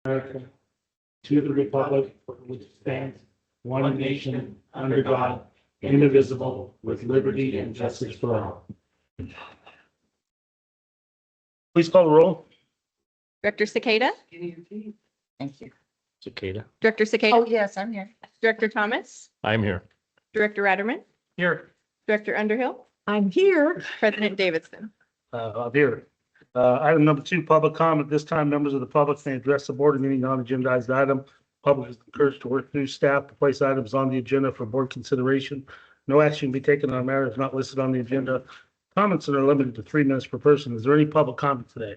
America, to the republic for which it stands, one nation, under God, indivisible, with liberty and justice for all. Please call the roll. Director Cicada, Thank you. Cicada. Director Cicada, Oh, yes, I'm here. Director Thomas, I'm here. Director Ratterman, Here. Director Underhill, I'm here. President Davidson. I'm here. Item number 2, public comment. This time, members of the public may address the board in any non-agendized item. Public is encouraged to work through staff to place items on the agenda for board consideration. No action can be taken on matters not listed on the agenda. Comments are limited to 3 minutes per person. Is there any public comment today?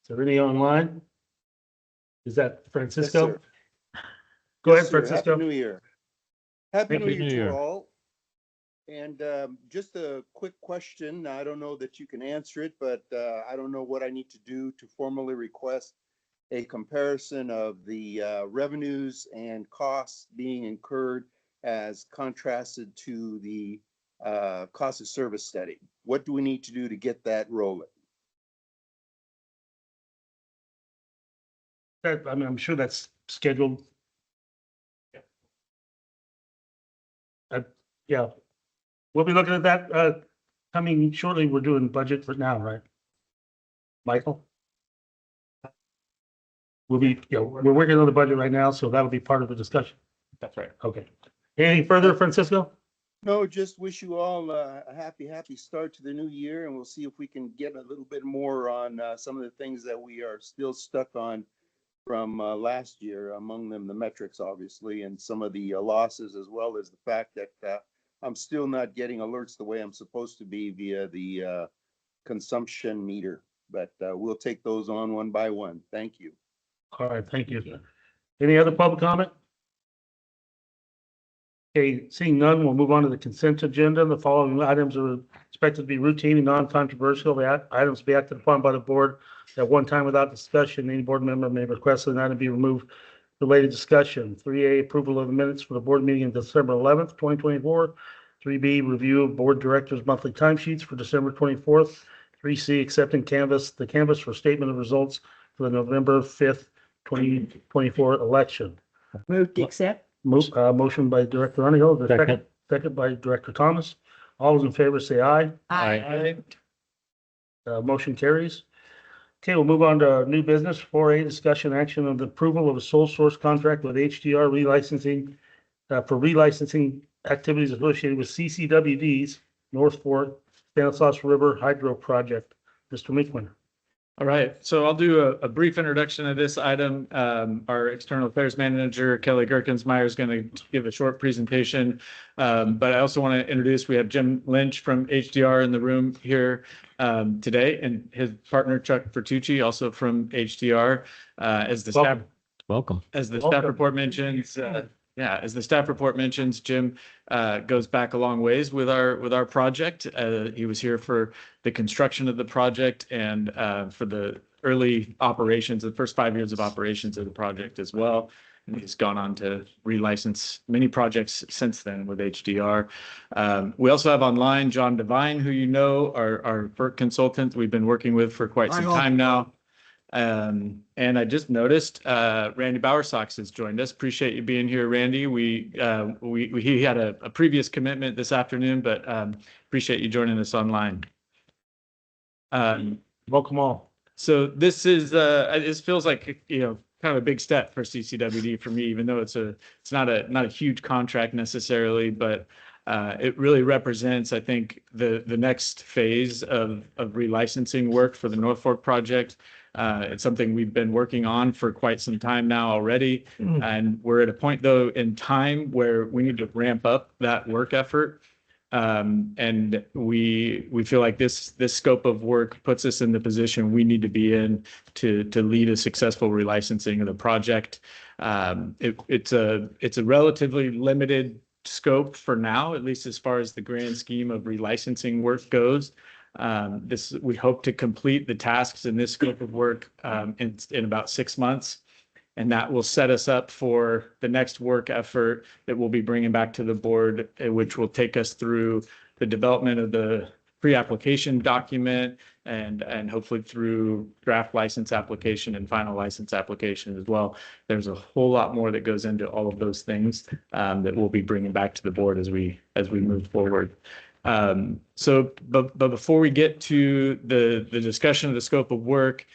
Is there any online? Is that Francisco? Yes, sir. Go Yes, ahead, sir. Francisco. Happy New Year. Happy Happy New New Year Year. to all. And just a quick question. I don't know that you can answer it, but I don't know what I need to do to formally request a comparison of the revenues and costs being incurred as contrasted to the cost of service study. What do we need to do to get that rolling? I'm sure that's scheduled. Yeah. We'll be looking at that coming shortly. We're doing budget for now, right? Michael? We're working on the budget right now, so that'll be part of the discussion. That's right. Okay. Anything further, Francisco? No, just wish you all a happy start to the new year, and we'll see if we can get a little bit more on some of the things that we are still stuck on from last year, among them the metrics, obviously, and some of the losses, as well as the fact that I'm still not getting alerts the way I'm supposed to be via the consumption meter. But we'll take those on one by one. Thank you. All right, thank you. Any other public comment? Okay, seeing none, we'll move on to the consent agenda. The following items are expected to be routine and non-controversial. The items to be acted upon by the board at one time without discussion. Any board member may request that an item be removed. Related discussion. 3A, approval of the minutes for the board meeting of December 11th, 2024. 3B, review of board directors' monthly timesheets for December 24th. 3C, accepting the canvas for statement of results for the November 5th, 2024 election. Move to accept. Motion by Director Underhill, the Second. second by Director Thomas. All those in favor say aye. Aye. Motion carries. Okay, we'll move on to new business. 4A, discussion action of the approval of a sole source contract with HDR relicensing for relicensing activities associated with CCWD's North Fork Stanislaus River Hydro Project. Mr. Meekman. All right, so I'll do a brief introduction of this item. Our external affairs manager, Kelly Gerkensmeyer, is going to give a short presentation. But I also want to introduce, we have Jim Lynch from HDR in the room here today, and his partner, Chuck Bertucci, also from HDR. As the staff, Welcome. as the staff report mentions, as the staff report mentions, Jim goes back a long ways with our project. He was here for the construction of the project and for the early operations, the first 5 years of operations of the project as well. And he's gone on to relicense many projects since then with HDR. We also have online John Devine, who you know, our FERC consultant we've been working with for quite some time now. And I just noticed Randy Bowersox has joined us. Appreciate you being here, Randy. He had a previous commitment this afternoon, but appreciate you joining us online. Welcome all. So this is this feels like kind of a big step for CCWD for me, even though it's not a huge contract necessarily, but it really represents, I think, the next phase of relicensing work for the North Fork project. It's something we've been working on for quite some time now already. And we're at a point, though, in time where we need to ramp up that work effort. And we feel like this scope of work puts us in the position we need to be in to lead a successful relicensing of the project. It's a relatively limited scope for now, at least as far as the grand scheme of relicensing work goes. We hope to complete the tasks in this scope of work in about 6 months. And that will set us up for the next work effort that we'll be bringing back to the board, which will take us through the development of the pre-application document and hopefully through draft license application and final license application as well. There's a whole lot more that goes into all of those things that we'll be bringing back to the board as we move forward. But before we get to the discussion of the scope of work,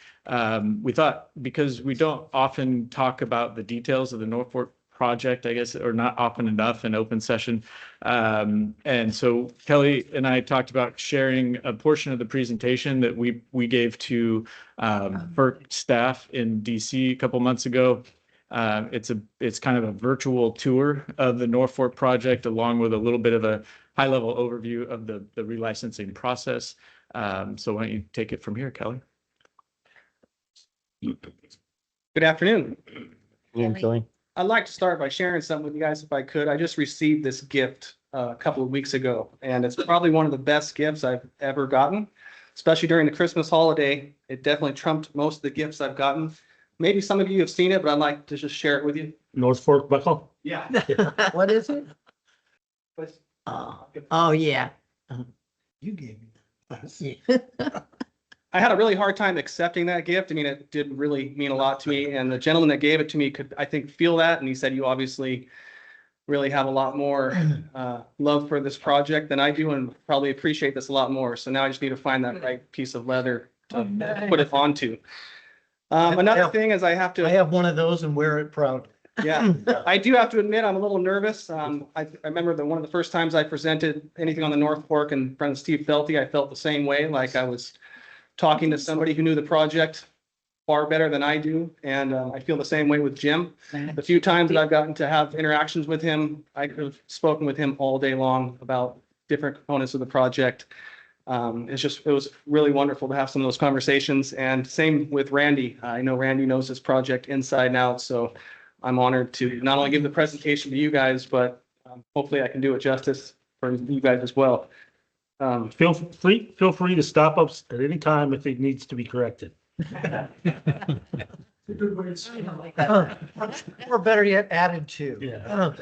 we thought, because we don't often talk about the details of the North Fork project, I guess, or not often enough in open session. And so Kelly and I talked about sharing a portion of the presentation that we gave to FERC staff in DC a couple months ago. It's kind of a virtual tour of the North Fork project, along with a little bit of a high-level overview of the relicensing process. So why don't you take it from here, Kelly? Good afternoon. Kelly. I'd like to start by sharing something with you guys if I could. I just received this gift a couple of weeks ago, and it's probably one of the best gifts I've ever gotten, especially during the Christmas holiday. It definitely trumped most of the gifts I've gotten. Maybe some of you have seen it, but I'd like to just share it with you. North Fork buckle. Yeah. What is it? Oh, yeah. You gave me that. I had a really hard time accepting that gift. I mean, it did really mean a lot to me, and the gentleman that gave it to me could, I think, feel that. And he said, you obviously really have a lot more love for this project than I do, and probably appreciate this a lot more. So now I just need to find that right piece of leather to put it onto. Another thing is I have one of those and wear it proud. yeah, I do have to admit, I'm a little nervous. I remember that one of the first times I presented anything on the North Fork in front of Steve Felty, I felt the same way, like I was talking to somebody who knew the project far better than I do. And I feel the same way with Jim. The few times that I've gotten to have interactions with him, I could have spoken with him all day long about different components of the project. It was really wonderful to have some of those conversations, and same with Randy. I know Randy knows this project inside and out, so I'm honored to not only give the presentation to you guys, but hopefully I can do it justice for you guys as well. Feel free to stop us at any time if it needs to be corrected. Or better yet, added to. Yeah.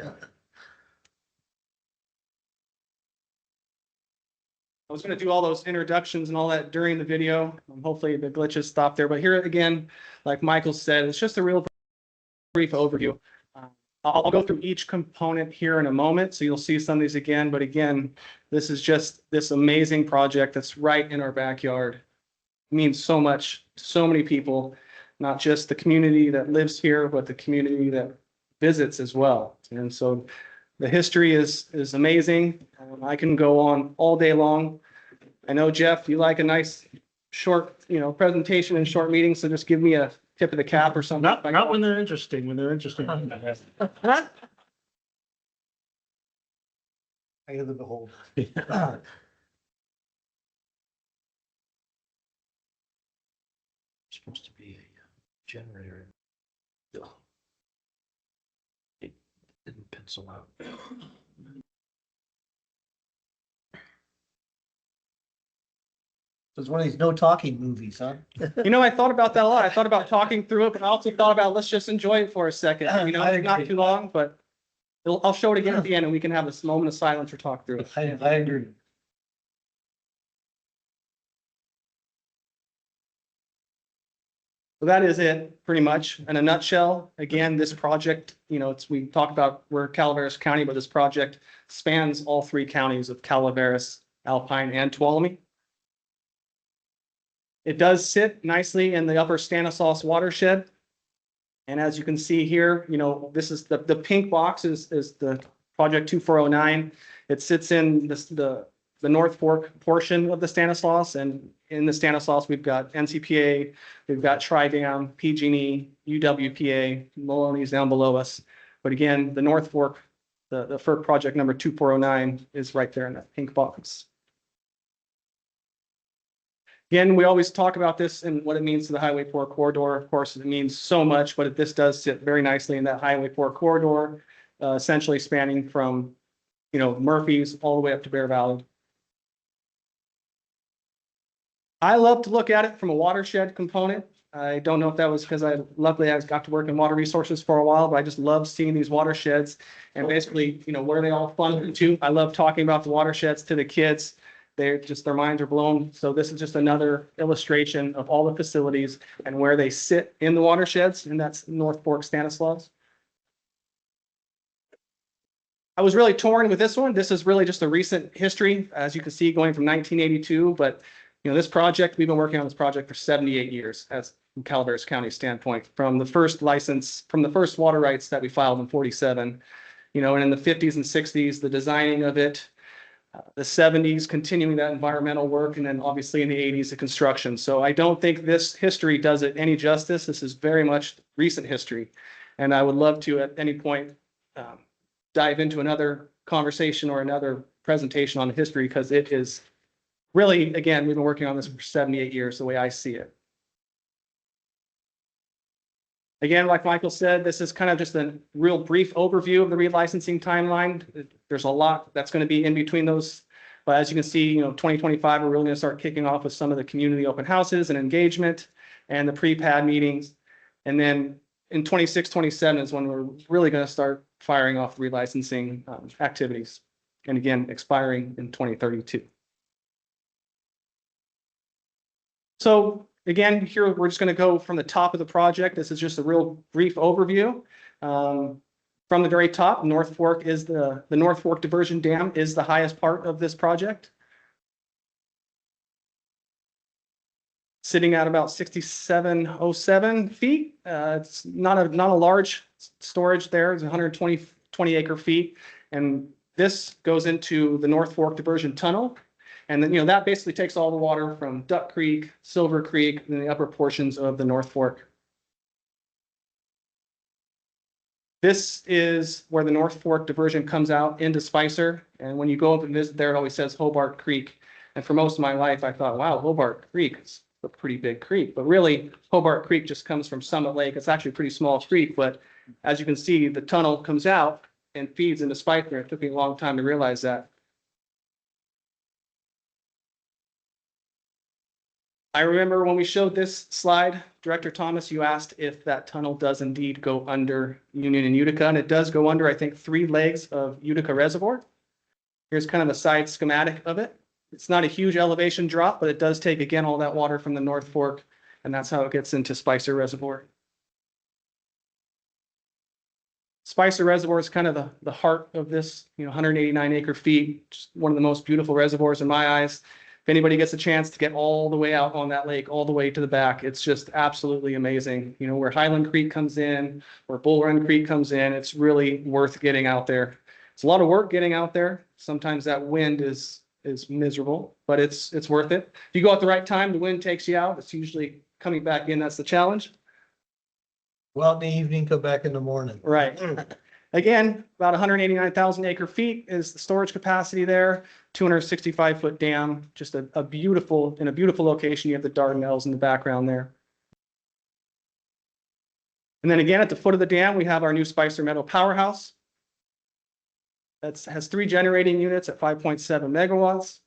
I was going to do all those introductions and all that during the video. Hopefully the glitches stop there, but here again, like Michael said, it's just a real brief overview. I'll go through each component here in a moment, so you'll see some of these again. But again, this is just this amazing project that's right in our backyard. It means so much to so many people, not just the community that lives here, but the community that visits as well. And so the history is amazing. I can go on all day long. I know, Jeff, you like a nice short, presentation and short meeting, so just give me a tip of the cap or something. Not when they're interesting, when they're interesting. Eye of the beholder. Supposed to be a generator. It didn't pencil out. It's one of these no talking movies, huh? I thought about that a lot. I thought about talking through it, but I also thought about, let's just enjoy it for a second. I It's not agree. too long, but I'll show it again at the end and we can have this moment of silence or talk through it. I agree. So that is it, pretty much, in a nutshell. Again, this project, we talk about we're Calaveras County, but this project spans all three counties of Calaveras, Alpine, and Tuolumne. It does sit nicely in the upper Stanislaus watershed. And as you can see here, this is the pink box is the project 2409. It sits in the North Fork portion of the Stanislaus, and in the Stanislaus, we've got NCPA, we've got Tri-Dam, PG&E, UWPA, Maloney's down below us. But again, the North Fork, the FERC project number 2409 is right there in that pink box. Again, we always talk about this and what it means to the Highway 4 corridor. Of course, it means so much, but this does sit very nicely in that Highway 4 corridor, essentially spanning from, Murphy's all the way up to Bear Valley. I love to look at it from a watershed component. I don't know if that was because I got to work in water resources for a while, but I just love seeing these watersheds and basically, where they all funnel into. I love talking about the watersheds to the kids. their minds are blown. So this is just another illustration of all the facilities and where they sit in the watersheds, and that's North Fork Stanislaus. I was really torn with this one. This is really just a recent history, as you can see, going from 1982. But this project, we've been working on this project for 78 years, as from Calaveras County standpoint, from the first license, from the first water rights that we filed in 47. And in the 50s and 60s, the designing of it, the 70s, continuing that environmental work, and then obviously in the 80s, the construction. So I don't think this history does it any justice. This is very much recent history. And I would love to, at any point, dive into another conversation or another presentation on the history, because it is really, again, we've been working on this for 78 years, the way I see it. Again, like Michael said, this is kind of just a real brief overview of the relicensing timeline. There's a lot that's going to be in between those. But as you can see, 2025, we're really going to start kicking off with some of the community open houses and engagement and the pre-pad meetings. And then in 26, 27 is when we're really going to start firing off the relicensing activities. And again, expiring in 2032. So again, here we're just going to go from the top of the project. This is just a real brief overview. From the very top, North Fork is the North Fork Diversion Dam is the highest part of this project. Sitting at about 6,707 feet. It's not a large storage there. It's 120 acre feet. And this goes into the North Fork Diversion Tunnel. And then, that basically takes all the water from Duck Creek, Silver Creek, and the upper portions of the North Fork. This is where the North Fork diversion comes out into Spicer. And when you go up and visit there, it always says Hobart Creek. And for most of my life, I thought, wow, Hobart Creek is a pretty big creek. But really, Hobart Creek just comes from Summit Lake. It's actually a pretty small creek. But as you can see, the tunnel comes out and feeds into Spicer. It took me a long time to realize that. I remember when we showed this slide, Director Thomas, you asked if that tunnel does indeed go under Union and Utica, and it does go under, I think, 3 legs of Utica Reservoir. Here's kind of a side schematic of it. It's not a huge elevation drop, but it does take, again, all that water from the North Fork, and that's how it gets into Spicer Reservoir. Spicer Reservoir is kind of the heart of this, 189 acre feet, just one of the most beautiful reservoirs in my eyes. If anybody gets a chance to get all the way out on that lake, all the way to the back, it's just absolutely amazing. Where Highland Creek comes in, where Bull Run Creek comes in, it's really worth getting out there. It's a lot of work getting out there. Sometimes that wind is miserable, but it's worth it. If you go at the right time, the wind takes you out. It's usually coming back in. That's the challenge. Well, in the evening, come back in the morning. Right. Again, about 189,000 acre feet is the storage capacity there. 265 foot dam, just in a beautiful location. You have the Dardanelles in the background there. And then again, at the foot of the dam, we have our new Spicer Meadow powerhouse. That has 3 generating units at 5.7 megawatts.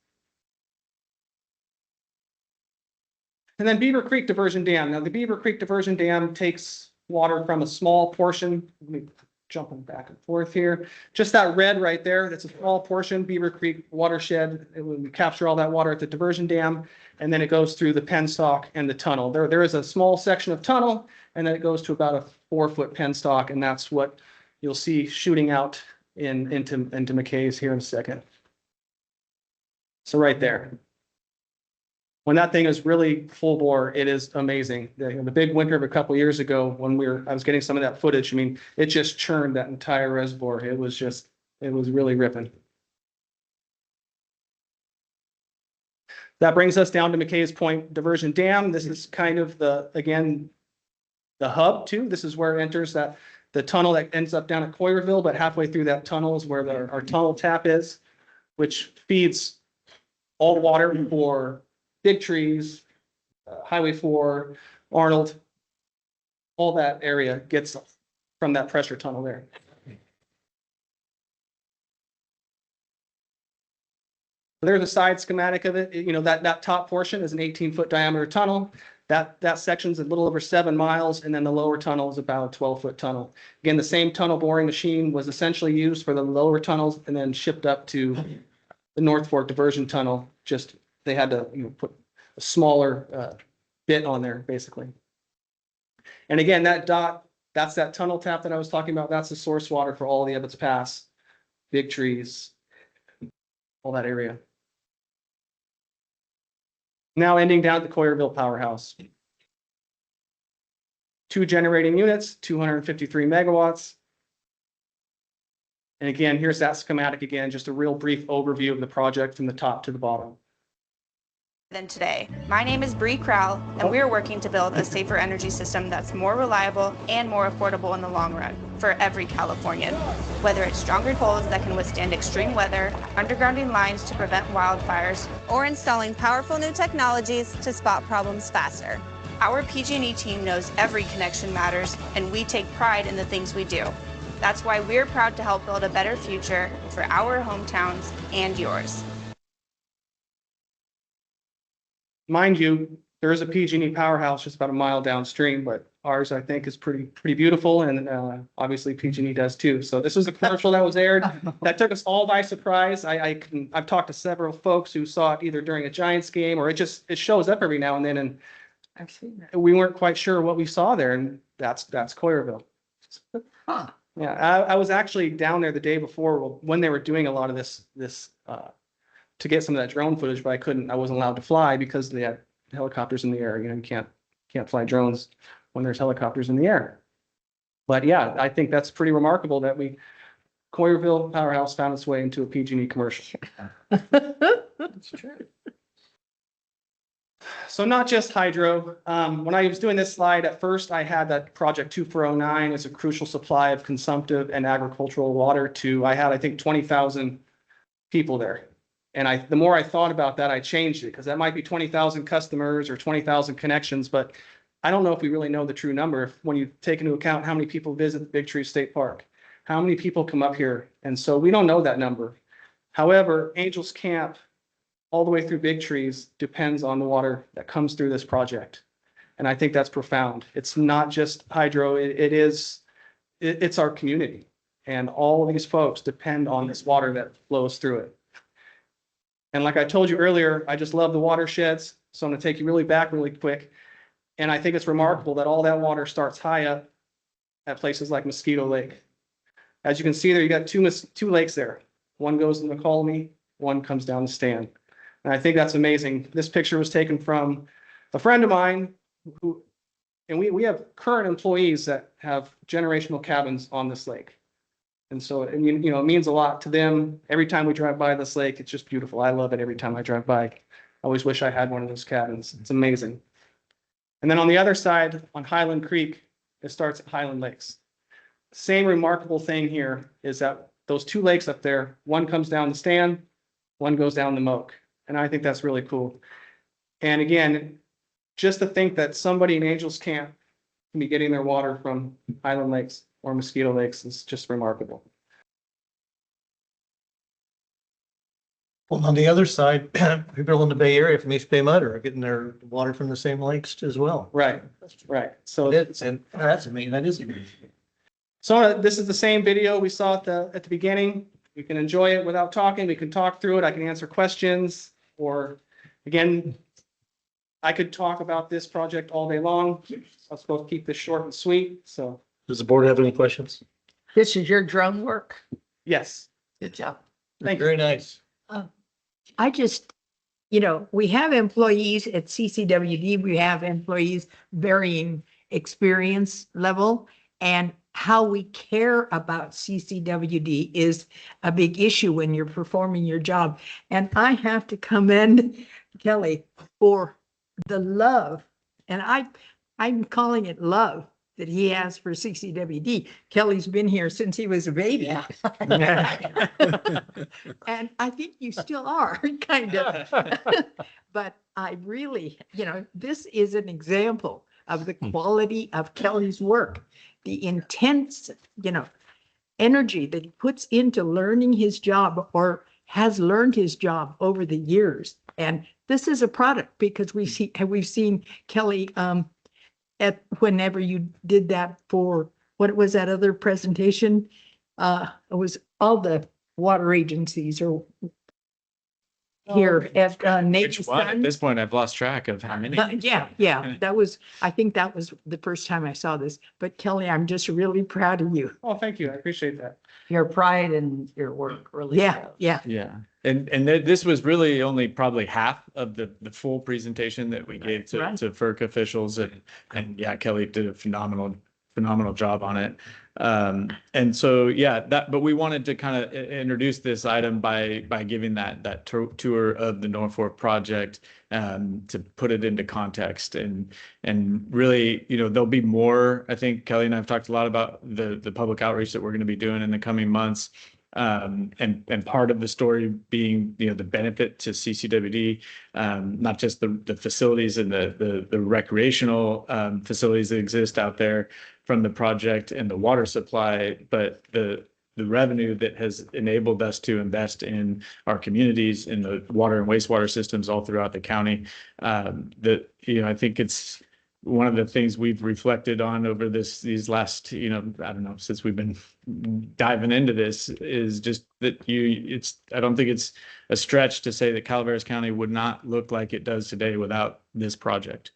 And then Beaver Creek Diversion Dam. Now the Beaver Creek Diversion Dam takes water from a small portion. Let me jumping back and forth here. Just that red right there, that's a small portion, Beaver Creek watershed. We capture all that water at the diversion dam, and then it goes through the penstock and the tunnel. There is a small section of tunnel, and then it goes to about a 4-foot penstock, and that's what you'll see shooting out into McKay's here in a second. So right there. When that thing is really full bore, it is amazing. The big winter of a couple of years ago, when I was getting some of that footage, it just churned that entire reservoir. It was really ripping. That brings us down to McKay's Point Diversion Dam. This is kind of the hub too. This is where it enters the tunnel that ends up down at Coyerville, but halfway through that tunnel is where our tunnel tap is, which feeds all the water for Big Trees, Highway 4, Arnold, all that area gets from that pressure tunnel there. There's a side schematic of it. That top portion is an 18-foot diameter tunnel. That section's a little over 7 miles, and then the lower tunnel is about a 12-foot tunnel. Again, the same tunnel boring machine was essentially used for the lower tunnels and then shipped up to the North Fork diversion tunnel, just, they had to, put a smaller, bit on there, basically. And again, that dot, that's that tunnel tap that I was talking about. That's the source water for all the Ebbets Pass, Big Trees, all that area. Now ending down at the Coyerville Powerhouse. 2 generating units, 253 megawatts. And again, here's that schematic again, just a real brief overview of the project from the top to the bottom. Than today. My name is Bree Crowell, and we are working to build a safer energy system that's more reliable and more affordable in the long run for every Californian. Whether it's stronger poles that can withstand extreme weather, undergrounding lines to prevent wildfires, or installing powerful new technologies to spot problems faster. Our PG&E team knows every connection matters, and we take pride in the things we do. That's why we're proud to help build a better future for our hometowns and yours. Mind you, there is a PG&E powerhouse just about a mile downstream, but ours, I think, is pretty beautiful, and obviously PG&E does too. So this was a commercial that was aired that took us all by surprise. I've talked to several folks who saw it either during a Giants game, or it shows up every now and then, and I've seen that. we weren't quite sure what we saw there, and that's Coyerville. Huh. Yeah, I was actually down there the day before when they were doing a lot of this to get some of that drone footage, but I wasn't allowed to fly because they had helicopters in the air. You can't fly drones when there's helicopters in the air. But yeah, I think that's pretty remarkable that Coyerville Powerhouse found its way into a PG&E commercial. That's true. So not just hydro. When I was doing this slide, at first I had that Project 2409 as a crucial supply of consumptive and agricultural water I had, I think, 20,000 people there. And the more I thought about that, I changed it, because that might be 20,000 customers or 20,000 connections, but I don't know if we really know the true number when you take into account how many people visit the Big Tree State Park, how many people come up here. And so we don't know that number. However, Angels Camp, all the way through Big Trees, depends on the water that comes through this project. And I think that's profound. It's not just hydro, it's our community. And all of these folks depend on this water that flows through it. And like I told you earlier, I just love the watersheds. So I'm going to take you really quick. And I think it's remarkable that all that water starts high up at places like Mosquito Lake. As you can see there, you got two lakes there. One goes in the Colony, one comes down the Stand. And I think that's amazing. This picture was taken from a friend of mine and we have current employees that have generational cabins on this lake. And so, it means a lot to them. Every time we drive by this lake, it's just beautiful. I love it every time I drive by. I always wish I had one of those cabins. It's amazing. And then on the other side, on Highland Creek, it starts at Highland Lakes. Same remarkable thing here is that those two lakes up there, one comes down the Stand, one goes down the Moke. And I think that's really cool. And again, just to think that somebody in Angels Camp can be getting their water from Highland Lakes or Mosquito Lakes is just remarkable. Well, on the other side, people in the Bay Area from East Bay Mud are getting their water from the same lakes as well. Right. So And that's amazing. That is amazing. So this is the same video we saw at the beginning. You can enjoy it without talking. We can talk through it. I can answer questions, or again, I could talk about this project all day long. I'm supposed to keep this short and sweet. So Does the board have any questions? This is your drone work? yes, Good job. thank you. Very nice. I just, we have employees at CCWD, we have employees varying experience level, and how we care about CCWD is a big issue when you're performing your job. And I have to commend Kelly for the love, and I'm calling it love, that he has for CCWD. Kelly's been here since he was a baby. Yeah. And I think you still are, kind of. But I really, this is an example of the quality of Kelly's work, the intense, energy that he puts into learning his job, or has learned his job over the years. And this is a product, because we've seen Kelly at whenever you did that for, what was that other presentation? It was all the water agencies, or here at Nate's Which one? At son. this point, I've lost track of how many. Yeah, I think that was the first time I saw this. But Kelly, I'm just really proud of you. Oh, thank you. I appreciate that. Your pride and your work really. Yeah, yeah. Yeah, and this was really only probably half of the full presentation that we gave to Right. FERC officials, and yeah, Kelly did a phenomenal job on it. And so, yeah, but we wanted to kind of introduce this item by giving that tour of the Norfolk project, to put it into context, and really, there'll be more. I think Kelly and I have talked a lot about the public outreach that we're going to be doing in the coming months. And part of the story being, the benefit to CCWD, not just the facilities and the recreational facilities that exist out there from the project and the water supply, but the revenue that has enabled us to invest in our communities, in the water and wastewater systems all throughout the county. I think it's one of the things we've reflected on over these last, I don't know, since we've been diving into this, is just that I don't think it's a stretch to say that Calaveras County would not look like it does today without this project.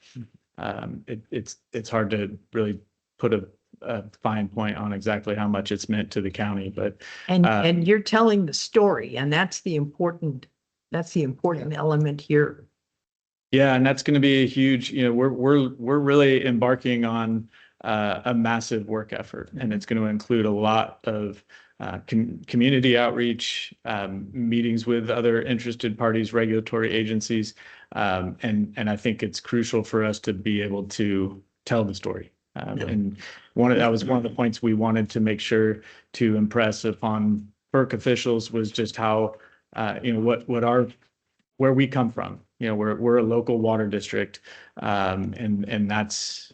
It's hard to really put a fine point on exactly how much it's meant to the county, but And you're telling the story, and that's the important element here. yeah, and that's going to be a huge, we're really embarking on a massive work effort, and it's going to include a lot of community outreach, meetings with other interested parties, regulatory agencies, and I think it's crucial for us to be able to tell the story. And that was one of the points we wanted to make sure to impress upon FERC officials, was just how, where we come from. We're a local water district, and that's,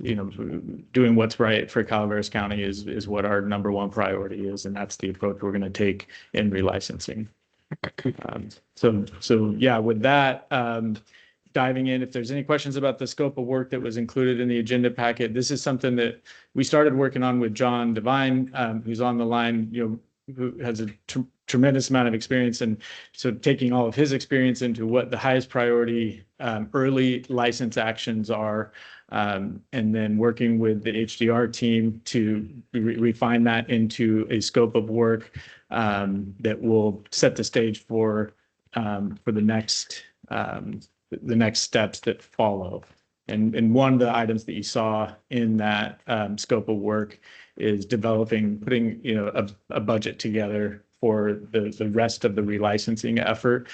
doing what's right for Calaveras County is what our number one priority is, and that's the approach we're going to take in relicensing. So yeah, with that, diving in, if there's any questions about the scope of work that was included in the agenda packet, this is something that we started working on with John Devine, who's on the line, who has a tremendous amount of experience. And so taking all of his experience into what the highest priority early license actions are, and then working with the HDR team to refine that into a scope of work that will set the stage for the next steps that follow. And one of the items that you saw in that scope of work is putting a budget together for the rest of the relicensing effort,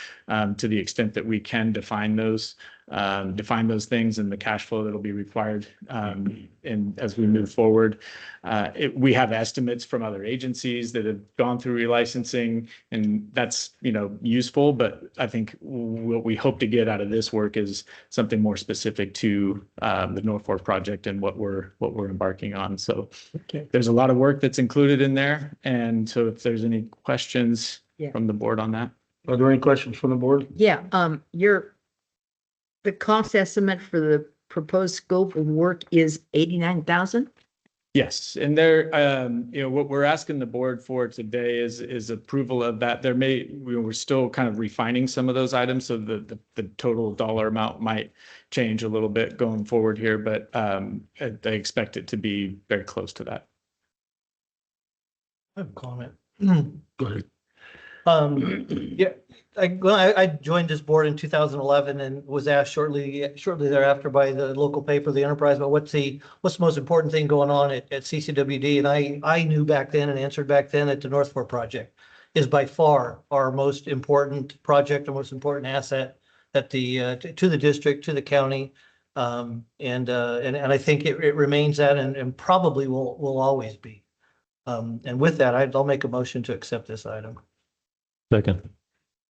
to the extent that we can define those things and the cash flow that'll be required. And as we move forward, we have estimates from other agencies that have gone through relicensing, and that's, useful. But I think what we hope to get out of this work is something more specific to the Norfolk project and what we're embarking on. So there's a lot of work that's included in there. And so if there's any questions from the board on that. Are there any questions from the board? Yeah, the cost estimate for the proposed scope of work is 89,000? Yes, and there, what we're asking the board for today is approval of that. We're still kind of refining some of those items, so the total dollar amount might change a little bit going forward here, but I expect it to be very close to that. I have a comment. Go ahead. Yeah, I joined this board in 2011 and was asked shortly thereafter by the local paper, The Enterprise, about what's the most important thing going on at CCWD. And I knew back then and answered back then that the North Fork project is by far our most important project, our most important asset to the district, to the county. And I think it remains that, and probably will always be. And with that, I'll make a motion to accept this item. Second.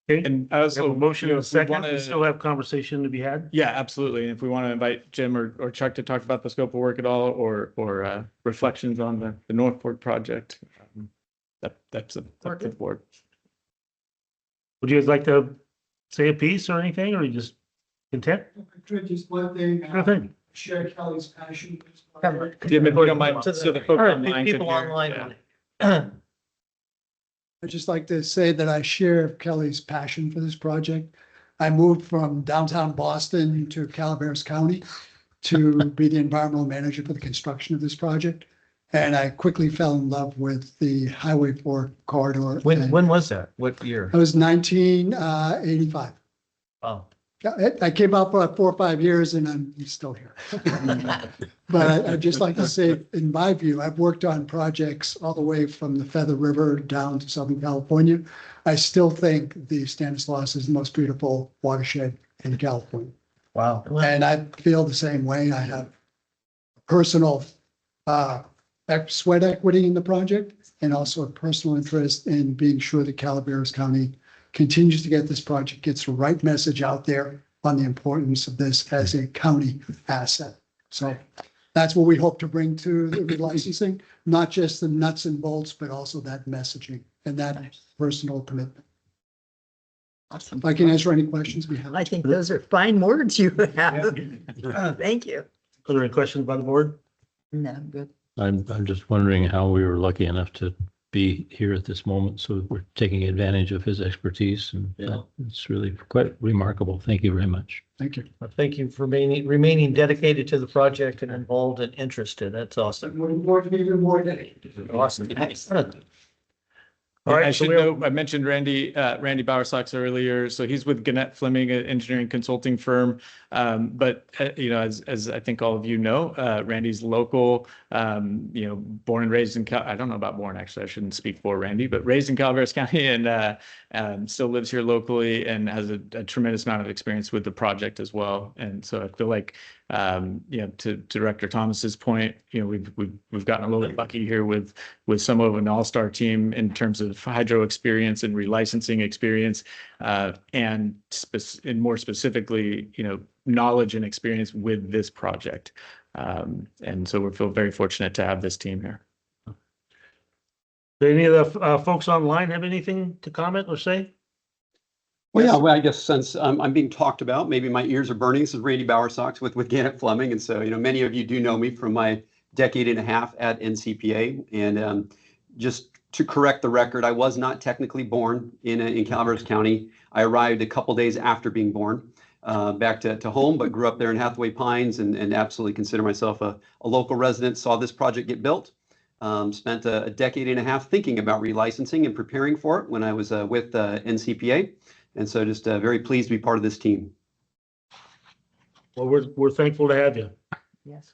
Okay, And I we also, have a motion and a if we second. wanna- We still have conversation to be had. Yeah, absolutely. And if we want to invite Jim or Chuck to talk about the scope of work at all, or reflections on the Norfolk project, that's up to the board. Would you guys like to say a piece or anything, or are you just content? Just one thing, Sure thing. share Kelly's passion. for this Come project. Jim, if you don't mind, To so the the- folks all right, online can people hear. online. Yeah. I'd just like to say that I share Kelly's passion for this project. I moved from downtown Boston to Calaveras County to be the environmental manager for the construction of this project. And I quickly fell in love with the Highway 4 corridor. When was that? What year? It was 1985. Oh. I came out for 4 or 5 years and I'm still here. But I'd just like to say, in my view, I've worked on projects all the way from the Feather River down to Southern California. I still think the Stanislaus is the most beautiful watershed in California. Wow. And I feel the same way. I have personal sweat equity in the project and also a personal interest in being sure that Calaveras County continues to get this project, gets the right message out there on the importance of this as a county asset. So that's what we hope to bring to the relicensing, not just the nuts and bolts, but also that messaging and that personal commitment. Awesome. If I can answer any questions we have. I think those are fine words you have. Thank you. Are there any questions by the board? No, good. I'm just wondering how we were lucky enough to be here at this moment. So we're taking advantage of his expertise and it's really quite remarkable. Thank you very much. Thank you. Thank you for remaining dedicated to the project and involved and interested. That's awesome. More to be even more dedicated. Awesome. All right, I so should we have- know, I mentioned Randy Bowersox earlier. So he's with Gannett Fleming, an engineering consulting firm. But you know, as I think all of you know, Randy's local, you know, born and raised in I don't know about born, actually, I shouldn't speak for Randy, but raised in Calaveras County and still lives here locally and has a tremendous amount of experience with the project as well. And so I feel like, you know, to Director Thomas's point, you know, we've gotten a little bit lucky here with some of an all-star team in terms of hydro experience and relicensing experience, and more specifically, you know, knowledge and experience with this project. And so we feel very fortunate to have this team here. Do any of the folks online have anything to comment or say? Well, yeah, well, I guess since I'm being talked about, maybe my ears are burning. This is Randy Bowersox with Gannett Fleming. And so, you know, many of you do know me from my decade and a half at NCPA. And just to correct the record, I was not technically born in Calaveras County. I arrived a couple days after being born back to home, but grew up there in Hathaway Pines and absolutely consider myself a local resident. Saw this project get built. Spent a decade and a half thinking about relicensing and preparing for it when I was with NCPA. And so just very pleased to be part of this team. Well, we're thankful to have you. Yes.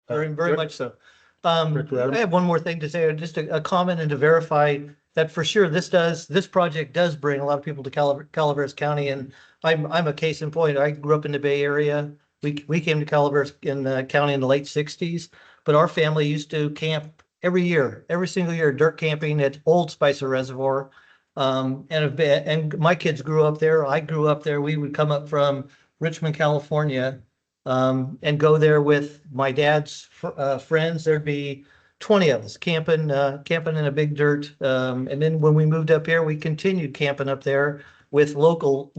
Very much so. Director Adams? I have one more thing to say, just a comment and to verify that for sure this project does bring a lot of people to Calaveras County. And I'm a case in point. I grew up in the Bay Area. We came to Calaveras in the county in the late 60s, but our family used to camp every single year, dirt camping at Old Spicer Reservoir. And my kids grew up there. I grew up there. We would come up from Richmond, California, and go there with my dad's friends. There'd be 20 of us camping in a big dirt. And then when we moved up here, we continued camping up there with local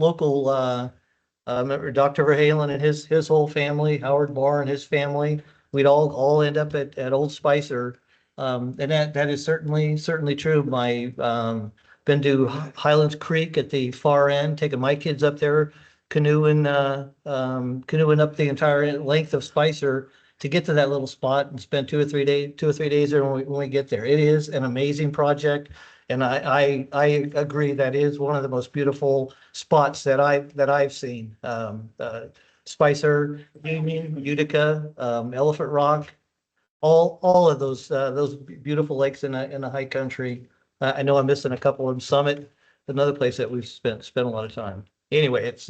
Dr. Verhalen and his whole family, Howard Barr and his family. We'd all end up at Old Spicer. And that is certainly true. My been to Highlands Creek at the far end, taking my kids up there, canoeing up the entire length of Spicer to get to that little spot and spend 2 or 3 days there when we get there. It is an amazing project. And I agree that is one of the most beautiful spots that I've seen. Spicer, Union, Utica, Elephant Rock, all of those beautiful lakes in the high country. I know I'm missing a couple of them. Summit, another place that we've spent a lot of time. Anyway, it's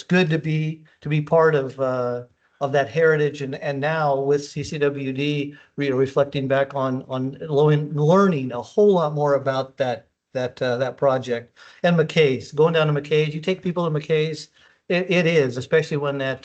good to be part of that heritage and now with CCWD, reflecting back on learning a whole lot more about that project. And McKay's, going down to McKay's, you take people to McKay's, it is, especially when that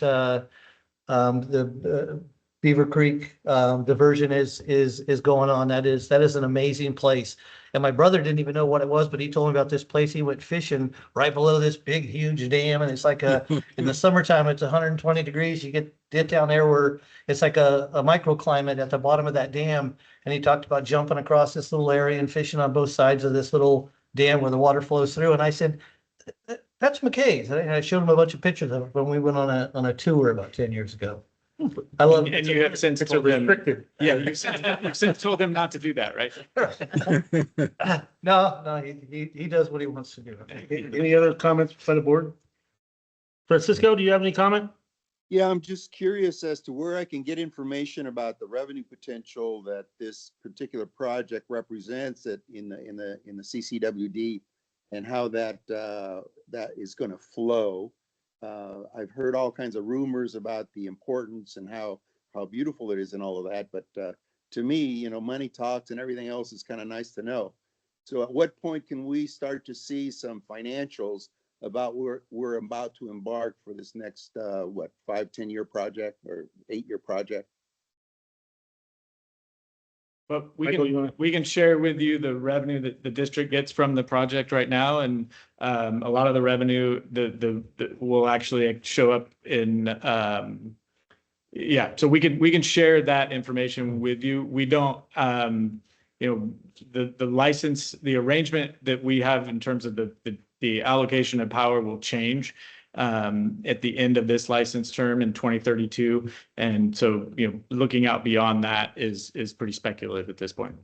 the Beaver Creek diversion is going on. That is an amazing place. And my brother didn't even know what it was, but he told me about this place. He went fishing right below this big, huge dam. And it's like in the summertime, it's 120 degrees. You get down there where it's like a microclimate at the bottom of that dam. And he talked about jumping across this little area and fishing on both sides of this little dam where the water flows through. And I said, That's McKay's. I showed him a bunch of pictures of it when we went on a tour about 10 years ago. I love And you have since It's a told them, restricted. yeah, you've since told them not to do that, right? No, he does what he wants to do. Any other comments by the board? Francisco, do you have any comment? Yeah, I'm just curious as to where I can get information about the revenue potential that this particular project represents it in the CCWD and how that is going to flow. I've heard all kinds of rumors about the importance and how beautiful it is and all of that, but to me, money talks and everything else is kind of nice to know. So at what point can we start to see some financials about where we're about to embark for this next 5-10 year project or 8-year project? But Michael, we can share with you the revenue that the district gets from the project right now, and a lot of the revenue the will actually show up in yeah. So we can share that information with you. We don't the license, the arrangement that we have in terms of the allocation of power will change at the end of this license term in 2032. And so, looking out beyond that is pretty speculative at this point.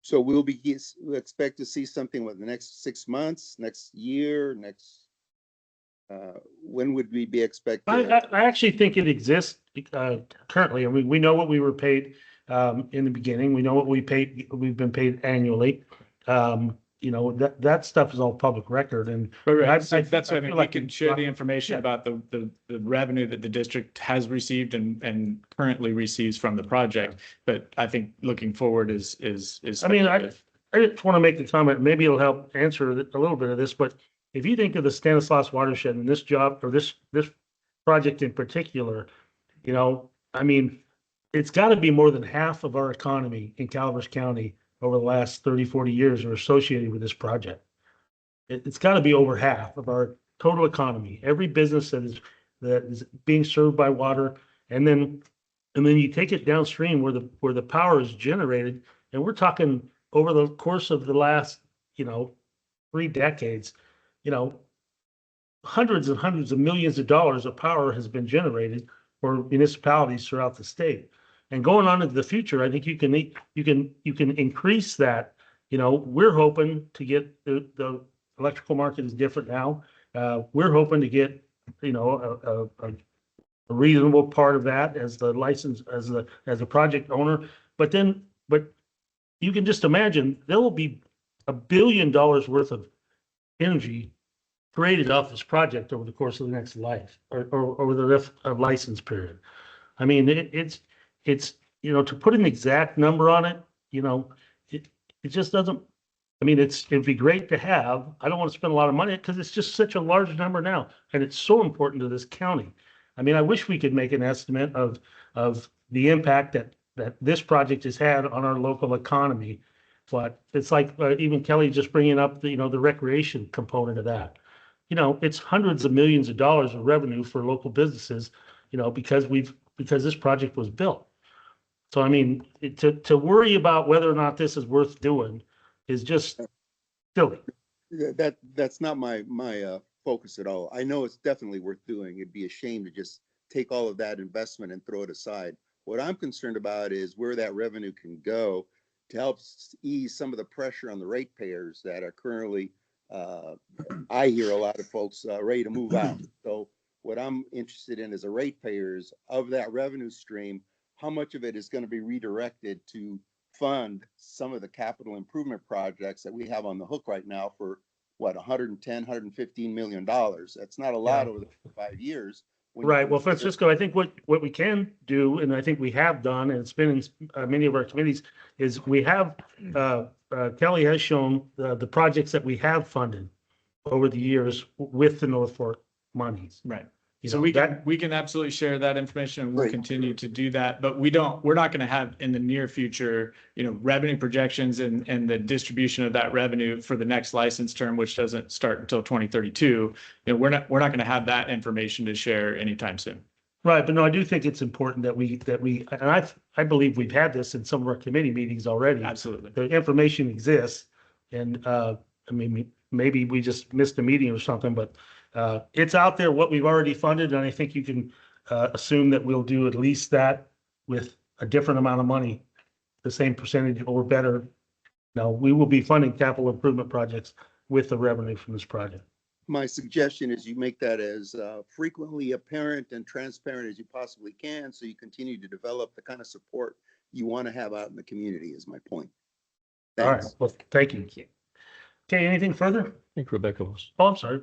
So we'll expect to see something with the next 6 months, next year, when would we be expecting? I actually think it exists currently. I mean, we know what we were paid in the beginning. We know what we've been paid annually. That stuff is all public record, and Right. So that's what I mean. feel We like can it's share the not- information yeah. about the revenue that the district has received and currently receives from the project. But I think looking forward is I mean, speculative. I just want to make the comment, maybe it'll help answer a little bit of this, but if you think of the Stanislaus watershed and this job or this project in particular, I mean, it's got to be more than half of our economy in Calaveras County over the last 30, 40 years are associated with this project. It's got to be over half of our total economy, every business that is being served by water. And then you take it downstream where the power is generated, and we're talking over the course of the last, 3 decades, hundreds and hundreds of millions of dollars of power has been generated for municipalities throughout the state. And going on into the future, I think you can increase that. We're hoping to get the electrical market is different now. We're hoping to get, a reasonable part of that as the license, as a project owner. But you can just imagine there will be $1 billion worth of energy created off this project over the course of the next life or over the license period. I mean, it's to put an exact number on it, it just doesn't. I mean, it'd be great to have. I don't want to spend a lot of money because it's just such a large number now, and it's so important to this county. I mean, I wish we could make an estimate of the impact that this project has had on our local economy. But it's like even Kelly just bringing up the recreation component of that. It's hundreds of millions of dollars of revenue for local businesses, because this project was built. So, I mean, to worry about whether or not this is worth doing is just silly. That's not my focus at all. I know it's definitely worth doing. It'd be a shame to just take all of that investment and throw it aside. What I'm concerned about is where that revenue can go to help ease some of the pressure on the ratepayers that are currently, I hear a lot of folks ready to move out. So what I'm interested in is the ratepayers of that revenue stream, how much of it is going to be redirected to fund some of the capital improvement projects that we have on the hook right now for what, $110, $115 million. That's not a lot over the 5 years. Right. Well, Francisco, I think what we can do, and I think we have done, and it's been in many of our committees, is we have, Kelly has shown the projects that we have funded over the years with the North Fork monies. Right. So we can absolutely share that information, and we'll continue to do that, but we're not going to have in the near future, revenue projections and the distribution of that revenue for the next license term, which doesn't start until 2032. We're not going to have that information to share anytime soon. Right. But no, I do think it's important that we, and I believe we've had this in some of our committee meetings already. Absolutely. The information exists, and I mean, maybe we just missed a meeting or something, but it's out there what we've already funded, and I think you can assume that we'll do at least that with a different amount of money, the same percentage or better. Now, we will be funding capital improvement projects with the revenue from this project. My suggestion is you make that as frequently apparent and transparent as you possibly can, so you continue to develop the kind of support you want to have out in the community, is my point. All right, Thanks. well, thank you. Okay, anything further? I think Rebecca was. Oh, I'm sorry.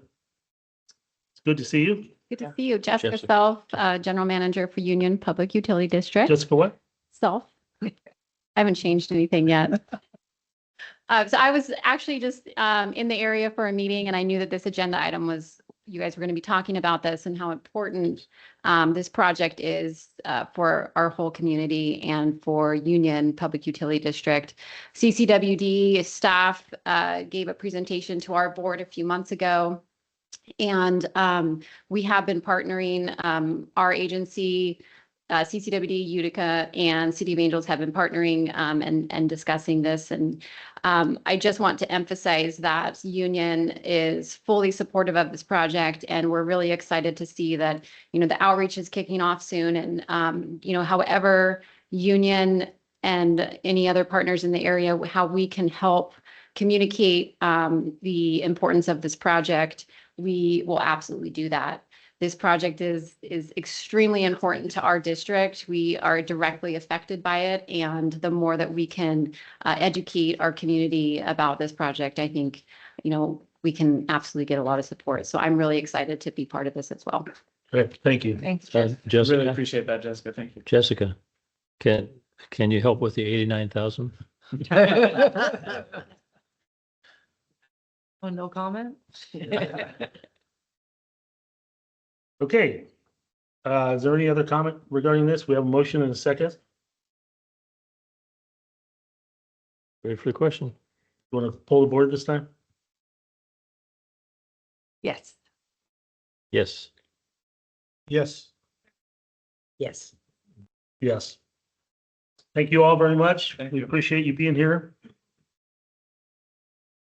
It's good to see you. Good to see you. Jessica Jessica. Self, General Manager for Union Public Utility District. Jessica, what? Self. I haven't changed anything yet. So I was actually just in the area for a meeting, and I knew that this agenda item was, you guys were going to be talking about this and how important this project is for our whole community and for Union Public Utility District. CCWD staff gave a presentation to our board a few months ago. And we have been partnering, our agency, CCWD, Utica, and City of Angels have been partnering and discussing this. And I just want to emphasize that Union is fully supportive of this project, and we're really excited to see that, the outreach is kicking off soon. And, however, Union and any other partners in the area, how we can help communicate the importance of this project, we will absolutely do that. This project is extremely important to our district. We are directly affected by it, and the more that we can educate our community about this project, I think, we can absolutely get a lot of support. So I'm really excited to be part of this as well. Great, thank you. Thanks, Really Jessica, appreciate that, Jessica. Thank you. Jessica, can you help with the 89,000? Oh, no comment? Okay. Is there any other comment regarding this? We have a motion and a second. Ready for the question? You want to pull the board this time? Yes. Yes. Yes. Yes. Yes. Thank you all very much. Thank We you. appreciate you being here.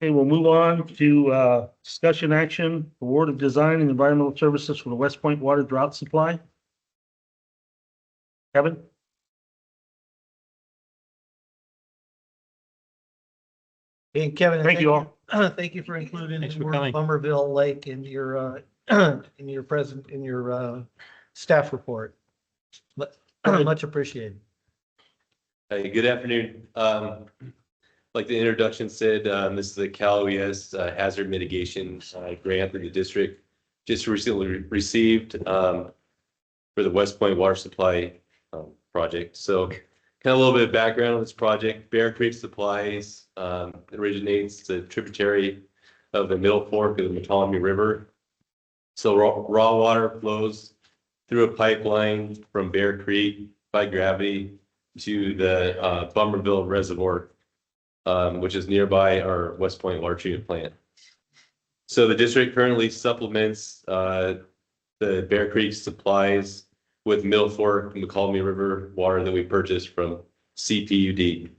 Okay, we'll move on to discussion action, award of design and environmental services for the West Point water drought supply. Kevin? Hey, Kevin. Thank you all. Thank you for including Thanks the for word coming. Bummerville Lake in your staff report. Much appreciated. Hey, good afternoon. Like the introduction said, this is the Cal OES hazard mitigation grant that the district just recently received for the West Point water supply project. So kind of a little bit of background on this project. Bear Creek Supplies originates the tributary of the Middle Fork of the Matawammy River. So raw water flows through a pipeline from Bear Creek by gravity to the Bummerville Reservoir, which is nearby our West Point water treatment plant. So the district currently supplements the Bear Creek supplies with Middle Fork McCallamy River water that we purchased from CPUD.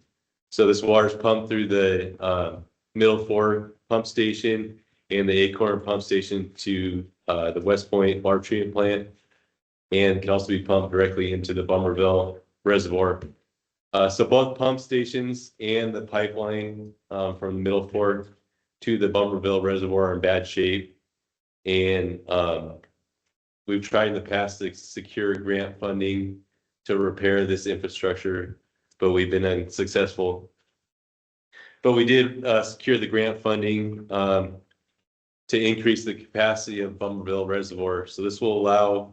So this water is pumped through the Middle Fork pump station and the Acorn pump station to the West Point water treatment plant, and can also be pumped directly into the Bummerville Reservoir. So both pump stations and the pipeline from Middle Fork to the Bummerville Reservoir are in bad shape. And we've tried in the past to secure grant funding to repair this infrastructure, but we've been unsuccessful. But we did secure the grant funding to increase the capacity of Bummerville Reservoir. So this will allow,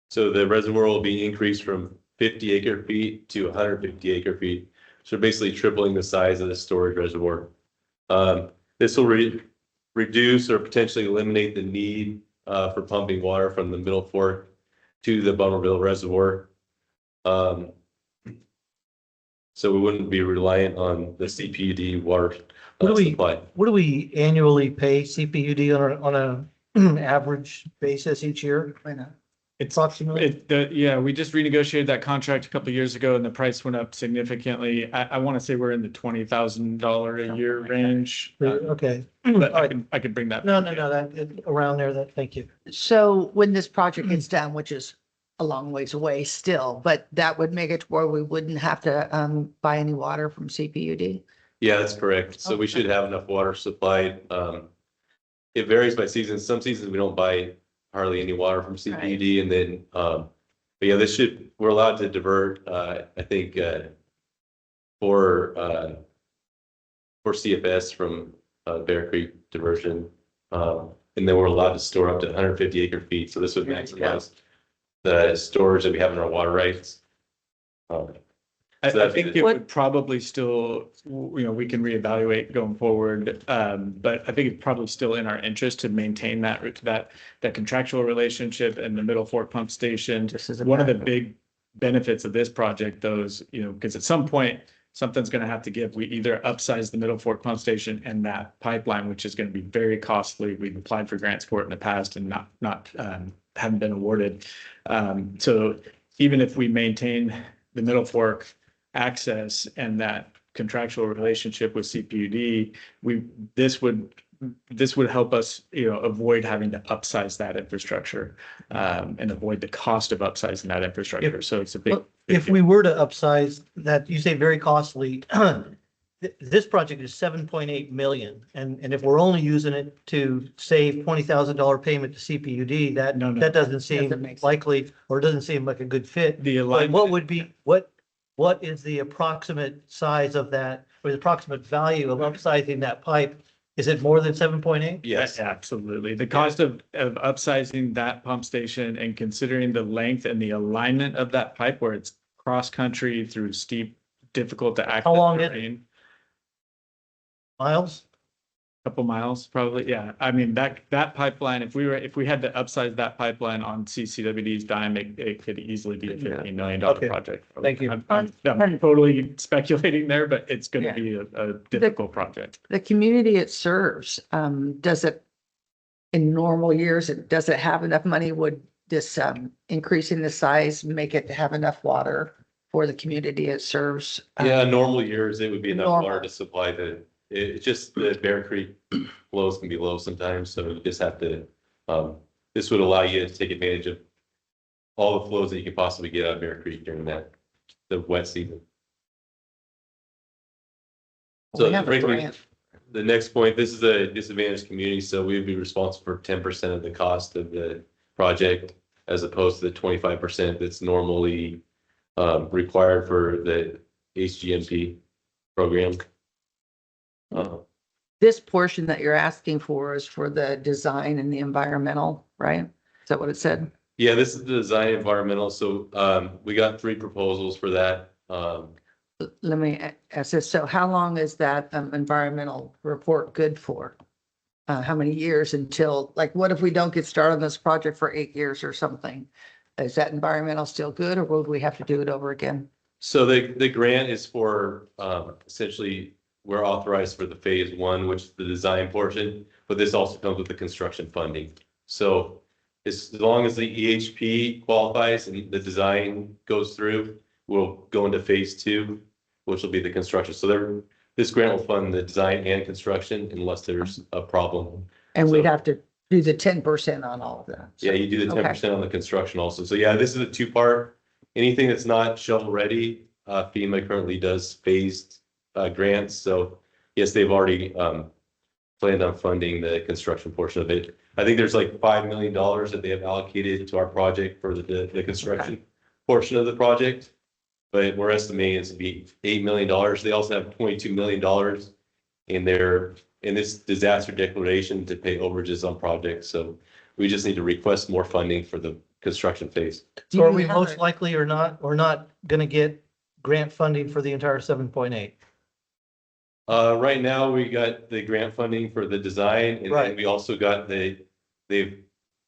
so the reservoir will be increased from 50 acre feet to 150 acre feet. So basically tripling the size of the storage reservoir. This will reduce or potentially eliminate the need for pumping water from the Middle Fork to the Bummerville Reservoir. So we wouldn't be reliant on the CPUD water supply. What do we annually pay CPUD on an average basis each year? It's approximately? yeah, we just renegotiated that contract a couple of years ago and the price went up significantly. I want to say we're in the $20,000 a year range. Okay. But All right. I could bring that. No, around there, thank you. So when this project gets done, which is a long ways away still, but that would make it where we wouldn't have to buy any water from CPUD? Yeah, that's correct. So we should have enough water supplied. It varies by season. Some seasons we don't buy hardly any water from CPUD, and then, but yeah, we're allowed to divert, I think, 4 CFS from Bear Creek diversion. And then we're allowed to store up to 150 acre feet. So this would maximize the storage that we have in our water rights. I think it would probably still, we can reevaluate going forward. But I think it's probably still in our interest to maintain that contractual relationship and the Middle Fork Pump Station. One of the big benefits of this project, though, is, because at some point, something's going to have to give. We either upsize the Middle Fork Pump Station and that pipeline, which is going to be very costly. We've applied for grants for it in the past and haven't been awarded. So even if we maintain the Middle Fork access and that contractual relationship with CPUD, this would help us, avoid having to upsize that infrastructure, and avoid the cost of upsizing that infrastructure. So it's a big. If we were to upsize that, you say very costly, this project is 7.8 million. And if we're only using it to save $20,000 payment to CPUD, that doesn't seem likely, or doesn't seem like a good fit. But what is the approximate size of that, or the approximate value of upsizing that pipe? Is it more than 7.8? Yes, absolutely. The cost of upsizing that pump station and considering the length and the alignment of that pipe where it's cross country through steep, difficult to access. How long is it? terrain. Miles? Couple miles, probably. Yeah. I mean, that pipeline, if we had to upsize that pipeline on CCWD's dime, it could easily be a $15 million project. Thank you. I'm totally speculating there, but it's going to be a difficult project. The community it serves, does it, in normal years, does it have enough money? Would this increasing the size make it have enough water for the community it serves? Yeah, normal years, it would be enough normal. water to supply it's just the Bear Creek flows can be low sometimes, so you just have to, this would allow you to take advantage of all the flows that you can possibly get out of Bear Creek during the wet season. So the next point, this is a disadvantaged community, so we would be responsible for 10% of the cost of the project, as opposed to the 25% that's normally required for the HGMP program. This portion that you're asking for is for the design and the environmental, right? Is that what it said? Yeah, this is the design environmental. So we got 3 proposals for that. Let me ask this. So how long is that environmental report good for? How many years until, like, what if we don't get started on this project for 8 years or something? Is that environmental still good, or would we have to do it over again? So the grant is for essentially, we're authorized for the phase 1, which is the design portion, but this also comes with the construction funding. So as long as the EHP qualifies and the design goes through, we'll go into phase 2, which will be the construction. So this grant will fund the design and construction unless there's a problem. And we'd have to do the 10% on all of that. Yeah, you do the 10% on the construction also. So yeah, this is a 2-part. Anything that's not shovel ready, FEMA currently does phased grants. So yes, they've already planned on funding the construction portion of it. I think there's like $5 million that they have allocated to our project for the construction portion of the project, but we're estimating it's to be $8 million. They also have $22 million in this disaster declaration to pay overages on projects. So we just need to request more funding for the construction phase. So are we most likely or not going to get grant funding for the entire 7.8? Right now, we got the grant funding for the design, and then we also got the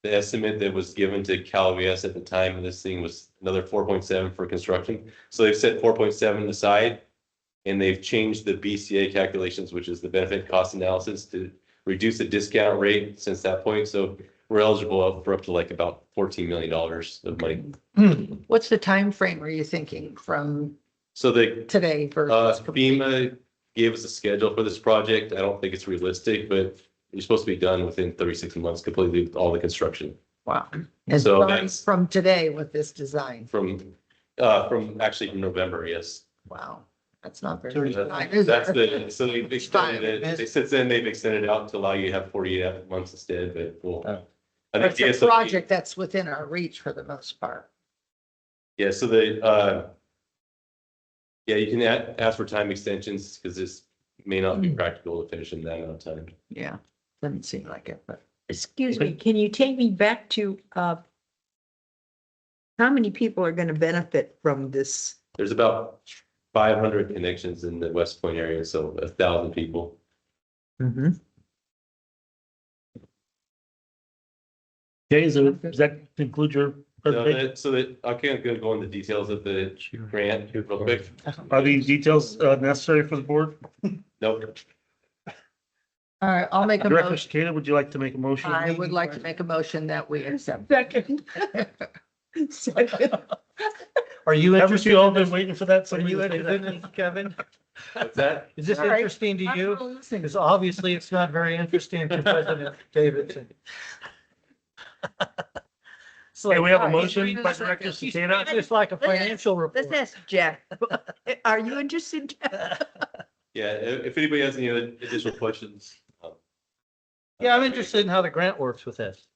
estimate that was given to Cal ES at the time, and this thing was another 4.7 for construction. So they've set 4.7 aside, and they've changed the BCA calculations, which is the benefit cost analysis, to reduce the discount rate since that point. So we're eligible for up to like about $14 million of money. What's the time frame are you thinking from So the today versus? FEMA gave us a schedule for this project. I don't think it's realistic, but you're supposed to be done within 36 months completely with all the construction. Wow. And So starting that's- from today with this design. From actually from November, yes. Wow. That's not very. Thirty- good time, is That's it? so they've extended it. Since then, they've extended it out to allow you to have 48 months instead, but we'll. I think It's a DSOD project that's within our reach for the most part. Yeah, so yeah, you can ask for time extensions because this may not be practical to finish in that amount of time. Yeah, doesn't seem like it, but. Excuse me, can you take me back to, how many people are gonna benefit from this? There's about 500 connections in the West Point area, so 1,000 people. Mm-hmm. Okay, does that conclude your No, presentation? so that I can't go into details of the grant real quick. Are these details necessary for the board? Nope. All right, I'll make a Director motion. Cicada, would you like to make a motion? I would like to make a motion that we accept. Second. Second. Are you Haven't interested? you all in been this? waiting for that? Are Somebody you to say interested that? in this, Kevin? What's that? Is this All right. interesting to I'm you? listening. Because obviously it's not very interesting to President Davidson. Okay, we have a All right. motion by Director Cicada. It's just like a financial report. This is Jeff. Are you interested? Jeff? Yeah, if anybody has any other additional questions. Yeah, I'm interested in how the grant works with this.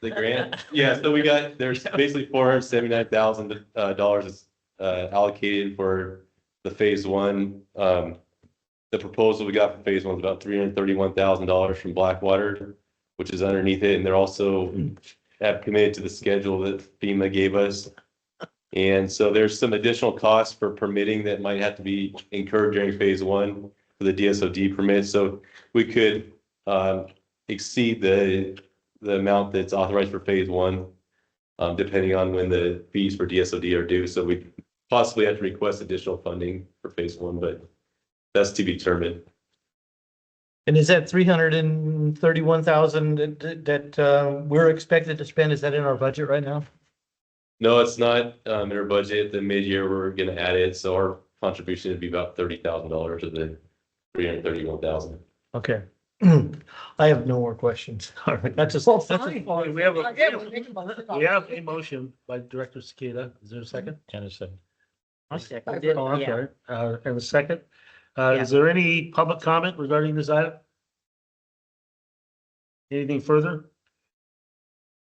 The grant, yeah, so there's basically $479,000 is allocated for the phase one. The proposal we got for phase one is about $331,000 from Blackwater, which is underneath it, and they're also have committed to the schedule that FEMA gave us. And so there's some additional costs for permitting that might have to be incurred during phase one for the DSOD permit. So we could exceed the amount that's authorized for phase one, depending on when the fees for DSOD are due. So we possibly have to request additional funding for phase one, but that's to be determined. And is that 331,000 that we're expected to spend? Is that in our budget right now? No, it's not in our budget. The mid-year, we're going to add it. So our contribution would be about $30,000 of the 331,000. Okay. I have no more questions. All right, that's just. We have a motion by Director Cicada. Is there a second? And a second. Oh, I'm sorry. And a second. Is there any public comment regarding this item? Anything further?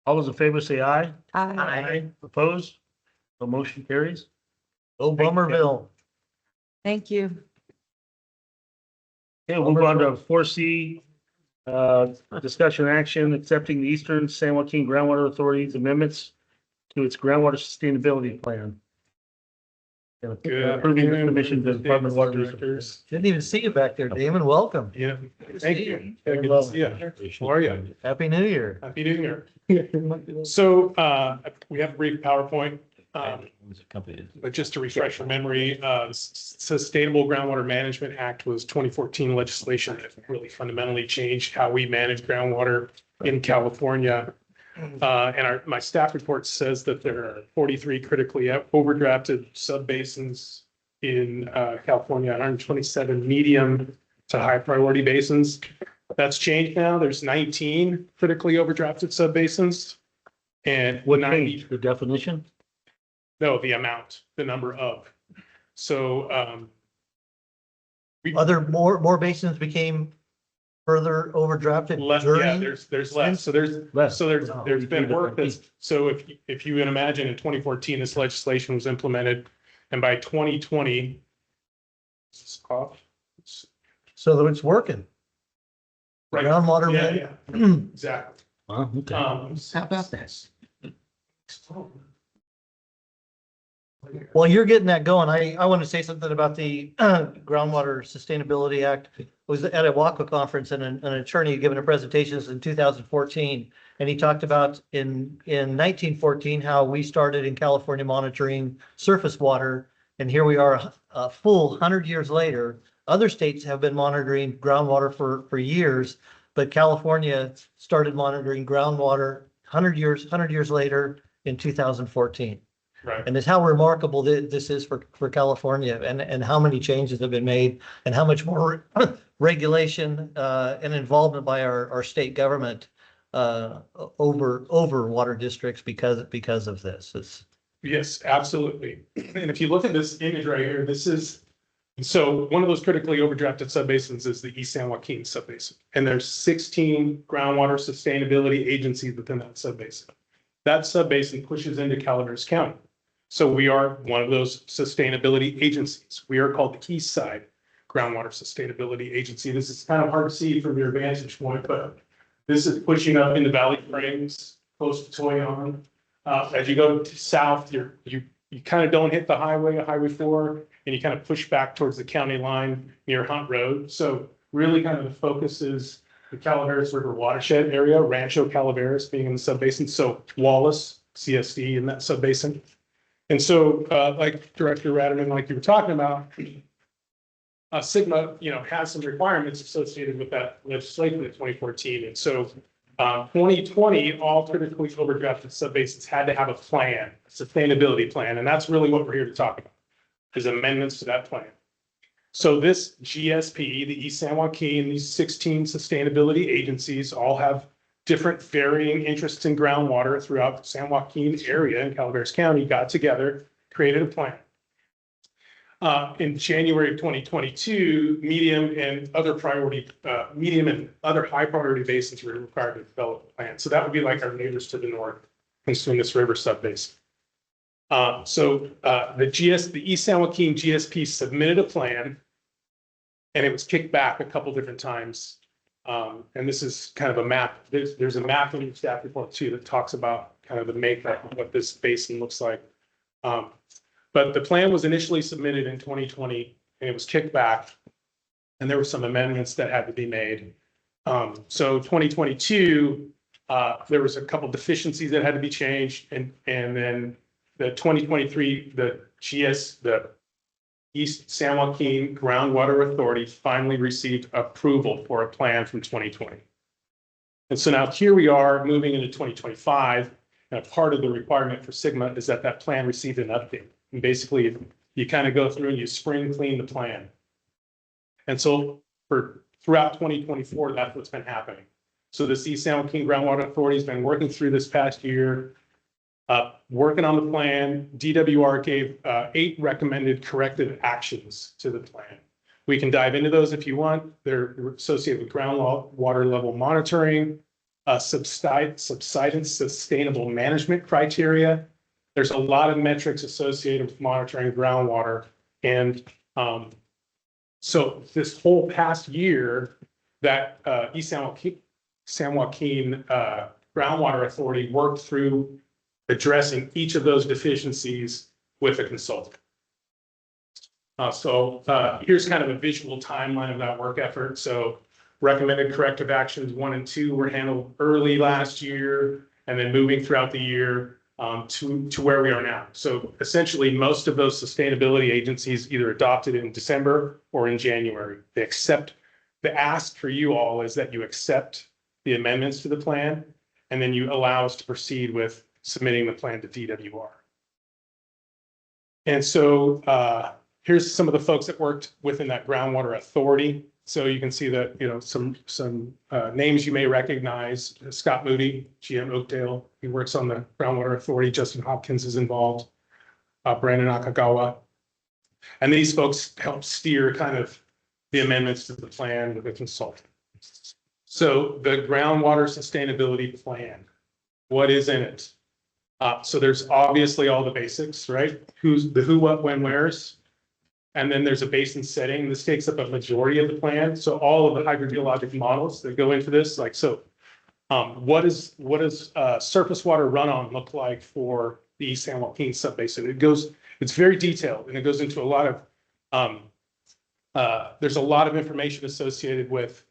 All those in favor say aye. Aye. Opposed? The motion carries. Oh, Bummerville. Thank you. Okay, we'll move on to 4C. Discussion action accepting the Eastern San Joaquin Groundwater Authority's amendments to its groundwater sustainability plan. Approving the commission to the Department of Water Resources. Didn't even see you back there, Damon. Welcome. Yeah, thank you. Very Good well. to see you. How are you? Happy New Year. Happy New Year. So we have a brief PowerPoint, but just to refresh your memory, Sustainable Groundwater Management Act was 2014 legislation that really fundamentally changed how we manage groundwater in California. And my staff report says that there are 43 critically overdrafted subbasins in California, 127 medium to high priority basins. That's changed now. There's 19 critically overdrafted subbasins. And What 90 changed? The definition? No, the amount, the number of. So Other more basins became further overdrafted less, yeah, during. there's less. So there's Less. there's been work that's, so if you can imagine in 2014, this legislation was implemented, and by 2020, So it's working. right, Groundwater. yeah, exactly. Wow, okay. How about this? While you're getting that going, I want to say something about the Groundwater Sustainability Act. I was at a WACA conference and an attorney giving a presentation in 2014. And he talked about in 1914, how we started in California monitoring surface water. And here we are a full 100 years later. Other states have been monitoring groundwater for years. but California started monitoring groundwater 100 years later in 2014. Right. And it's how remarkable this is for California and how many changes have been made and how much more regulation and involvement by our state government over water districts because of this. Yes, absolutely. And if you look at this image right here, so one of those critically overdrafted subbasins is the East San Joaquin subbasin. And there's 16 groundwater sustainability agencies within that subbasin. That subbasin pushes into Calaveras County. So we are one of those sustainability agencies. We are called the Keyside Groundwater Sustainability Agency. This is kind of hard to see from your vantage point, but this is pushing up into Valley Springs, close to Toyon. As you go south, you kind of don't hit the Highway 4, and you kind of push back towards the county line near Hunt Road. So really kind of the focus is the Calaveras River watershed area, Rancho Calaveras being in the subbasin. So Wallace, CSD in that subbasin. And so like Director Ratterman, like you were talking about, Sigma, has some requirements associated with that legislation in 2014. And so 2020, all critically overdrafted subbasins had to have a plan, a sustainability plan. And that's really what we're here to talk about, is amendments to that plan. So this GSP, the East San Joaquin, these 16 sustainability agencies all have different varying interests in groundwater throughout the San Joaquin area in Calaveras County, got together, created a plan. In January of 2022, medium and other high priority basins were required to develop a plan. So that would be like our neighbors to the north, concerning this river subbasin. The East San Joaquin GSP submitted a plan, and it was kicked back a couple different times. And this is kind of a map. There's a map in your staff report too that talks about kind of the makeup of what this basin looks like. But the plan was initially submitted in 2020, and it was kicked back, and there were some amendments that had to be made. So 2022, there was a couple deficiencies that had to be changed, and then the 2023, the East San Joaquin Groundwater Authority finally received approval for a plan from 2020. And so now here we are moving into 2025, and a part of the requirement for Sigma is that that plan received an update. And basically, you kind of go through and you spring clean the plan. And so throughout 2024, that's what's been happening. So the East San Joaquin Groundwater Authority has been working through this past year, working on the plan. DWR gave 8 recommended corrective actions to the plan. We can dive into those if you want. They're associated with groundwater level monitoring, subsidence sustainable management criteria. There's a lot of metrics associated with monitoring groundwater. And so this whole past year that East San Joaquin Groundwater Authority worked through addressing each of those deficiencies with a consultant. Here's kind of a visual timeline of that work effort. So recommended corrective actions 1 and 2 were handled early last year, and then moving throughout the year to where we are now. So essentially, most of those sustainability agencies either adopted in December or in January. The ask for you all is that you accept the amendments to the plan, and then you allow us to proceed with submitting the plan to DWR. And so here's some of the folks that worked within that groundwater authority. So you can see that, some names you may recognize. Scott Moody, GM Oakdale, he works on the groundwater authority. Justin Hopkins is involved. Brandon Akagawa. And these folks help steer kind of the amendments to the plan with a consultant. So the groundwater sustainability plan, what is in it? So there's obviously all the basics, right? The who, what, when, where's. And then there's a basin setting. This takes up a majority of the plan. So all of the hydrogeologic models that go into this, what does surface water runoff look like for the East San Joaquin subbasin? It's very detailed, and it goes into a lot of, there's a lot of information associated with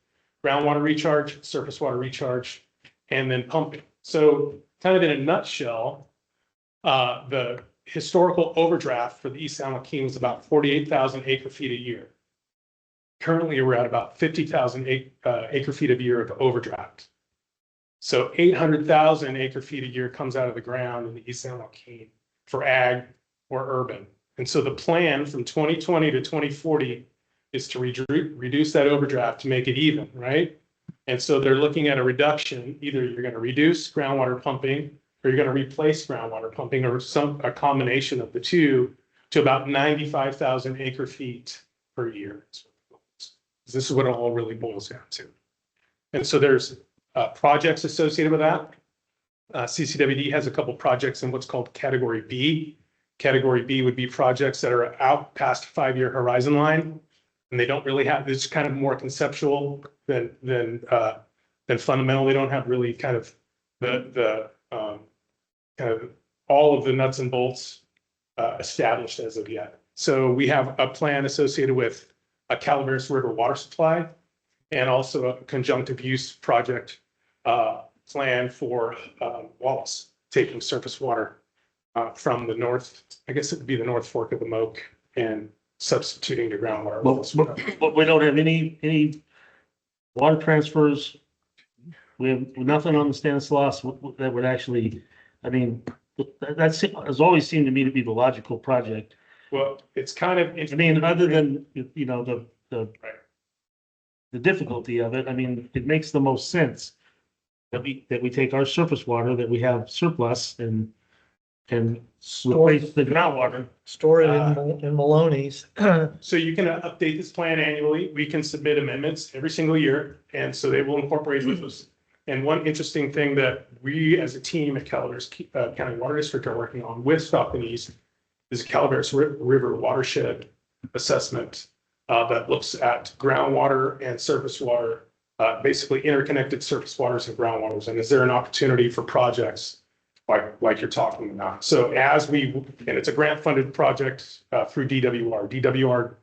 groundwater recharge, surface water recharge, and then pumping. So kind of in a nutshell, the historical overdraft for the East San Joaquin was about 48,000 acre feet a year. Currently, we're at about 50,000 acre feet a year of overdraft. So 800,000 acre feet a year comes out of the ground in the East San Joaquin for ag or urban. And so the plan from 2020 to 2040 is to reduce that overdraft to make it even, right? And so they're looking at a reduction. Either you're going to reduce groundwater pumping or you're going to replace groundwater pumping or a combination of the two to about 95,000 acre feet per year. This is what it all really boils down to. And so there's projects associated with that. CCWD has a couple projects in what's called Category B. Category B would be projects that are out past 5-year horizon line, and they don't really have. It's kind of more conceptual than fundamental. They don't have really kind of the kind of all of the nuts and bolts established as of yet. So we have a plan associated with a Calaveras River water supply, and also a conjunctive use project plan for Wallace, taking surface water from the north, I guess it would be the North Fork of the Moke, and substituting to groundwater. But we don't have any water transfers. We have nothing on the Stanislaus that would actually, I mean, that's has always seemed to me to be the logical project. Well, it's kind of, I mean, other than, you know, the difficulty of it, I mean, it makes the most sense that we take our surface water that we have surplus and replace the groundwater. Store it in Maloney's. so you can update this plan annually. We can submit amendments every single year, and so they will incorporate those. And one interesting thing that we as a team at Calaveras County Water District are working on with Stockton East is a Calaveras River watershed assessment that looks at groundwater and surface water, basically interconnected surface waters and groundwaters. And is there an opportunity for projects like you're talking about? So and it's a grant funded project through DWR. DWR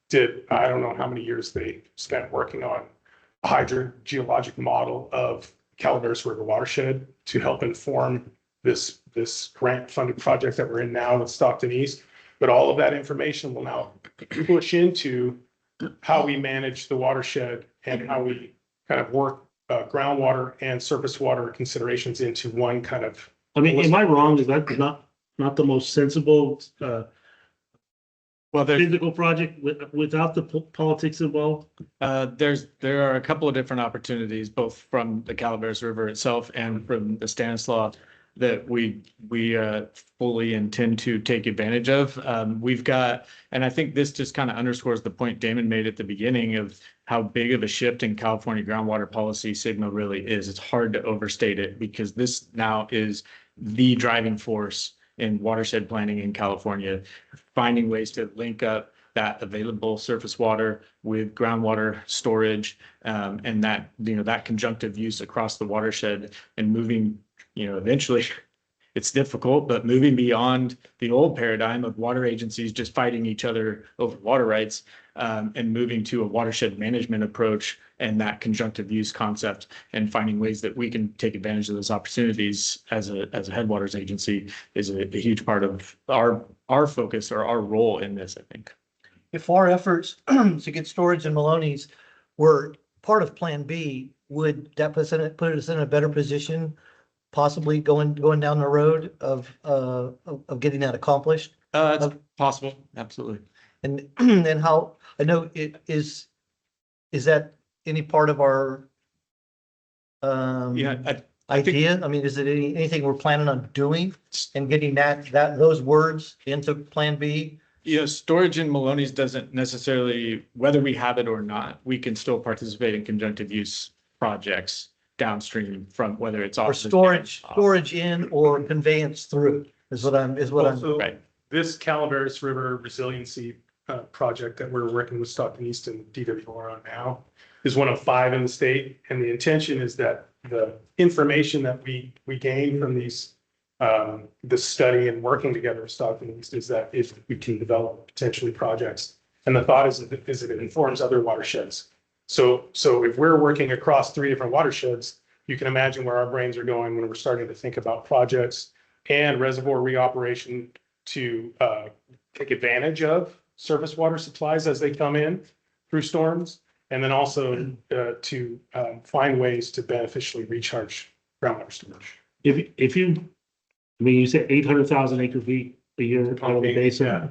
did, I don't know how many years they spent working on a hydrogeologic model of Calaveras River watershed to help inform this grant funded project that we're in now with Stockton East. But all of that information will now push into how we manage the watershed and how we kind of work groundwater and surface water considerations into one kind of. I mean, am I wrong? Is that not the most sensible physical project without the politics involved? There are a couple of different opportunities, both from the Calaveras River itself and from the Stanislaus, that we fully intend to take advantage of. We've got, and I think this just kind of underscores the point Damon made at the beginning of how big of a shift in California groundwater policy SGMA really is. It's hard to overstate it because this now is the driving force in watershed planning in California, finding ways to link up that available surface water with groundwater storage, and that, you know, that conjunctive use across the watershed, and moving, you know, eventually it's difficult, but moving beyond the old paradigm of water agencies just fighting each other over water rights, and moving to a watershed management approach and that conjunctive use concept, and finding ways that we can take advantage of those opportunities as a headwaters agency is a huge part of our focus or our role in this, I think. If our efforts to get storage in Maloney's were part of Plan B, would that put us in a better position, possibly going down the road of getting that accomplished? It's possible, absolutely. And how, I know it is that any part of our Yeah, idea? I mean, is it anything we're planning on doing and getting those words into Plan B? Yeah, storage in Maloney's doesn't necessarily, whether we have it or not, we can still participate in conjunctive use projects downstream from whether it's off. Or storage in or conveyance through is what I'm right. This Calaveras River resiliency project that we're working with Stockton East and DWR on now is one of 5 in the state. And the intention is that the information that we gain from these the study and working together with Stockton East is that if we can develop potentially projects. And the thought is that it informs other watersheds. So if we're working across 3 different watersheds, you can imagine where our brains are going when we're starting to think about projects and reservoir reoperation to take advantage of surface water supplies as they come in. through storms, and then also to find ways to beneficially recharge groundwater storage. If you, I mean, you said 800,000 acre feet a year out of the basin. Yeah.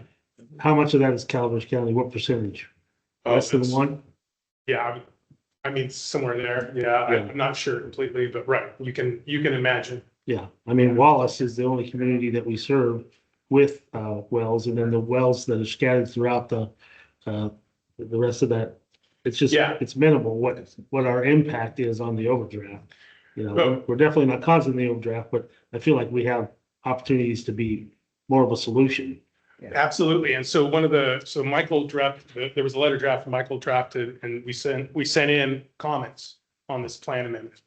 How much of that is Calaveras County? What percentage? Oh, Less than that's- one? Yeah, I mean, somewhere there. Yeah, Yeah. I'm not sure completely, but right, you can imagine. Yeah, I mean, Wallace is the only community that we serve with wells, and then the wells that are scattered throughout the rest of that. It's just, Yeah. it's minimal what our impact is on the overdraft. You know, Well- we're definitely not causing the overdraft, but I feel like we have opportunities to be more of a solution. Absolutely. And so so Michael there was a letter draft Michael drafted, and we sent in comments on this plan amendment.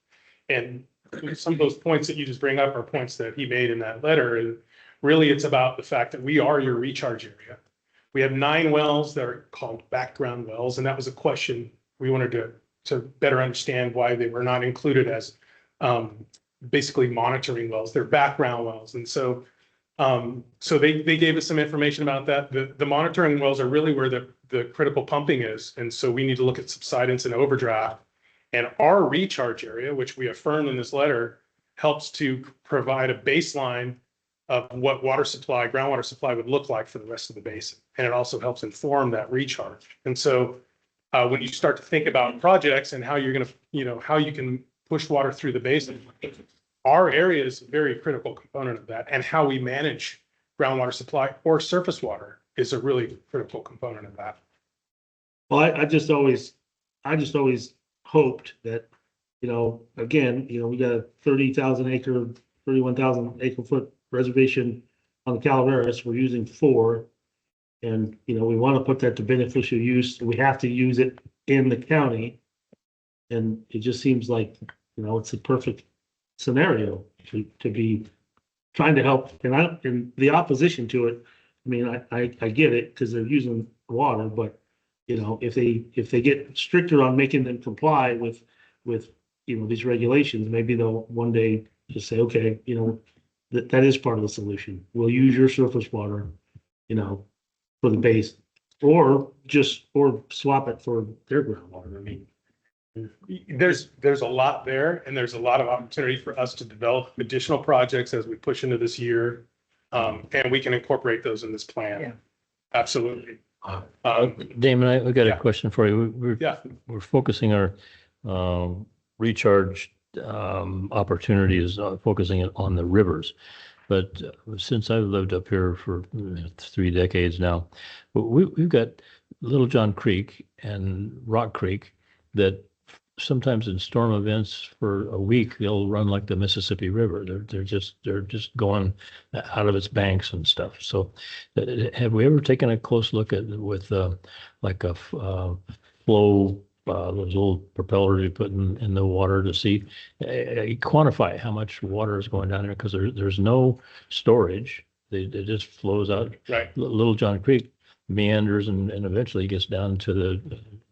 And some of those points that you just bring up are points that he made in that letter. And really, it's about the fact that we are your recharge area. We have 9 wells that are called background wells, and that was a question we wanted to better understand why they were not included as basically monitoring wells. They're background wells. And so they gave us some information about that. The monitoring wells are really where the critical pumping is. And so we need to look at subsidence and overdraft. And our recharge area, which we affirmed in this letter, helps to provide a baseline of what water supply, groundwater supply would look like for the rest of the basin. And it also helps inform that recharge. And so when you start to think about projects and how you're going to, how you can push water through the basin, our area is a very critical component of that. And how we manage groundwater supply or surface water is a really critical component of that. Well, I just always hoped that, again, we got a 31,000 acre foot reservation on the Calaveras. We're using 4. And, we want to put that to beneficial use. We have to use it in the county. And it just seems like, it's a perfect scenario to be trying to help. And the opposition to it, I mean, I get it because they're using water, but if they get stricter on making them comply with these regulations, maybe they'll one day just say, okay, that is part of the solution. We'll use your surface water, for the base, or swap it for their groundwater. I mean, There's a lot there, and there's a lot of opportunity for us to develop additional projects as we push into this year. And we can incorporate those in this plan. Yeah. Absolutely. Damon, I've got Yeah. a question for you. We're focusing our recharge opportunities, focusing it on the rivers. But since I've lived up here for 3 decades now, we've got Little John Creek and Rock Creek that sometimes in storm events for a week, they'll run like the Mississippi River. They're just going out of its banks and stuff. So have we ever taken a close look at with like a flow, those little propellers you put in the water to see, quantify how much water is going down there? Because there's no storage. It just flows out. Right. Little John Creek meanders and eventually gets down to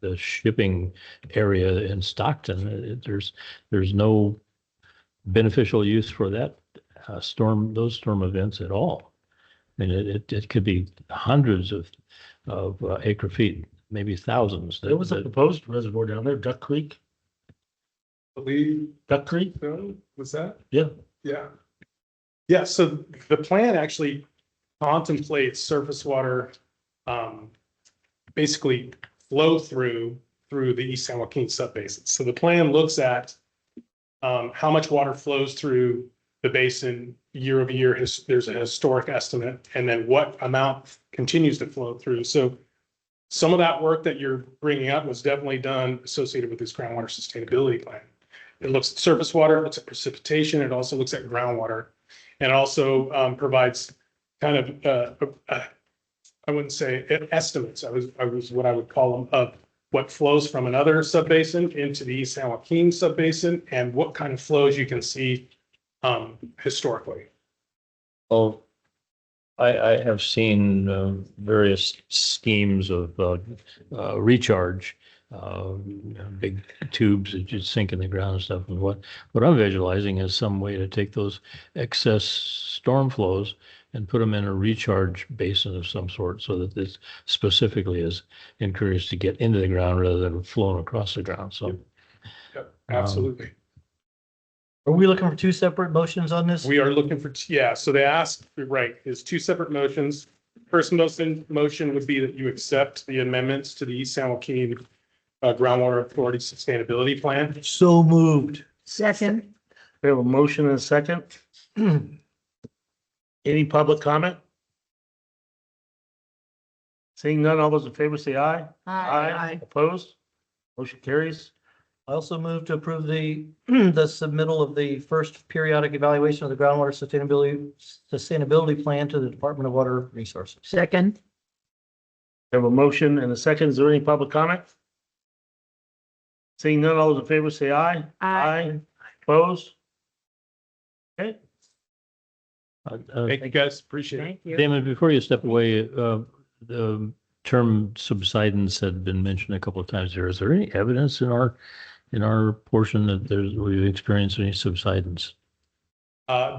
the shipping area in Stockton. There's no beneficial use for that those storm events at all. I mean, it could be hundreds of acre feet, maybe thousands. there was a proposed reservoir down there, Duck Creek. Duck Creek? Was that? Yeah. Yeah. Yeah, so the plan actually contemplates surface water basically flow through the East San Joaquin subbasin. So the plan looks at how much water flows through the basin year over year. There's a historic estimate, and then what amount continues to flow through. So some of that work that you're bringing up was definitely done associated with this groundwater sustainability plan. It looks at surface water, it looks at precipitation, it also looks at groundwater, and it also provides kind of I wouldn't say estimates. I was what I would call them of what flows from another subbasin into the East San Joaquin subbasin and what kind of flows you can see historically. Oh, I have seen various schemes of recharge, big tubes that you sink in the ground and stuff. And what I'm visualizing is some way to take those excess storm flows and put them in a recharge basin of some sort so that this specifically is encouraged to get into the ground rather than flowing across the ground. So Yep, absolutely. Are we looking for two separate motions on this? We are looking for, yeah, so they asked, right, is two separate motions. First motion would be that you accept the amendments to the East San Joaquin Groundwater Authority Sustainability Plan. So moved. Second. We have a motion and a second. Any public comment? Seeing none, all those in favor say aye. Aye. Opposed? Motion carries. I also move to approve the submittal of the first periodic evaluation of the groundwater sustainability plan to the Department of Water Resources. Second. We have a motion and a second. Is there any public comment? Seeing none, all those in favor say aye. Aye. Opposed? Okay. Thank you, guys. Appreciate it. Thank you. Damon, before you step away, the term subsidence had been mentioned a couple of times here. Is there any evidence in our portion that we've experienced any subsidence?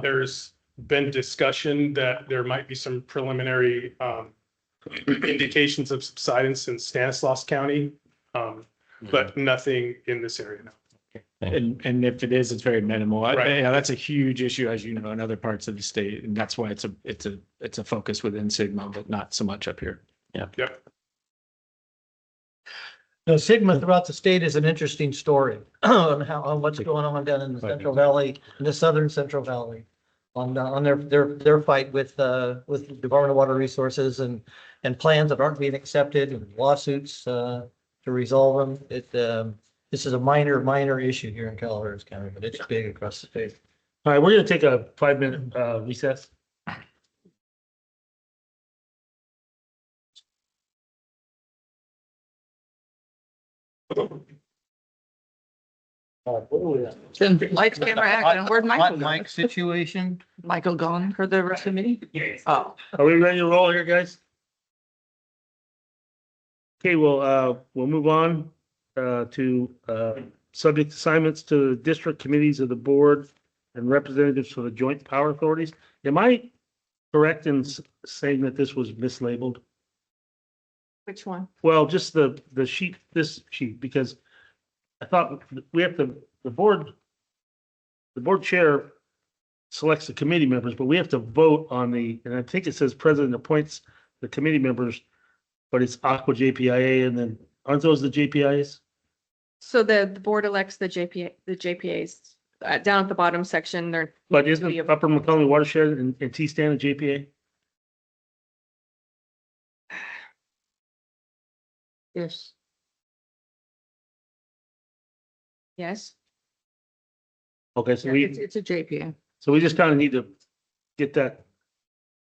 There's been discussion that there might be some preliminary indications of subsidence in Stanislaus County, but nothing in this area now. And if it is, it's very minimal. Right. Yeah, that's a huge issue, as you know, in other parts of the state, and that's why it's a focus within Sigma, but not so much up here. Yep. No, Sigma throughout the state is an interesting story on what's going on down in the Central Valley, in the southern Central Valley, on their fight with the Department of Water Resources and plans that aren't being accepted and lawsuits to resolve them. This is a minor issue here in Calaveras County, but it's big across the state. All right, we're going to take a 5-minute recess. Lights, camera, action. Where'd Michael go? Mike situation. Michael gone for the rest of the meeting? Yes. Oh. Are we ready to roll here, guys? Okay, we'll move on to subject assignments to district committees of the board and representatives for the joint power authorities. Am I correct in saying that this was mislabeled? Which one? Well, just the sheet, this sheet, because I thought we have to, the board chair selects the committee members, but we have to vote on and I think it says president appoints the committee members, but it's Aqua JPIA, and then aren't those the JPIAs? So the board elects the JPAs. Down at the bottom section, they're. But isn't Upper McCollum Watershed and T-Stan a JPA? Yes. Yes. Okay, so It's a JPA. so we just kind of need to get that.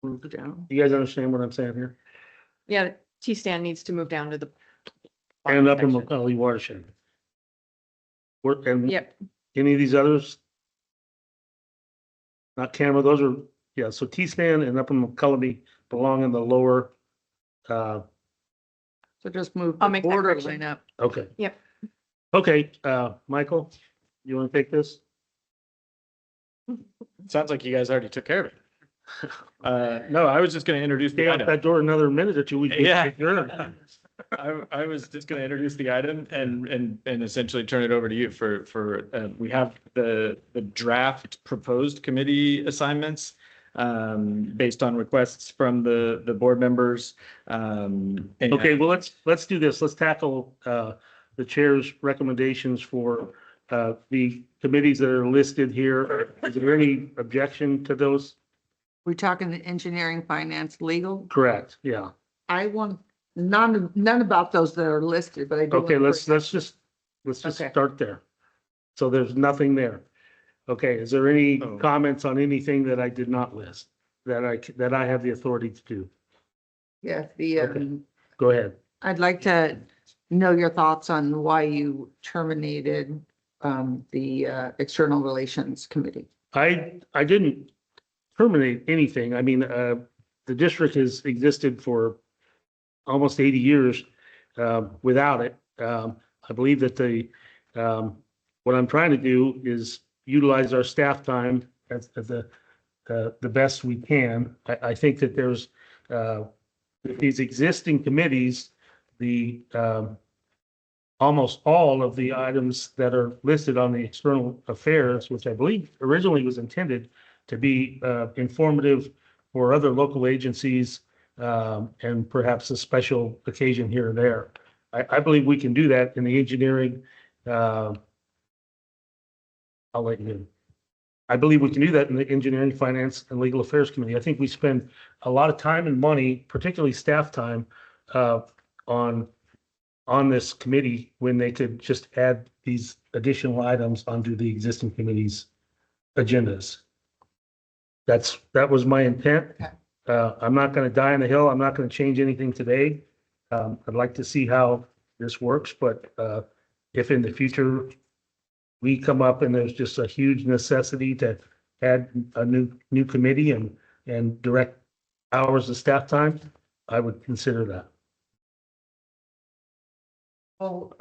Moved down. You guys understand what I'm saying here? Yeah, T-stand needs to move down to the. And Upper section. McCollum Watershed. And Yep. any of these others? Not camera, those are, yeah, so T-Stan and Upper McCollum belong in the lower, So just move I'll the make that border correction. line up. okay. Yep. Okay, Michael, you want to take this? Sounds like you guys already took care of it. No, I was just going to introduce the Stay out item. that door another minute or two. We Yeah. adjourn. I was just going to introduce the item and essentially turn it over to you for we have the draft proposed committee assignments based on requests from the board members. And Okay, well, let's do this. Let's tackle the chair's recommendations for the committees that are listed here. Is there any objection to those? We're talking the engineering, finance, legal. Correct, yeah. I want none about those that are listed, but I do. Okay, want let's to- just Okay. start there. So there's nothing there. Okay, is there any Oh. comments on anything that I did not list that I have the authority to do? Yeah, the, Okay. Go ahead. I'd like to know your thoughts on why you terminated the External Relations Committee. I didn't terminate anything. I mean, the district has existed for almost 80 years without it. I believe that what I'm trying to do is utilize our staff time as the best we can. I think that there's, these existing committees, the, almost all of the items that are listed on the external affairs, which I believe originally was intended to be informative for other local agencies, and perhaps a special occasion here or there. I believe we can do that in the engineering. I'll let you. I believe we can do that in the Engineering, Finance, and Legal Affairs Committee. I think we spend a lot of time and money, particularly staff time, on this committee when they could just add these additional items onto the existing committee's agendas. That was my intent. I'm not going to die on the hill. I'm not going to change anything today. I'd like to see how this works, but if in the future we come up and there's just a huge necessity to add a new committee and direct hours of staff time, I would consider that. Well,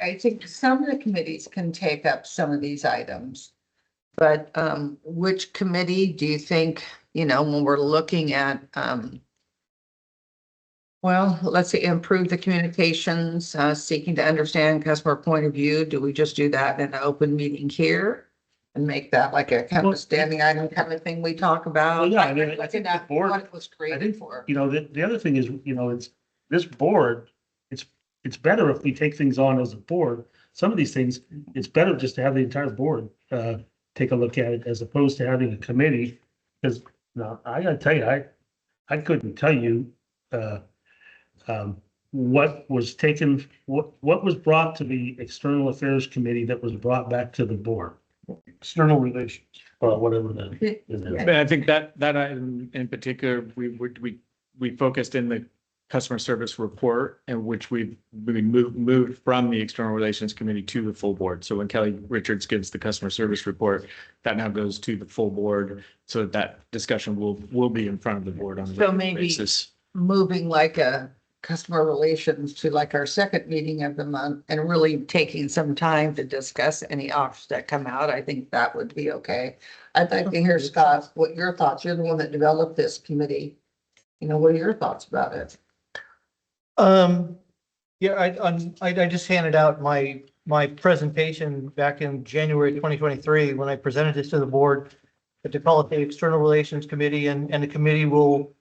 I think some of the committees can take up some of these items. But which committee do you think, when we're looking at, well, let's say improve the communications, seeking to understand customer point of view. Do we just do that in an open meeting here? And make that like a kind of a standing item kind of thing we talk about? Well, yeah, I mean, I think the board, what it was created for. The other thing is, it's this board, it's better if we take things on as a board. Some of these things, it's better just to have the entire board take a look at it as opposed to having a committee. Because I gotta tell you, I couldn't tell you what was taken, what was brought to the External Affairs Committee that was brought back to the board. External relations, or whatever that is. But I think that item in particular, we focused in the customer service report, in which we moved from the External Relations Committee to the full board. So when Kelly Richards gives the customer service report, that now goes to the full board, so that discussion will be in front of the board on a regular basis. Moving like a customer relations to like our second meeting of the month and really taking some time to discuss any offers that come out. I think that would be okay. I'd like to hear, Scott, what your thoughts. You're the one that developed this committee. What are your thoughts about it? Yeah, I just handed out my presentation back in January 2023 when I presented this to the board, to call it the External Relations Committee, and the committee will,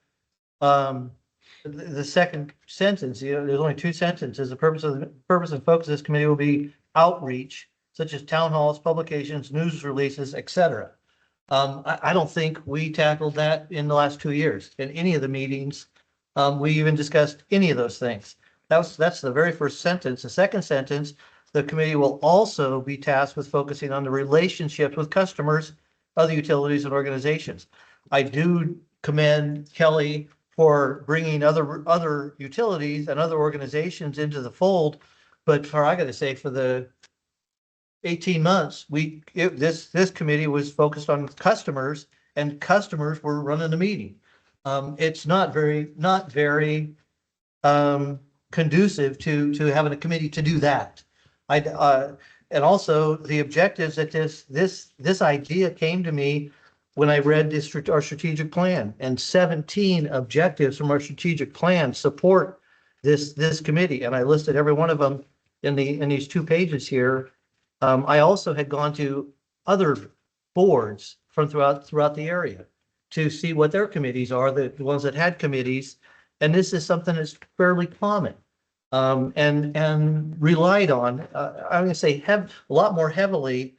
the second sentence, there's only two sentences. The purpose and focus of this committee will be outreach, such as town halls, publications, news releases, etc. I don't think we tackled that in the last 2 years in any of the meetings. We even discussed any of those things. That's the very first sentence. The second sentence, the committee will also be tasked with focusing on the relationships with customers, other utilities and organizations. I do commend Kelly for bringing other utilities and other organizations into the fold. But I got to say, for the 18 months, this committee was focused on customers, and customers were running the meeting. It's not very conducive to having a committee to do that. And also the objectives that this idea came to me when I read our strategic plan, and 17 objectives from our strategic plan support this committee. And I listed every one of them in these 2 pages here. I also had gone to other boards from throughout the area to see what their committees are, the ones that had committees. And this is something that's fairly common, and relied on, I'm gonna say a lot more heavily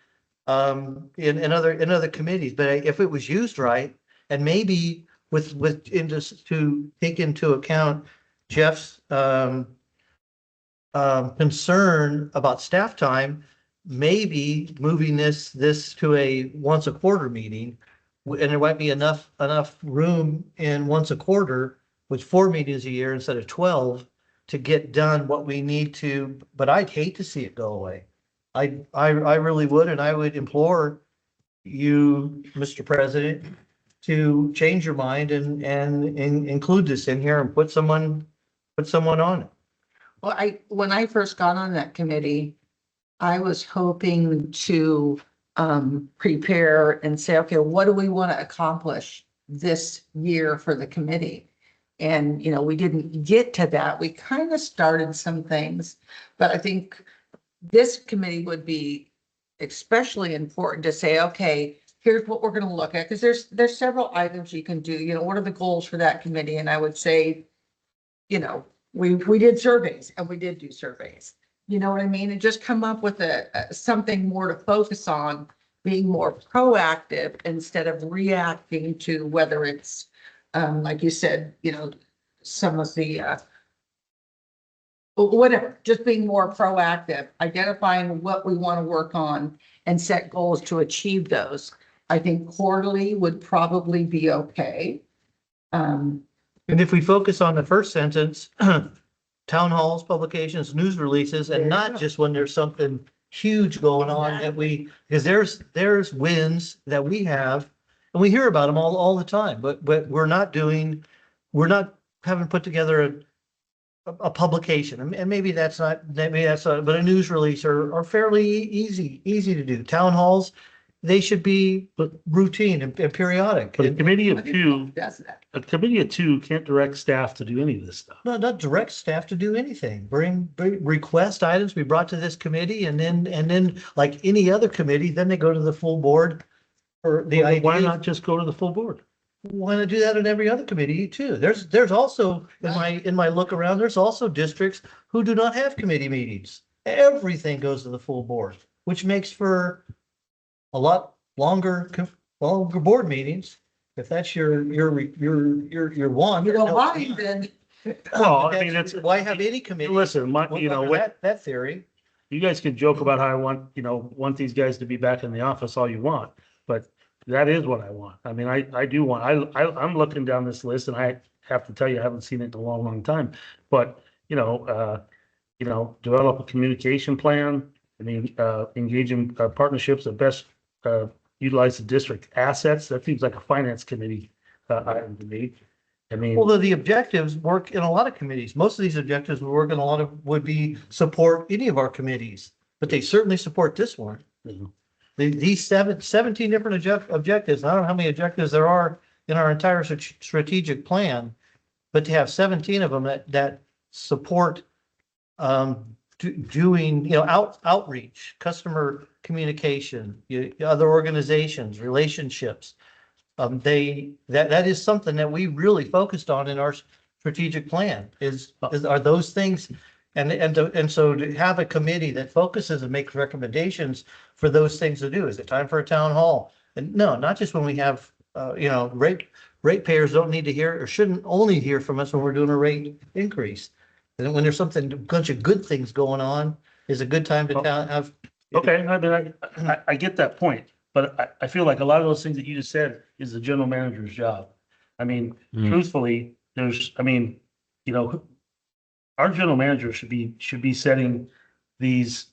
in other committees. But if it was used right, and maybe to take into account Jeff's concern about staff time, maybe moving this to a once a quarter meeting, and there might be enough room in once a quarter with 4 meetings a year instead of 12 to get done what we need to. But I'd hate to see it go away. I really would, and I would implore you, Mr. President, to change your mind and include this in here and put someone on it. Well, when I first got on that committee, I was hoping to prepare and say, okay, what do we want to accomplish this year for the committee? And, you know, we didn't get to that. We kind of started some things, but I think this committee would be especially important to say, okay, here's what we're going to look at. Because there's several items you can do, you know, what are the goals for that committee? And I would say, you know, we did surveys and we did do surveys. You know what I mean? And just come up with something more to focus on, being more proactive instead of reacting to whether it's, like you said, you know, some of the, whatever, just being more proactive, identifying what we want to work on and set goals to achieve those. I think quarterly would probably be okay. And if we focus on the first sentence, town halls, publications, news releases, and not just when there's something huge going on that because there's wins that we have and we hear about them all the time, but we're not having put together a publication, and maybe that's not, but a news release are fairly easy to do. Town halls, they should be routine and periodic. But a committee of two can't direct staff to do any of this stuff. No, not direct staff to do anything. Bring request items be brought to this committee, and then like any other committee, then they go to the full board for the idea. Why not just go to the full board? Want to do that in every other committee too. There's also in my look around, there's also districts who do not have committee meetings. Everything goes to the full board, which makes for a lot longer board meetings. If that's your one. You don't mind then. Well, I mean, why have any committee? Listen, you know what? That theory. You guys can joke about how I want these guys to be back in the office all you want, but that is what I want. I mean, I do want, I'm looking down this list and I have to tell you, I haven't seen it in a long time, but develop a communication plan. I mean, engage in partnerships that best utilize the district assets. That seems like a finance committee item to me. I mean, although the objectives work in a lot of committees, most of these objectives would be support any of our committees, but they certainly support this one. Mhm. These 17 different objectives, I don't know how many objectives there are in our entire strategic plan, but to have 17 of them that support doing, outreach, customer communication, other organizations, relationships. That is something that we really focused on in our strategic plan are those things. And so to have a committee that focuses and makes recommendations for those things to do. Is it time for a town hall? And no, not just when we have, ratepayers don't need to hear or shouldn't only hear from us when we're doing a rate increase. And then when there's a bunch of good things going on, is a good time to have. Okay, I mean, I get that point, but I feel like a lot of those things that you just said is the general manager's job. I mean, truthfully, our general manager should be setting these,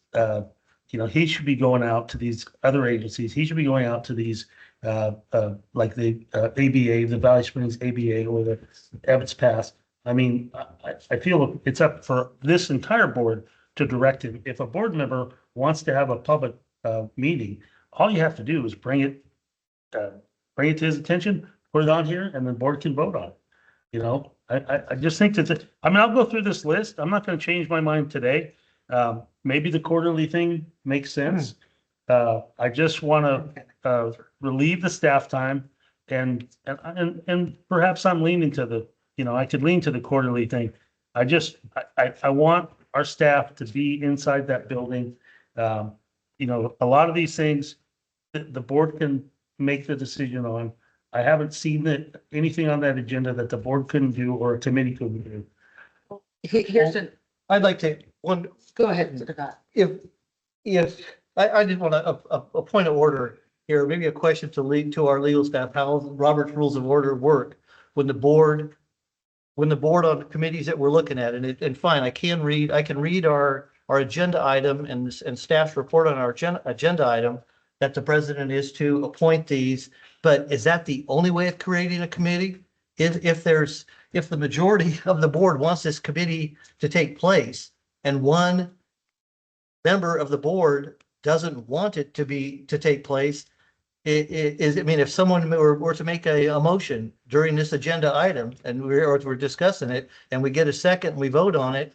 he should be going out to these other agencies. He should be going out to these, like the ABA, the Valley Springs ABA or the Ebbets Pass. I mean, I feel it's up for this entire board to direct him. If a board member wants to have a public meeting, all you have to do is bring it to his attention, put it on here, and the board can vote on it. I just think I'll go through this list. I'm not going to change my mind today. Maybe the quarterly thing makes sense. I just want to relieve the staff time and perhaps I'm leaning to I could lean to the quarterly thing. I want our staff to be inside that building. A lot of these things the board can make the decision on. I haven't seen anything on that agenda that the board couldn't do or a committee couldn't do. I'd like to go ahead, Scott. If I did want a point of order here, maybe a question to our legal staff, how Robert's Rules of Order work when the board on committees that we're looking at, and fine, I can read our agenda item and staff's report on our agenda item that the president is to appoint these, but is that the only way of creating a committee? If the majority of the board wants this committee to take place and one member of the board doesn't want it to take place, I mean, if someone were to make a motion during this agenda item and we're discussing it and we get a second and we vote on it,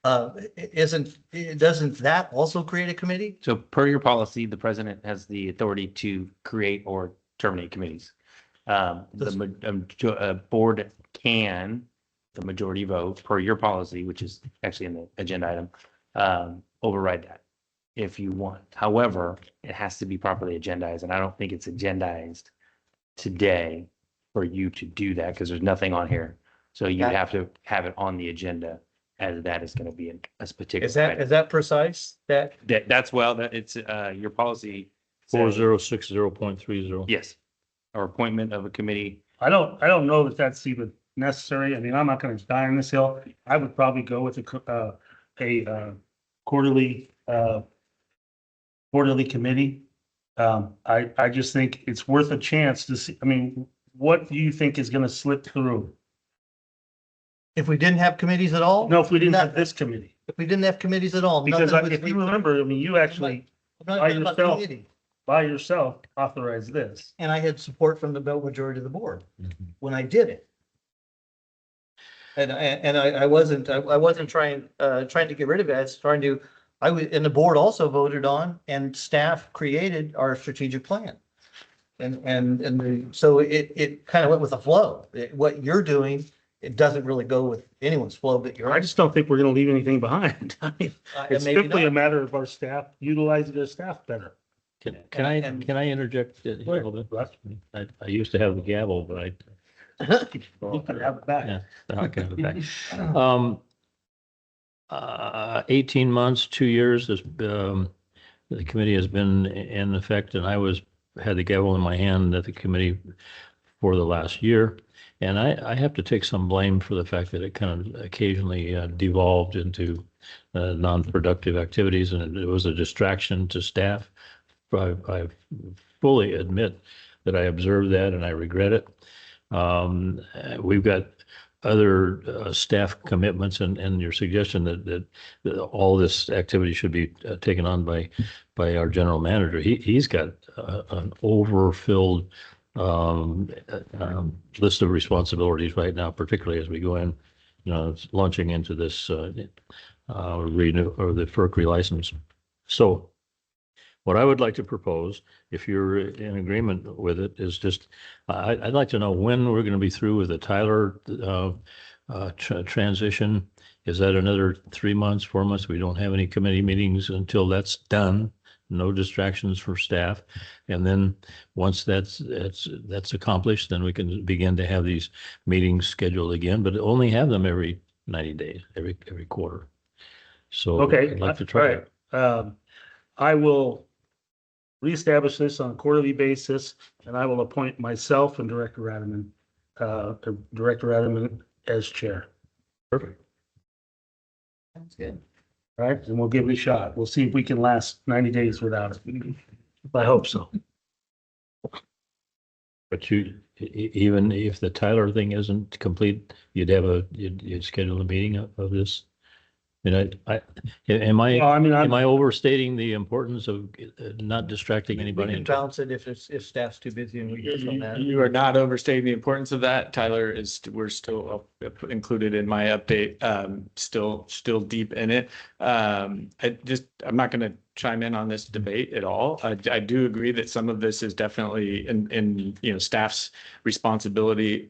doesn't that also create a committee? So per your policy, the president has the authority to create or terminate committees. Board can, the majority vote per your policy, which is actually in the agenda item, override that if you want. However, it has to be properly agendized, and I don't think it's agendized today for you to do that because there's nothing on here. So you have to have it on the agenda as that is going to be a particular. Is that precise? That's it's your policy. 4060.30. Yes. Or appointment of a committee. I don't know that that's even necessary. I mean, I'm not gonna die on this hill. I would probably go with a quarterly committee. I just think it's worth a chance to see. I mean, what do you think is gonna slip through? If we didn't have committees at all? No, if we didn't have this committee. If we didn't have committees at all? Because nothing if you remember, I mean, you actually by yourself authorized this. And I had support from the majority of the board when I did it. And I wasn't trying to get rid of it. I was trying to, and the board also voted on and staff created our strategic plan. So it kind of went with the flow. What you're doing, it doesn't really go with anyone's flow, but I just don't think we're gonna leave anything behind. I mean, it's maybe simply not. a matter of our staff utilizing their staff better. Can I interject a little bit? I used to have the gavel, but You can have it back. yeah, now I can have it back. 18 months, 2 years, the committee has been in effect, and I had the gavel in my hand at the committee for the last year. And I have to take some blame for the fact that it kind of occasionally devolved into non-productive activities, and it was a distraction to staff. I fully admit that I observed that and I regret it. We've got other staff commitments and your suggestion that all this activity should be taken on by our general manager. He's got an overfilled list of responsibilities right now, particularly as we go in, launching into this renew or the FERC relicense. So what I would like to propose, if you're in agreement with it, is just, I'd like to know when we're going to be through with the Tyler transition. Is that another 3 months, 4 months? We don't have any committee meetings until that's done. No distractions for staff. And then once that's accomplished, then we can begin to have these meetings scheduled again, but only have them every 90 days, every quarter. So Okay, I'd like to try it. I will reestablish this on a quarterly basis, and I will appoint myself and Director Radaman as chair. Perfect. Sounds good. All right, and we'll give it a shot. We'll see if we can last 90 days without it. I hope so. But even if the Tyler thing isn't complete, you'd schedule a meeting of this. And am I overstating the importance of not distracting We anybody? can bounce it if staff's too busy and we hear from that. You are not overstating the importance of that. Tyler we're still included in my update, still deep in it. I'm not going to chime in on this debate at all. I do agree that some of this is definitely in staff's responsibility.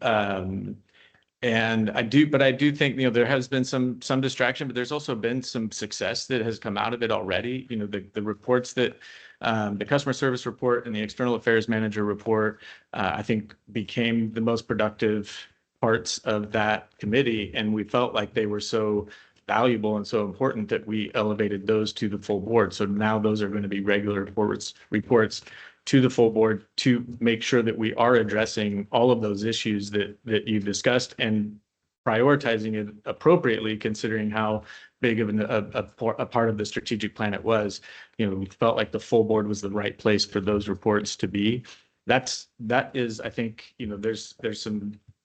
And I do think, there has been some distraction, but there's also been some success that has come out of it already. The reports that the customer service report and the external affairs manager report, I think became the most productive parts of that committee. And we felt like they were so valuable and so important that we elevated those to the full board. So now those are going to be regular reports to the full board to make sure that we are addressing all of those issues that you've discussed and prioritizing it appropriately, considering how big of a part of the strategic plan it was. We felt like the full board was the right place for those reports to be. That is, I think, there's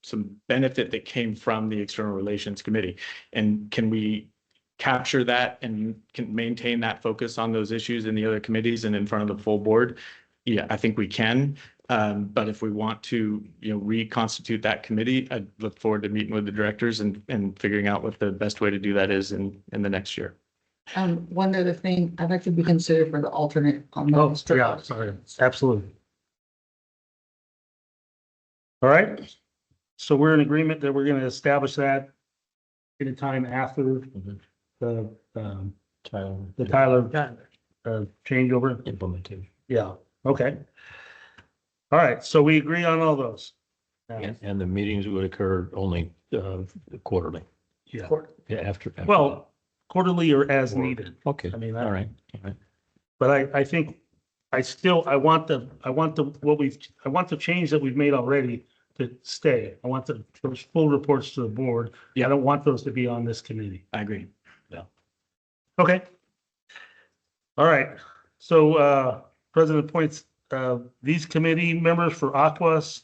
some benefit that came from the External Relations Committee. And can we capture that and can maintain that focus on those issues in the other committees and in front of the full board, yeah, I think we can. But if we want to, reconstitute that committee, I look forward to meeting with the directors and figuring out what the best way to do that is in the next year. One other thing, I'd like to be considered for the alternate on Oh, those. yeah, sorry, absolutely. All right, so we're in agreement that we're gonna establish that in a time after the, Tyler changeover. Implementation. Yeah, okay. All right, so we agree on all those. And the meetings would occur only quarterly. Yeah, Yeah, after. well, quarterly or as needed. Okay, I mean, all right, all right. but I think I want the change that we've made already to stay. I want those full reports to the board. I don't want those to be on this committee. I agree. Yeah. Okay. All right. So, President appoints, these committee members for Aquas,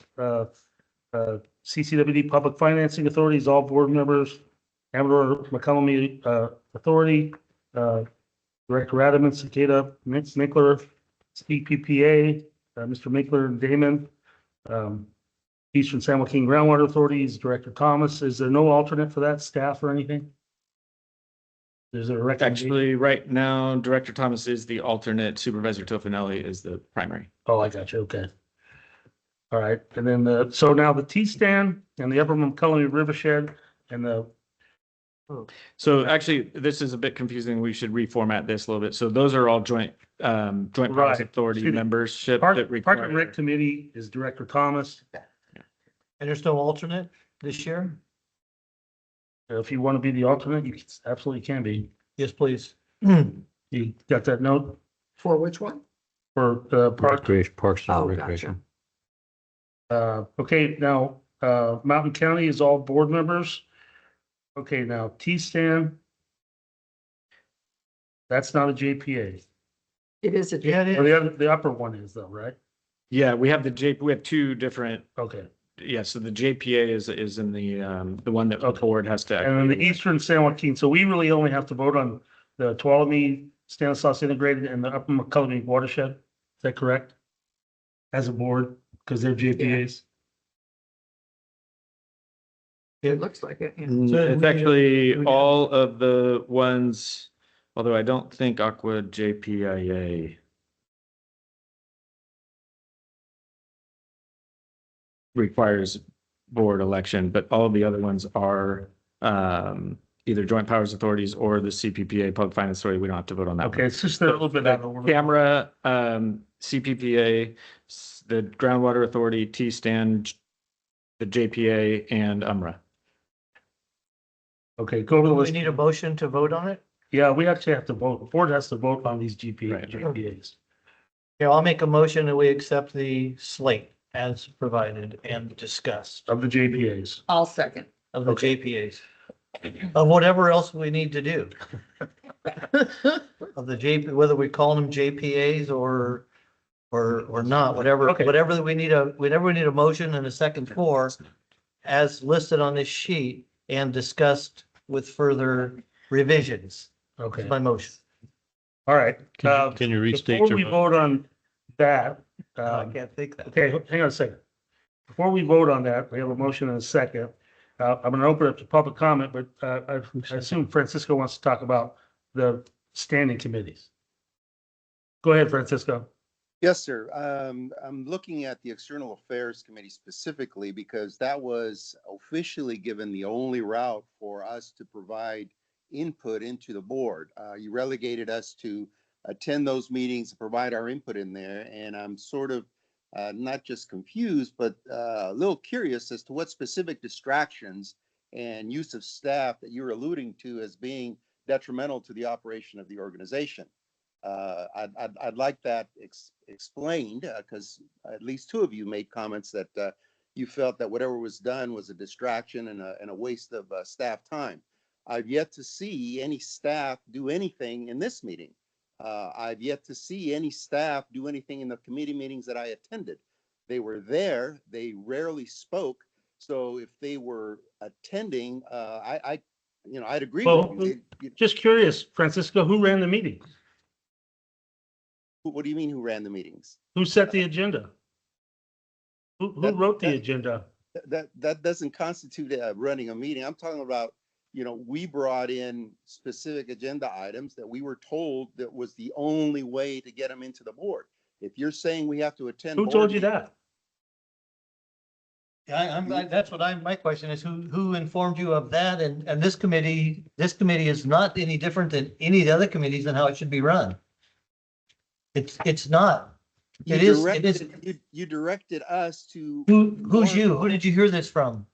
CCWD Public Financing Authorities, all board members, Amador McCollum, Authority, Director Radaman, Cicada, Minkler, CPPA, Mr. Minkler and Damon, Eastern San Joaquin Groundwater Authorities, Director Thomas. Is there no alternate for that staff or anything? Is there a recommendation? Actually, right now, Director Thomas is the alternate, Supervisor Tofinelli is the primary. Oh, I got you. Okay. All right. And then so now the T-stand and the Upper McCullough Rivershed and the. So actually, this is a bit confusing. We should reformat this a little bit. So those are all joint powers Right. authority See, membership Park that and require. Rec Committee is Director Thomas. And there's no alternate this year? If you want to be the alternate, you absolutely can be. Yes, please. You got that note For which one? for Park? Parks and Oh, Recreation. Okay, now, Mountain County is all board members. Okay, now T-stand. That's not a JPA. It is a. Yeah, it Or is. the upper one is though, right? Yeah, we have we have two different, Okay. yeah, so the JPA is in the one that the board has to. And then the Eastern San Joaquin, so we really only have to vote on the Tuolumne, Stanislaus Integrated and the Upper McCullough Watershed. Is that correct? As a board, because they're JPAs. It looks like it. Yeah. It's actually all of the ones, although I don't think Aqua JPIA requires board election, but all of the other ones are either joint powers authorities or the CPPA Public Finance Authority. We don't have to vote on that. Okay, it's just they're a little bit out of order. Camera, CPPA, the Groundwater Authority, T-Stand, the JPA, and UMRA. Okay, go over the We list. need a motion to vote on it? Yeah, we actually have to vote. The board has to vote on these Right. JPAs. Yeah, I'll make a motion that we accept the slate as provided and discussed Of the JPAs. I'll second. of the JPAs. Of whatever else we need to do. Of the whether we call them JPAs or not, whatever, Okay. whatever we need a motion and a second for as listed on this sheet and discussed with further revisions. Okay, That's my motion. all right. Can you restate Before we your, vote on that, I can't think that. okay, hang on a second. Before we vote on that, we have a motion and a second. I'm gonna open up to public comment, but I assume Francisco wants to talk about the standing committees. Go ahead, Francisco. Yes, sir. I'm looking at the External Affairs Committee specifically because that was officially given the only route for us to provide input into the board. You relegated us to attend those meetings and provide our input in there. And I'm sort of not just confused, but a little curious as to what specific distractions and use of staff that you're alluding to as being detrimental to the operation of the organization. I'd like that explained because at least two of you made comments that you felt that whatever was done was a distraction and a waste of staff time. I've yet to see any staff do anything in this meeting. I've yet to see any staff do anything in the committee meetings that I attended. They were there. They rarely spoke. So if they were attending, I I'd agree Well, with you. just curious, Francisco, who ran the meeting? What do you mean who ran the meetings? Who set the agenda? Who wrote the agenda? That doesn't constitute running a meeting. I'm talking about, we brought in specific agenda items that we were told that was the only way to get them into the board. If you're saying we have to attend. Who told you that? Yeah, that's what my question is, who informed you of that? And this committee is not any different than any of the other committees and how it should be run. It's not. It is. You directed us to. Who's you? Who did you hear this from?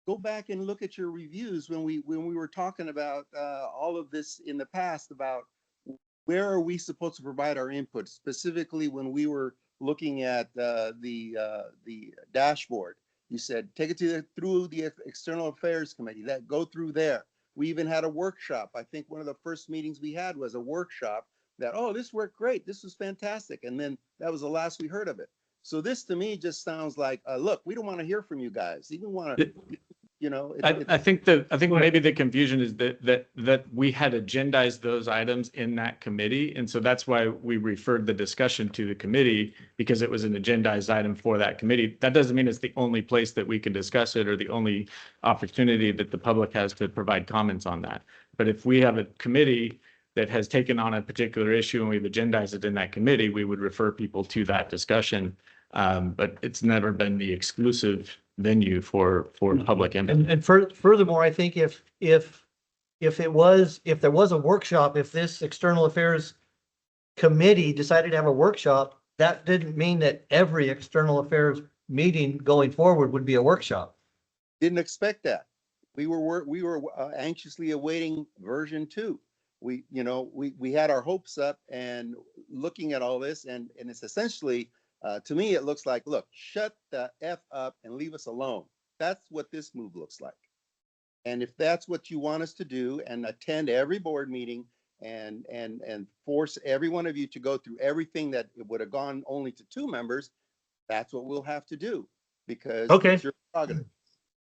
Go back and look at your reviews when we were talking about all of this in the past about where are we supposed to provide our input, specifically when we were looking at the dashboard. You said take it through the External Affairs Committee. That go through there. We even had a workshop. I think one of the first meetings we had was a workshop that, oh, this worked great. This was fantastic. And then that was the last we heard of it. So this to me just sounds like, look, we don't want to hear from you guys. Even want to, I think maybe the confusion is that we had agendized those items in that committee. And so that's why we referred the discussion to the committee, because it was an agendized item for that committee. That doesn't mean it's the only place that we can discuss it or the only opportunity that the public has to provide comments on that. But if we have a committee that has taken on a particular issue and we've agendized it in that committee, we would refer people to that discussion. But it's never been the exclusive venue for public input. And furthermore, I think if there was a workshop, if this External Affairs Committee decided to have a workshop, that didn't mean that every External Affairs meeting going forward would be a workshop. Didn't expect that. We were anxiously awaiting version 2. We had our hopes up and looking at all this, and it's essentially, to me, it looks like, look, shut the F up and leave us alone. That's what this move looks like. And if that's what you want us to do and attend every board meeting and force every one of you to go through everything that it would have gone only to 2 members, that's what we'll have to do, because it's your prerogative.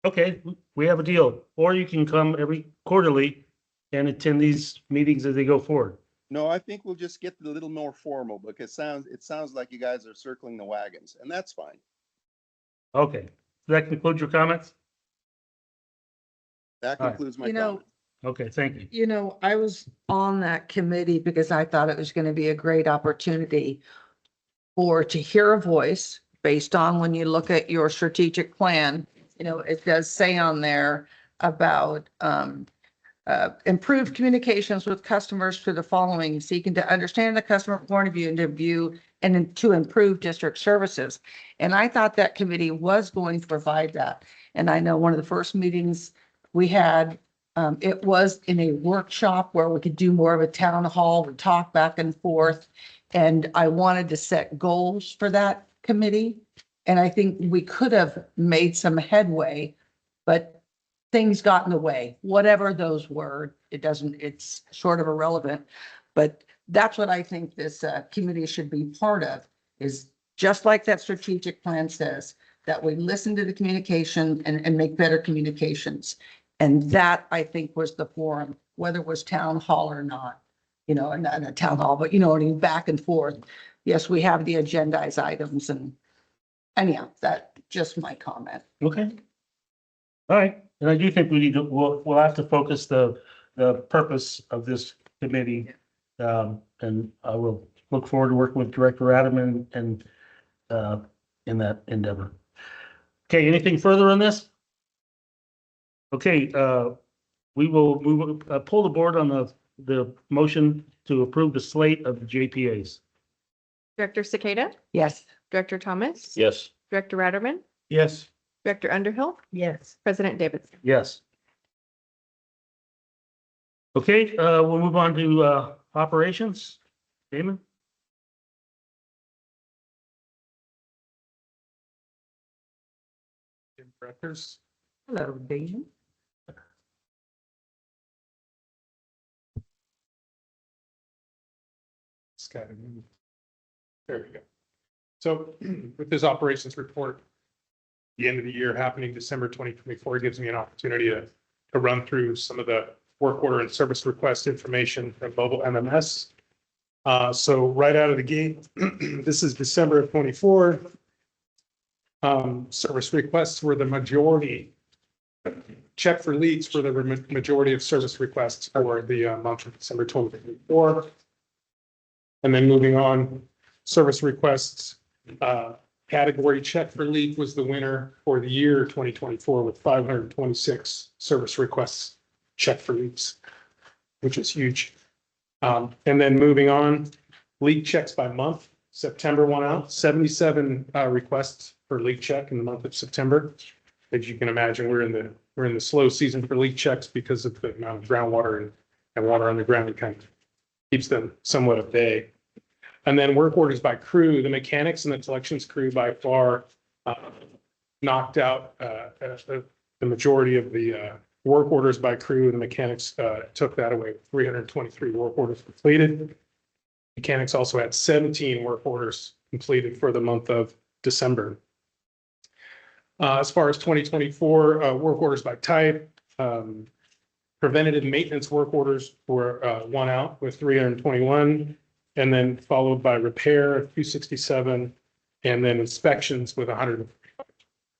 Okay, we have a deal. Or you can come every quarterly and attend these meetings as they go forward. No, I think we'll just get a little more formal, because it sounds like you guys are circling the wagons, and that's fine. Okay, does that conclude your comments? That concludes my comments. Okay, thank you. I was on that committee because I thought it was going to be a great opportunity to hear a voice based on, when you look at your strategic plan, it does say on there about improved communications with customers through the following, seeking to understand the customer point of view and to improve district services. And I thought that committee was going to provide that. And I know one of the first meetings we had, it was in a workshop where we could do more of a town hall, we talk back and forth. And I wanted to set goals for that committee. And I think we could have made some headway, but things got in the way, whatever those were. It's sort of irrelevant, but that's what I think this committee should be part of, is just like that strategic plan says, that we listen to the communication and make better communications. And that, I think, was the forum, whether it was town hall or not, not a town hall, but back and forth. Yes, we have the agendized items, and anyhow, that's just my comment. Okay. All right, and I do think we'll have to focus the purpose of this committee. And I will look forward to working with Director Adam and in that endeavor. Okay, anything further on this? Okay, we will pull the board on the motion to approve the slate of the JPAs. Director Cicada? Yes. Director Thomas? Yes. Director Ratterman? Yes. Director Underhill? Yes. President Davidson? Yes. Okay, we'll move on to operations. Damon? Directors. Hello, Damon. There we go. So with this operations report, the end of the year happening December 2024 gives me an opportunity to to run through some of the work order and service request information from mobile MMS. So right out of the gate, this is December of 24. Service requests were the majority. Check for leaks were the majority of service requests for the month of December 2024. And then moving on, service requests, category check for leak was the winner for the year 2024 with 526 service requests check for leaks, which is huge. And then moving on, leak checks by month. September went out, 77 requests for leak check in the month of September. As you can imagine, we're in the slow season for leak checks because of the amount of groundwater and water on the ground kind of keeps them somewhat at bay. And then work orders by crew, the mechanics and the collections crew by far knocked out the majority of the work orders by crew. The mechanics took that away with 323 work orders completed. Mechanics also had 17 work orders completed for the month of December. As far as 2024 work orders by type, preventative maintenance work orders were one out with 321, and then followed by repair of 267, and then inspections with 100.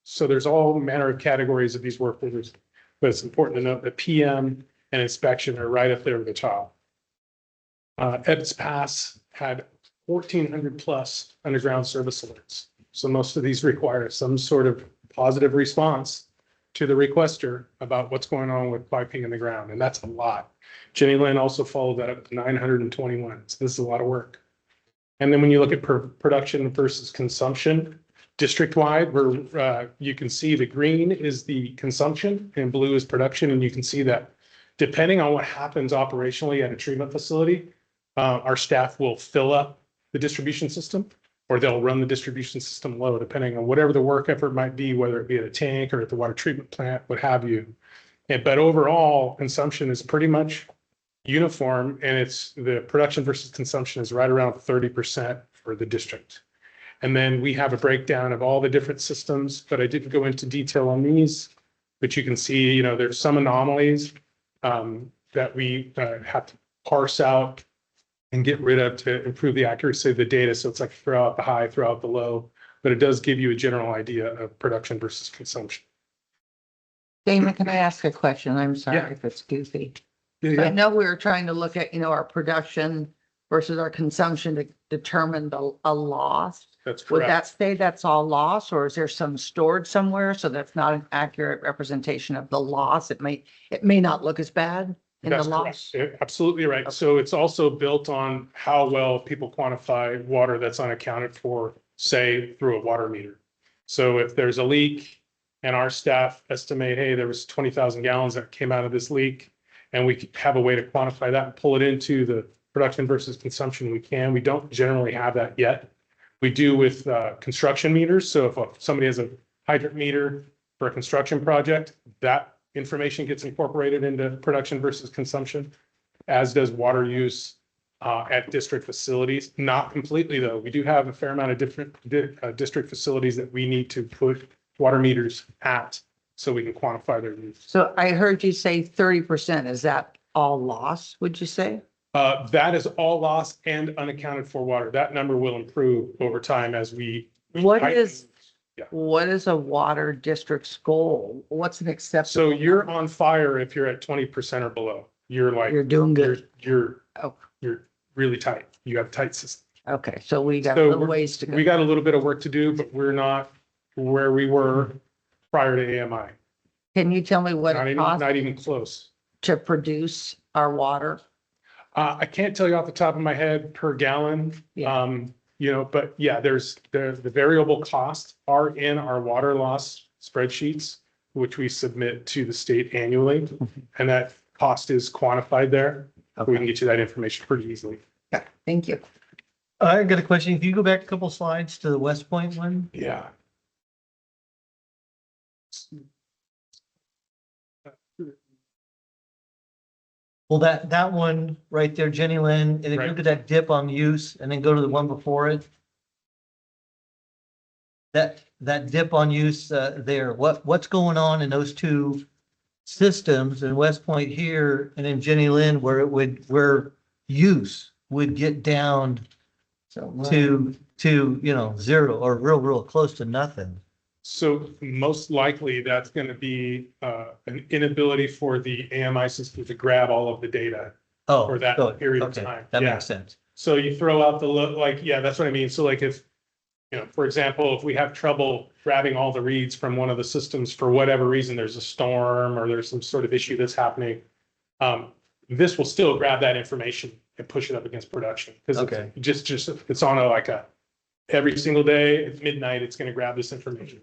So there's all manner of categories of these work orders, but it's important to note that PM and inspection are right up there at the top. Ebbs Pass had 1,400 plus underground service alerts. So most of these require some sort of positive response to the requester about what's going on with piping in the ground. And that's a lot. Jenny Lynn also followed that up with 921. So this is a lot of work. And then when you look at production versus consumption, district-wide, where you can see the green is the consumption and blue is production. And you can see that depending on what happens operationally at a treatment facility, our staff will fill up the distribution system, or they'll run the distribution system low, depending on whatever the work effort might be, whether it be at a tank or at the water treatment plant, what have you. But overall, consumption is pretty much uniform, and it's the production versus consumption is right around 30% for the district. And then we have a breakdown of all the different systems, but I didn't go into detail on these. But you can see, you know, there's some anomalies that we have to parse out and get rid of to improve the accuracy of the data. So it's like throughout the high, throughout the low, but it does give you a general idea of production versus consumption. Damon, can I ask a question? I'm sorry if it's goofy. I know we were trying to look at, our production versus our consumption to determine a loss. That's correct. Would that say that's all loss, or is there some stored somewhere? So that's not an accurate representation of the loss. It may not look as bad in the That's loss. correct. Absolutely right. Okay. So it's also built on how well people quantify water that's unaccounted for, say, through a water meter. So if there's a leak and our staff estimate, hey, there was 20,000 gallons that came out of this leak, and we have a way to quantify that and pull it into the production versus consumption, we can. We don't generally have that yet. We do with construction meters. So if somebody has a hydrant meter for a construction project, that information gets incorporated into production versus consumption, as does water use at district facilities. Not completely, though. We do have a fair amount of different district facilities that we need to put water meters at so we can quantify their use. So I heard you say 30%. Is that all loss, would you say? That is all loss and unaccounted for water. That number will improve over time as we. What is a water district's goal? What's an acceptable? So you're on fire if you're at 20% or below. You're like, you're doing good. You're really tight. You have a tight system. Okay, so we got a little ways to go. We got a little bit of work to do, but we're not where we were prior to AMI. Can you tell me what it costs Not even close to produce our water? I can't tell you off the top of my head per gallon. But yeah, there's the variable costs are in our water loss spreadsheets, which we submit to the state annually. And that cost is quantified there. Okay. We can get you that information pretty easily. Yeah, thank you. I got a question. If you go back a couple slides to the West Point one. Yeah. Well, that one right there, Jenny Lynn, and if you look at that dip on use and then go to the one before it. That dip on use there, what's going on in those two systems in West Point here and in Jenny Lynn where where use would get down to, zero or real close to nothing. So most likely that's going to be an inability for the AMI system to grab all of the data Oh, for that so- period of okay, time. that Yeah. makes sense. So you throw out the look, yeah, that's what I mean. So like if, for example, if we have trouble grabbing all the reads from one of the systems for whatever reason, there's a storm or there's some sort of issue that's happening, this will still grab that information and push it up against production. Because Okay. it's on every single day at midnight, it's going to grab this information.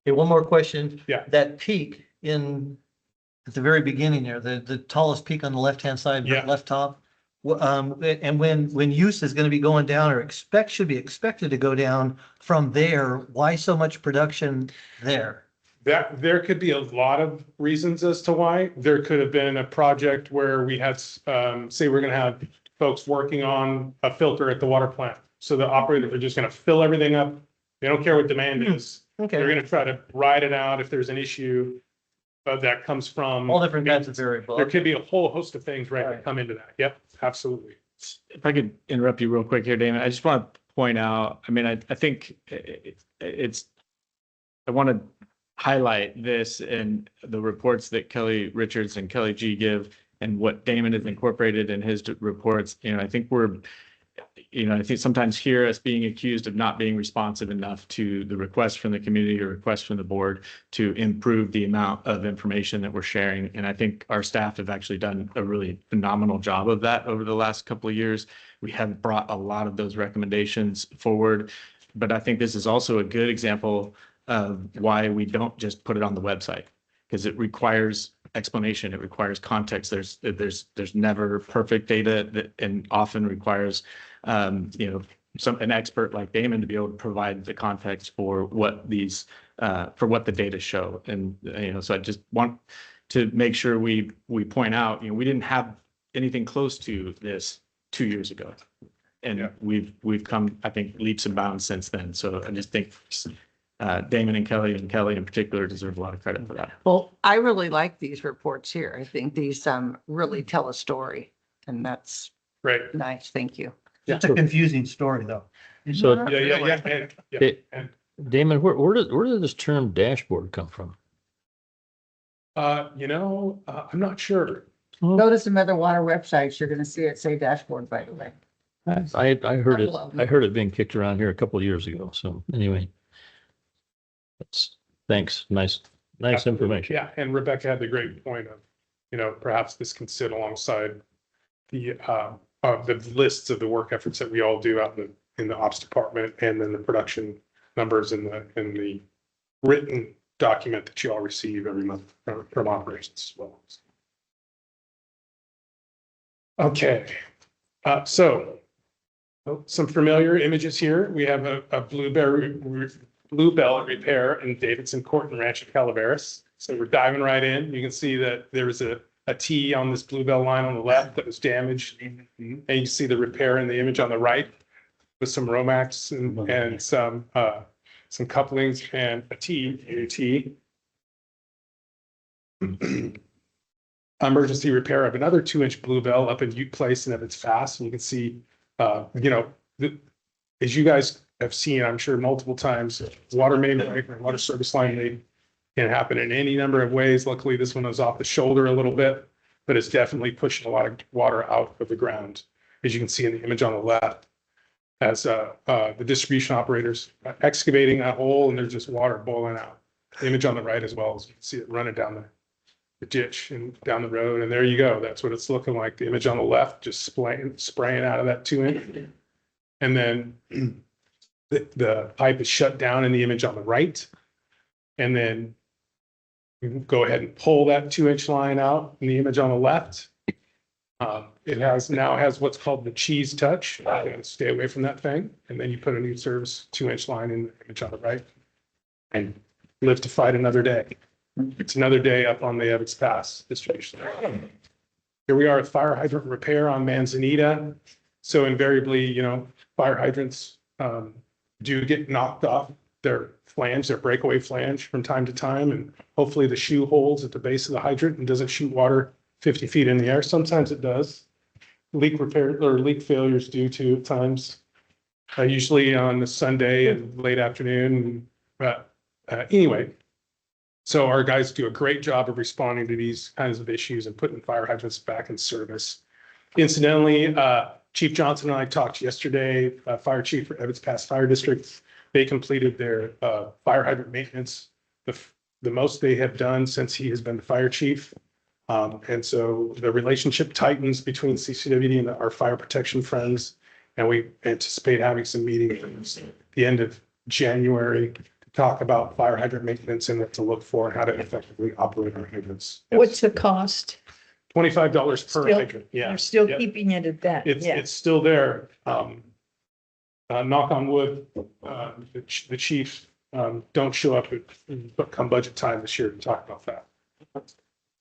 Okay, one more question. Yeah. That peak at the very beginning there, the tallest peak on the left-hand side, Yeah. left top. And when use is going to be going down or should be expected to go down from there, why so much production there? There could be a lot of reasons as to why. There could have been a project where we had, say we're going to have folks working on a filter at the water plant. So the operators are just going to fill everything up. They don't care what demand is. Okay. They're going to try to ride it out if there's an issue that comes from. All different kinds of variables. There could be a whole host of things, right, that come into that. Yep, absolutely. If I could interrupt you real quick here, Damon, I just want to point out, I mean, I think I want to highlight this and the reports that Kelly Richards and Kelly G give and what Damon has incorporated in his reports. I think I think sometimes hear us being accused of not being responsive enough to the requests from the community or requests from the board to improve the amount of information that we're sharing. And I think our staff have actually done a really phenomenal job of that over the last couple of years. We have brought a lot of those recommendations forward, but I think this is also a good example of why we don't just put it on the website, because it requires explanation. It requires context. There's never perfect data and often requires an expert like Damon to be able to provide the context for what the data show. And so I just want to make sure we point out, we didn't have anything close to this 2 years ago, and we've come, I think, leaps and bounds since then. So I just think Damon and Kelly in particular deserve a lot of credit for that. Well, I really like these reports here. I think these really tell a story, and that's Right. nice. Thank you. It's a confusing story though. So Damon, where did this term dashboard come from? I'm not sure. Go to some other water websites. You're going to see it say dashboard, by the way. I heard it being kicked around here a couple of years ago. So anyway, thanks. Nice information. Yeah, and Rebecca had the great point of, perhaps this can sit alongside the lists of the work efforts that we all do out in the ops department, and then the production numbers in the written document that you all receive every month from operations as well. Okay, so some familiar images here. We have a bluebell repair in Davidson Court and Rancho Calaveras. So we're diving right in. You can see that there's a T on this bluebell line on the left that was damaged. And you see the repair in the image on the right with some Romax and some couplings and a T. Emergency repair of another 2-inch bluebell up in Ute Place and Evans Fast. And you can see, as you guys have seen, I'm sure multiple times, water main break or water service line leak can happen in any number of ways. Luckily, this one was off the shoulder a little bit, but it's definitely pushing a lot of water out of the ground, as you can see in the image on the left, as the distribution operators excavating that hole and there's just water boiling out. The image on the right as well, as you can see it running down the ditch and down the road. And there you go. That's what it's looking like. The image on the left, just spraying out of that 2-inch. And then the pipe is shut down in the image on the right. And then you can go ahead and pull that 2-inch line out in the image on the left. It now has what's called the cheese touch. Stay away from that thing. And then you put a new service 2-inch line in the image on the right and live to fight another day. It's another day up on the Evans Pass distribution. Here we are at fire hydrant repair on Manzanita. So invariably, fire hydrants do get knocked off their flange, their breakaway flange from time to time. And hopefully the shoe holds at the base of the hydrant and doesn't shoot water 50 feet in the air. Sometimes it does. Leak repair or leak failures do too at times. Usually on a Sunday and late afternoon. But anyway, so our guys do a great job of responding to these kinds of issues and putting fire hydrants back in service. Incidentally, Chief Johnson and I talked yesterday, Fire Chief for Evans Pass Fire District. They completed their fire hydrant maintenance, the most they have done since he has been the fire chief. And so the relationship tightens between CCWD and our fire protection friends. And we anticipate having some meetings at the end of January to talk about fire hydrant maintenance and what to look for and how to effectively operate our hydrants. What's the cost? $25 per Still- hydrant. Yeah. You're still Yep. keeping it at that. Yeah. It's still there. Knock on wood, the chiefs don't show up come budget time this year to talk about that.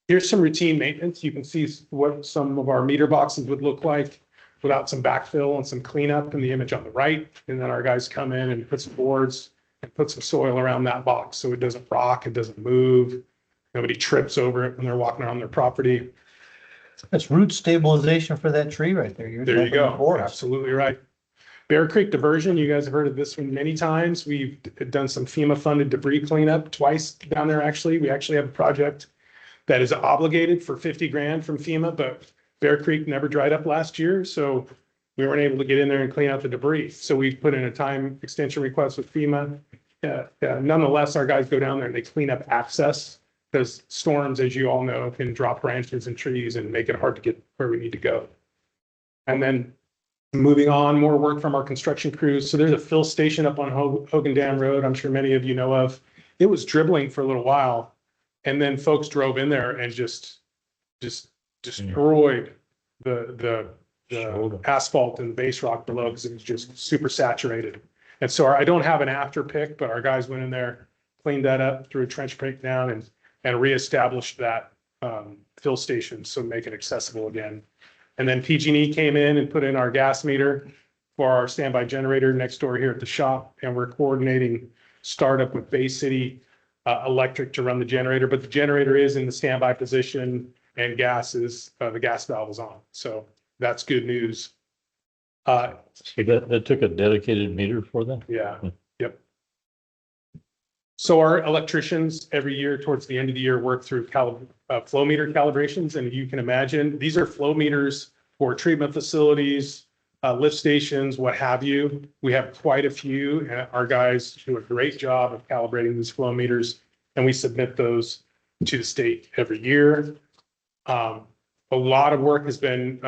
Here's some routine maintenance. You can see what some of our meter boxes would look like without some backfill and some cleanup in the image on the right. And then our guys come in and put some boards and put some soil around that box so it doesn't rock, it doesn't move. Nobody trips over it when they're walking around their property. That's root stabilization for that tree right there. There you go. Absolutely right. Bear Creek diversion, you guys have heard of this one many times. We've done some FEMA funded debris cleanup twice down there. Actually, we actually have a project that is obligated for 50 grand from FEMA, but Bear Creek never dried up last year. So we weren't able to get in there and clean out the debris. So we put in a time extension request with FEMA. Nonetheless, our guys go down there and they clean up access because storms, as you all know, can drop branches and trees and make it hard to get where we need to go. And then moving on, more work from our construction crews. So there's a fill station up on Hogan Dam Road. I'm sure many of you know of. It was dribbling for a little while. And then folks drove in there and just destroyed the asphalt and base rock below because it was just super saturated. And so I don't have an after pick, but our guys went in there, cleaned that up through a trench breakdown and reestablished that fill station so make it accessible again. And then PG&E came in and put in our gas meter for our standby generator next door here at the shop. And we're coordinating startup with Bay City Electric to run the generator, but the generator is in the standby position and the gas valve is on. So that's good news. So that took a dedicated meter for that? Yeah. Yep. So our electricians every year towards the end of the year work through flow meter calibrations. And you can imagine these are flow meters for treatment facilities, lift stations, what have you. We have quite a few, and our guys do a great job of calibrating these flow meters, and we submit those to the state every year. A lot of work has been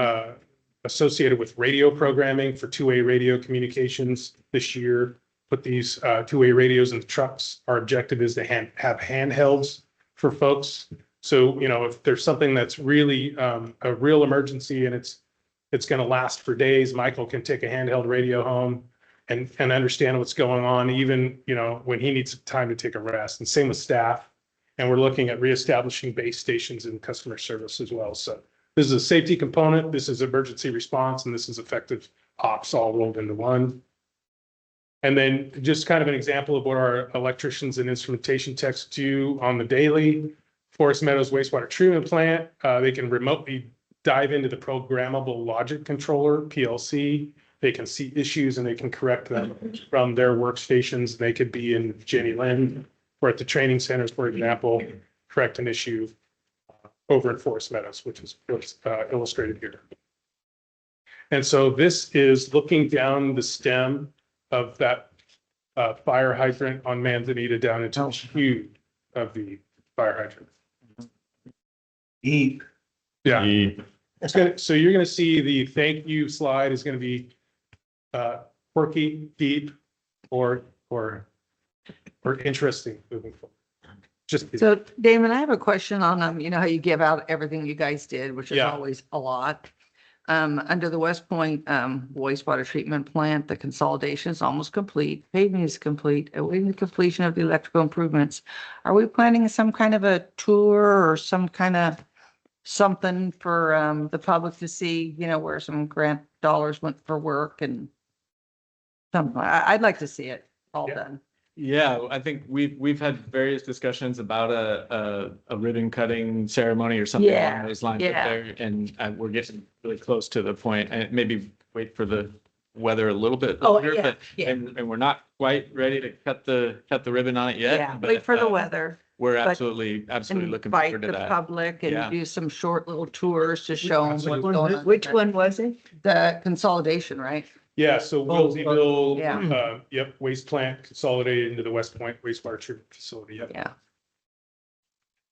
associated with radio programming for two-way radio communications this year. Put these two-way radios in the trucks. Our objective is to have handhelds for folks. So, if there's something that's really a real emergency and it's going to last for days, Michael can take a handheld radio home and understand what's going on, even, when he needs time to take a rest. And same with staff. And we're looking at reestablishing base stations and customer service as well. So this is a safety component, this is emergency response, and this is effective ops all rolled into one. And then just kind of an example of what our electricians and instrumentation techs do on the daily. Forest Meadows Wastewater Treatment Plant, they can remotely dive into the programmable logic controller, PLC. They can see issues and they can correct them from their workstations. They could be in Jenny Lynn or at the training centers, for example, correct an issue over in Forest Meadows, which is what's illustrated here. And so this is looking down the stem of that fire hydrant on Manzanita down into the tube of the fire hydrant. Deep. Yeah. So you're going to see the thank you slide is going to be quirky, deep, or interesting moving forward. So Damon, I have a question on how you give out everything you guys did, which is Yeah. always a lot. Under the West Point wastewater treatment plant, the consolidation is almost complete. Paving is complete. Awaiting the completion of the electrical improvements. Are we planning some kind of a tour or some kind of something for the public to see, where some grant dollars went for work and something? I'd like to see it all done. Yeah, I think we've had various discussions about a ribbon cutting ceremony or something Yeah, along those lines up yeah. there, and we're getting really close to the point, and maybe wait for the weather a little bit Oh, longer, yeah, but yeah. and we're not quite ready to cut the ribbon on it yet. Yeah, but, wait for the weather. We're but absolutely looking forward Invite to the that. public and Yeah. do some short little tours to show them what's Absolutely. going on. Which one was it? The consolidation, right? Yeah, so Wilseyville, Yeah. yep, waste plant consolidated into the West Point wastewater treatment facility, yep. Yeah.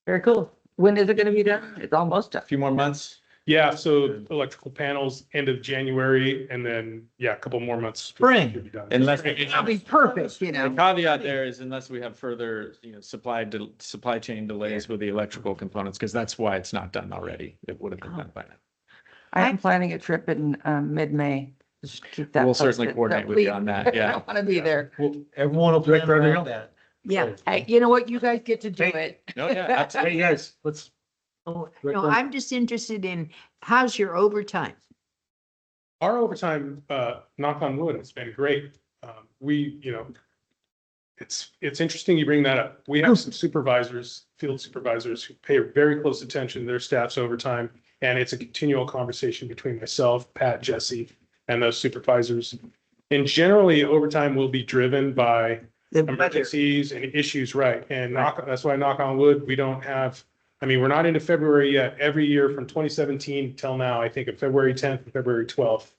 Very cool. When is it gonna be done? It's almost A done. few more months. Yeah, so electrical panels, end of January, and then, yeah, a couple more months. Spring. should be done. Unless- It'll be perfect, you The know? caveat there is unless we have further, supply chain delays with the electrical components, because that's why it's not done already. It would have been done by now. I am planning a trip in mid-May. Just keep that. We'll certainly posted. coordinate with you on that, I yeah. don't want to be there. Well, everyone will plan Rodrigo? around that. Yeah. Hey, you know what? You guys get to do it. No, yeah, absolutely. Hey, guys, let's, Oh, no, I'm just interested in, how's your overtime? Our overtime, knock on wood, it's been great. We, it's interesting you bring that up. We have some supervisors, field supervisors who pay very close attention to their staff's overtime. And it's a continual conversation between myself, Pat, Jesse, and those supervisors. And generally, overtime will be driven by The weather. emergencies and issues, right? And that's why knock on wood, we don't have, we're not into February yet. Every year from 2017 till now, I think of February 10th and February 12th.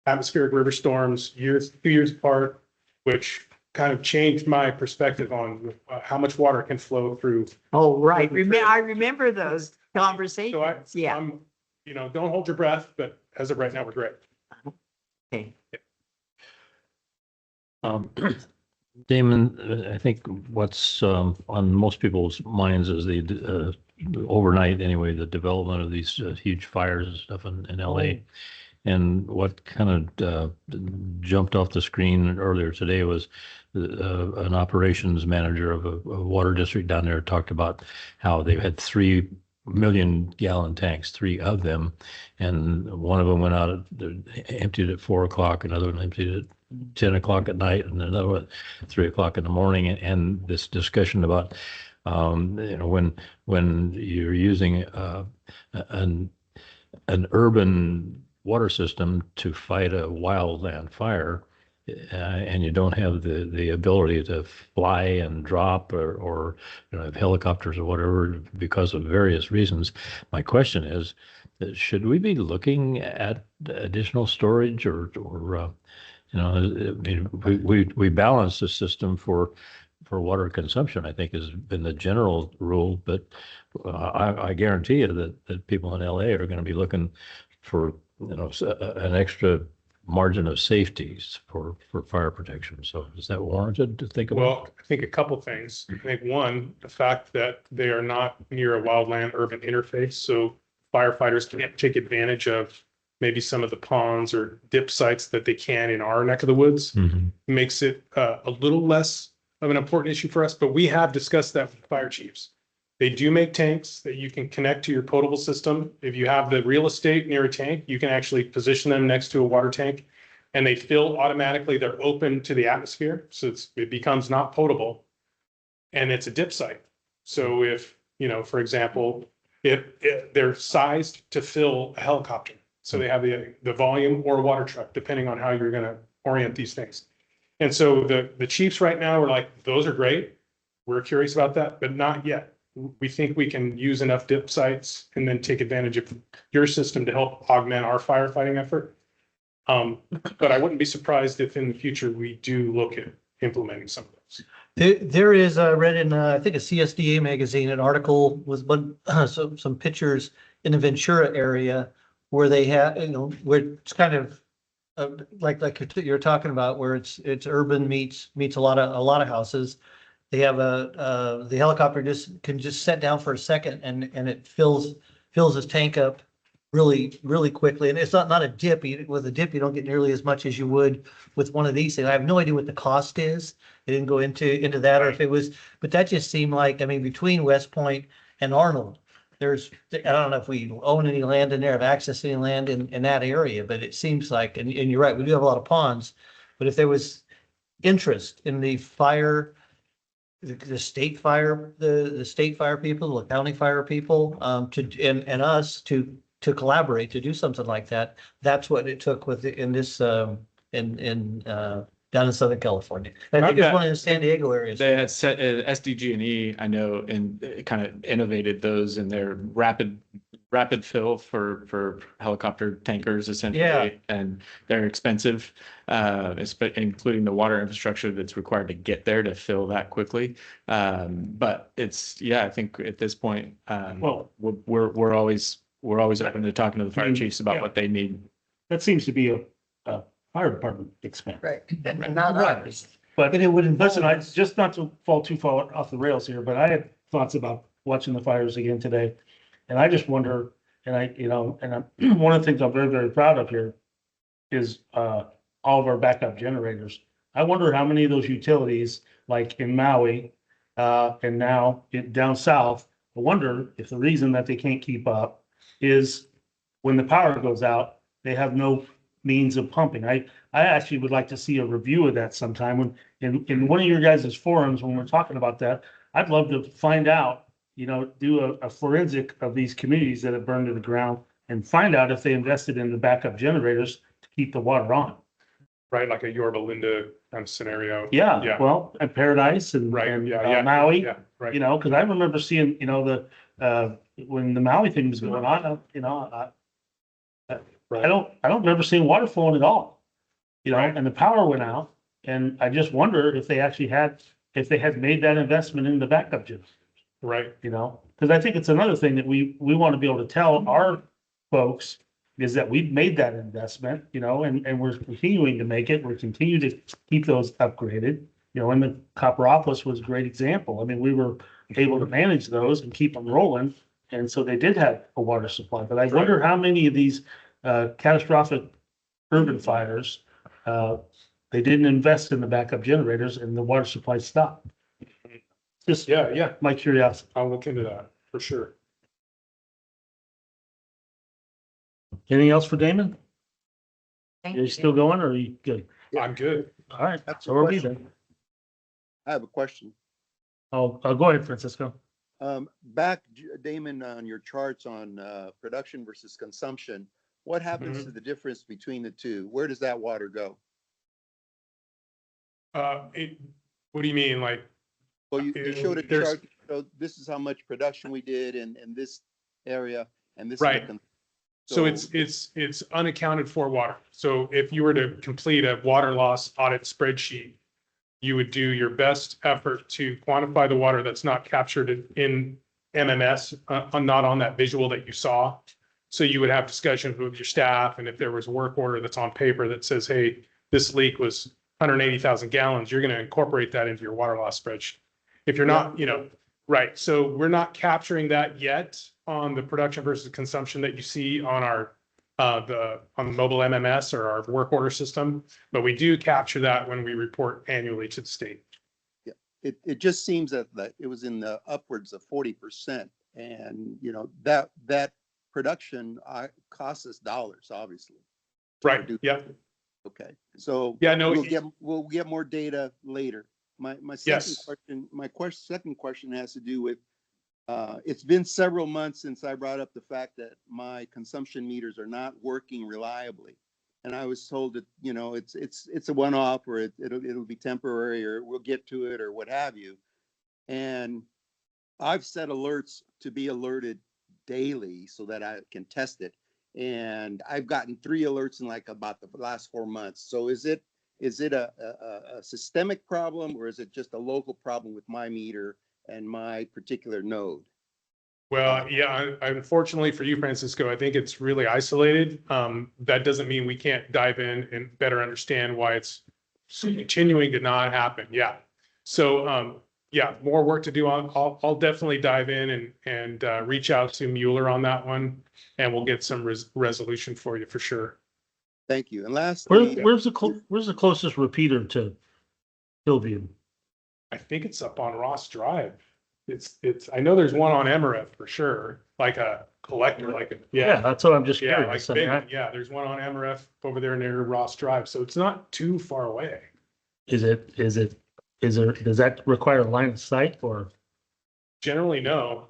Atmospheric river storms, 2 years apart, which kind of changed my perspective on how much water can flow through. Oh, right. I remember those conversations. Yeah. I'm, don't hold your breath, but as of right now, we're great. Okay. Damon, I think what's on most people's minds is the overnight anyway, the development of these huge fires and stuff in LA. And what kind of jumped off the screen earlier today was an operations manager of a water district down there talked about how they had 3 million gallon tanks, 3 of them, and one of them went out, emptied at 4 o'clock, another one emptied at 10 o'clock at night, and another one at 3 o'clock in the morning. And this discussion about when you're using an urban water system to fight a wildland fire, and you don't have the ability to fly and drop or have helicopters or whatever because of various reasons. My question is, should we be looking at additional storage or we balance the system for water consumption, I think has been the general rule, but I guarantee you that people in LA are going to be looking for an extra margin of safeties for fire protection. So is that warranted to think about? Well, I think a couple things. I think one, the fact that they are not near a wildland urban interface, so firefighters can't take advantage of maybe some of the ponds or dip sites that they can in our neck of the woods, makes it a little less of an important issue for us. But we have discussed that with fire chiefs. They do make tanks that you can connect to your potable system. If you have the real estate near a tank, you can actually position them next to a water tank and they fill automatically. They're open to the atmosphere. So it becomes not potable and it's a dip site. So if, for example, if they're sized to fill a helicopter, so they have the volume or a water truck, depending on how you're going to orient these things. And so the chiefs right now are like, those are great. We're curious about that, but not yet. We think we can use enough dip sites and then take advantage of your system to help augment our firefighting effort. But I wouldn't be surprised if in the future we do look at implementing some of those. There is, I read in, I think a CSDA magazine, an article with some pictures in the Ventura area where they have, where it's kind of like you're talking about, where it's urban meets a lot of houses. They have the helicopter can just set down for a second and it fills his tank up really quickly. And it's not a dip. With a dip, you don't get nearly as much as you would with one of these things. I have no idea what the cost is. They didn't go into that or if it was, but that just seemed like, between West Point and Arnold, I don't know if we own any land in there, have access to any land in that area, but it seems like, and you're right, we do have a lot of ponds, but if there was interest in the fire, the state fire, the state fire people, the county fire people, and us to collaborate, to do something like that. That's what it took in this, down in Southern California. I think it's one in the San Diego areas. They had set SDG&E, I know, and kind of innovated those in their rapid fill for helicopter tankers essentially. Yeah. And they're expensive, including the water infrastructure that's required to get there to fill that quickly. But it's, yeah, I think at this point, Well- we're always open to talking to the fire chiefs about Yeah. what they need. That seems to be a fire department expense. Right, and not Right. ours. But it would listen, I just not to fall too far off the rails here, but I had thoughts about watching the fires again today. And I just wonder, one of the things I'm very, very proud of here is all of our backup generators. I wonder how many of those utilities, like in Maui, and now down south, I wonder if the reason that they can't keep up is when the power goes out, they have no means of pumping. I actually would like to see a review of that sometime when in one of your guys' forums, when we're talking about that, I'd love to find out, do a forensic of these communities that have burned to the ground and find out if they invested in the backup generators to keep the water on. Right, like a Yorba Linda kind of scenario. Yeah, well, at Paradise and Maui, Yeah, right. because I remember seeing, when the Maui thing was going on, I don't remember seeing water flowing at all. And the power went out, and I just wonder if they actually had made that investment in the backup generators. Right. Because I think it's another thing that we want to be able to tell our folks is that we've made that investment, and we're continuing to make it. We're continuing to keep those upgraded, and the Copperopolis was a great example. I mean, we were able to manage those and keep them rolling. And so they did have a water supply, but I wonder how many of these catastrophic urban fires, they didn't invest in the backup generators and the water supply stopped. Just my curiosity. I'll look into that for sure. Anything else for Damon? Thank Are you still going or are you good? I'm good. All right, That's so a are we question. then. I have a question. I'll go ahead, Francisco. Back, Damon, on your charts on production versus consumption, what happens to the difference between the two? Where does that water go? What do you mean? Like, Well, you showed a there's- chart, so this is how much production we did in this area, and this is Right. the so it's unaccounted for water. So if you were to complete a water loss audit spreadsheet, you would do your best effort to quantify the water that's not captured in MMS, not on that visual that you saw. So you would have discussions with your staff, and if there was a work order that's on paper that says, hey, this leak was 180,000 gallons, you're going to incorporate that into your water loss spreadsheet. If you're not, right. So we're not capturing that yet on the production versus consumption that you see on our on the mobile MMS or our work order system, but we do capture that when we report annually to the state. Yeah, it just seems that it was in the upwards of 40%, and that production costs us dollars, obviously. Right. Yeah. Okay. So yeah, no, we'll get more data later. My second question has to do with it's been several months since I brought up the fact that my consumption meters are not working reliably, and I was told that it's a one-off, or it'll be temporary, or we'll get to it, or what have you. And I've set alerts to be alerted daily so that I can test it, and I've gotten 3 alerts in like about the last 4 months. So is it a systemic problem, or is it just a local problem with my meter and my particular node? Well, yeah, unfortunately for you, Francisco, I think it's really isolated. That doesn't mean we can't dive in and better understand why it's continuing to not happen. Yeah. So, more work to do. I'll definitely dive in and reach out to Mueller on that one, and we'll get some resolution for you for sure. Thank you. And lastly, Where's the closest repeater to Hillview? I think it's up on Ross Drive. I know there's one on Emerith for sure, like a collector, Yeah, that's what I'm just curious. There's one on Emerith over there near Ross Drive, so it's not too far away. Is there, does that require a line of sight or? Generally, no.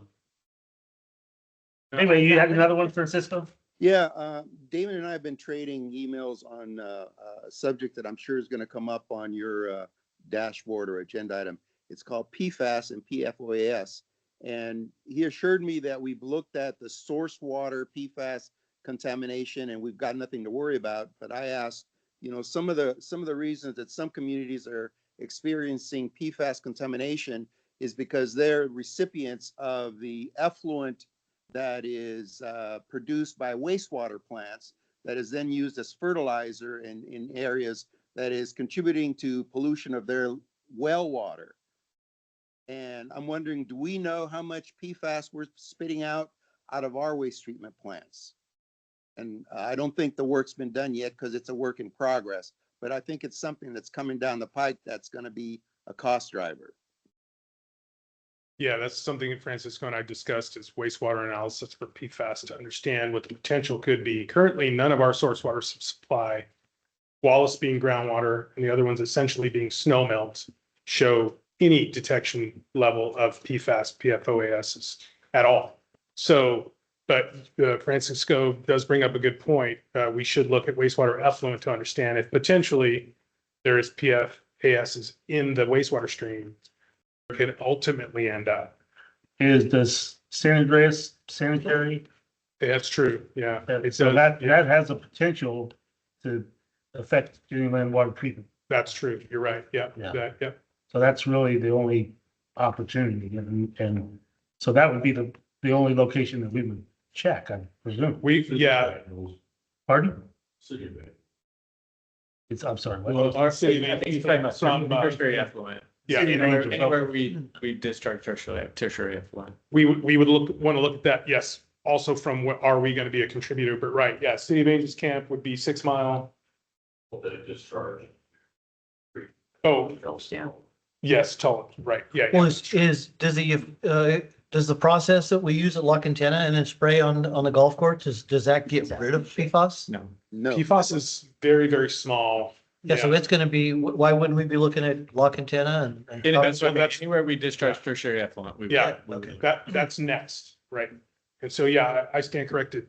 Anyway, you had another one, Francisco? Yeah, Damon and I have been trading emails on a subject that I'm sure is going to come up on your dashboard or agenda item. It's called PFAS and PFOAS. And he assured me that we've looked at the source water PFAS contamination and we've got nothing to worry about. But I asked, you know, some of the reasons that some communities are experiencing PFAS contamination is because they're recipients of the effluent that is produced by wastewater plants that is then used as fertilizer in areas that is contributing to pollution of their well water. And I'm wondering, do we know how much PFAS we're spitting out of our waste treatment plants? And I don't think the work's been done yet because it's a work in progress, but I think it's something that's coming down the pike that's going to be a cost driver. Yeah, that's something that Francisco and I discussed is wastewater analysis for PFAS to understand what the potential could be. Currently, none of our source water supply, Wallace being groundwater and the other ones essentially being snow melt, show any detection level of PFAS, PFOAS at all. So, but Francisco does bring up a good point. We should look at wastewater effluent to understand if potentially there is PFAS in the wastewater stream. Could ultimately end up. Does San Andreas sanitary? That's true. Yeah. So that has a potential to affect inland water treatment. That's true. You're right. Yeah. Yeah. Yeah. So that's really the only opportunity. And so that would be the only location that we would check, I presume. Pardon? I'm sorry. what? Well, our city, I think he's talking about From, tertiary effluent. Yeah. Anywhere we discharge tertiary effluent. We would want to look at that. Yes. Also from what are we going to be a contributor? But right. Yeah. City of Angels Camp would be 6 Mile. Discharge. Oh, Yeah. yes. Tullen. Right. Yeah. Well, does the process that we use at La Quintana and then spray on the golf course, does that get rid of PFAS? No. PFAS is very, very small. Yeah, so it's gonna be, why wouldn't we be looking at La Quintana and? Anywhere we discharge tertiary effluent. Yeah, that's next, right? And so, yeah, I stand corrected.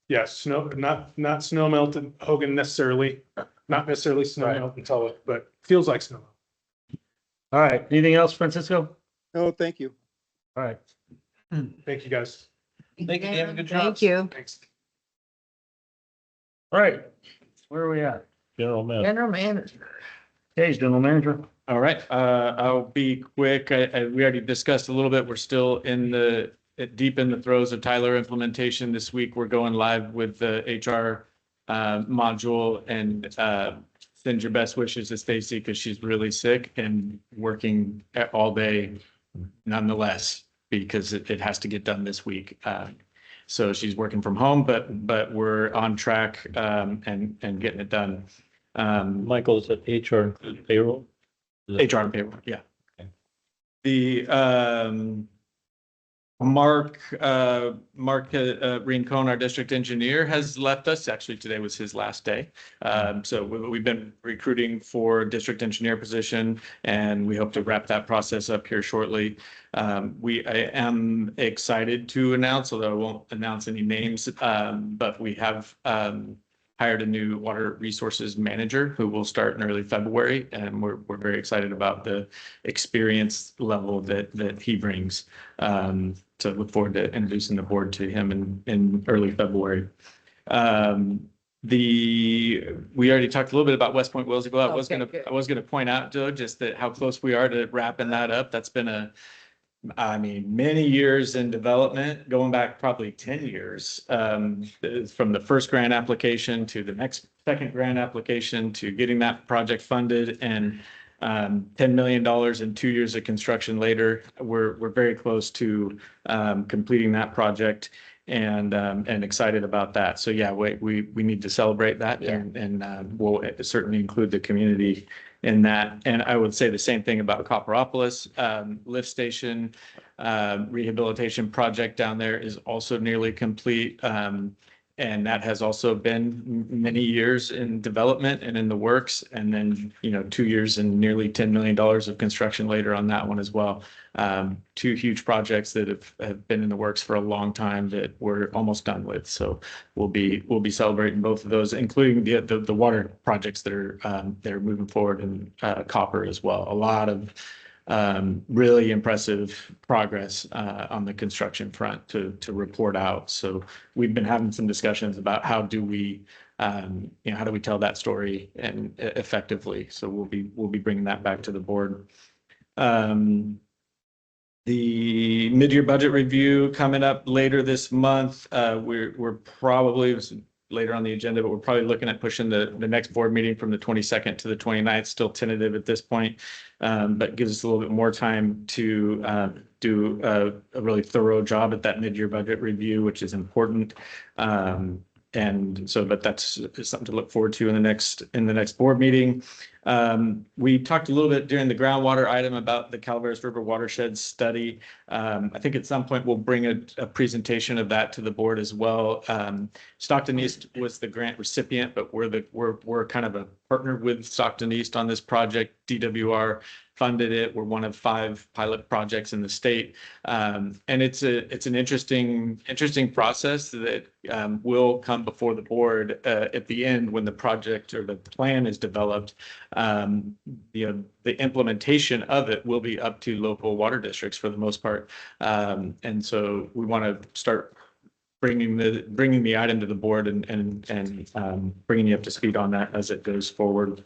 Yes, snow, not snow melted Hogan necessarily, not necessarily snow melted Tulloch, but feels like snow. All right. Anything else, Francisco? No, thank you. All right. Thank you, guys. Thank you, David. Good job. Thank you. Thanks. All right. Where are we at? General manager. General manager. Okay, general manager. All right, I'll be quick. We already discussed a little bit. We're still deep in the throes of Tyler implementation. This week, we're going live with the HR module and send your best wishes to Stacy because she's really sick and working all day nonetheless because it has to get done this week. So she's working from home, but we're on track and getting it done. Michael, is that HR include payroll? HR and payroll, yeah. The Mark Rincon, our district engineer, has left us. Actually, today was his last day. So we've been recruiting for district engineer position, and we hope to wrap that process up here shortly. I am excited to announce, although I won't announce any names, but we have hired a new water resources manager who will start in early February, and we're very excited about the experience level that he brings. So look forward to introducing the board to him in early February. We already talked a little bit about West Point Wilseyville. I was gonna point out, Joe, just that how close we are to wrapping that up. That's been many years in development, going back probably 10 years, from the first grant application to the second grant application to getting that project funded, and $10 million in 2 years of construction later, we're very close to completing that project, and excited about that. So yeah, we need to celebrate that, and we'll certainly include the community in that. And I would say the same thing about Copperopolis. Lift station rehabilitation project down there is also nearly complete. And that has also been many years in development and in the works. And then, 2 years and nearly $10 million of construction later on that one as well. Two huge projects that have been in the works for a long time that we're almost done with. So we'll be celebrating both of those, including the water projects that are moving forward, and copper as well. A lot of really impressive progress on the construction front to report out. So we've been having some discussions about how do we tell that story and effectively. So we'll be bringing that back to the board. The mid-year budget review coming up later this month. We're probably later on the agenda, but we're probably looking at pushing the next board meeting from the 22nd to the 29th, still tentative at this point, but gives us a little bit more time to do a really thorough job at that mid-year budget review, which is important. And so, but that's something to look forward to in the next board meeting. We talked a little bit during the groundwater item about the Calaveras River watershed study. I think at some point we'll bring a presentation of that to the board as well. Stockton East was the grant recipient, but we're kind of a partner with Stockton East on this project. DWR funded it. We're one of 5 pilot projects in the state. And it's an interesting process that will come before the board at the end when the project or the plan is developed. The implementation of it will be up to local water districts for the most part. And so we want to start bringing the item to the board and bringing you up to speed on that as it goes forward.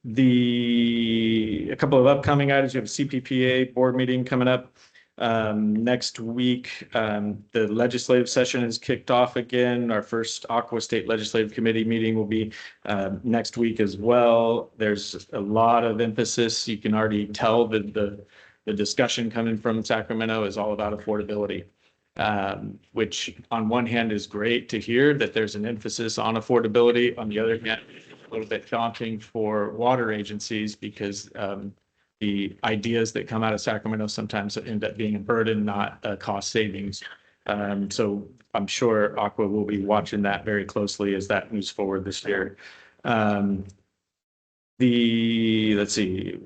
A couple of upcoming items. We have a CPPA board meeting coming up next week. The legislative session has kicked off again. Our first Aqua State Legislative Committee meeting will be next week as well. There's a lot of emphasis. You can already tell that the discussion coming from Sacramento is all about affordability, which on one hand is great to hear that there's an emphasis on affordability. On the other hand, a little bit daunting for water agencies because the ideas that come out of Sacramento sometimes end up being a burden, not a cost savings. So I'm sure Aqua will be watching that very closely as that moves forward this year. Let's see.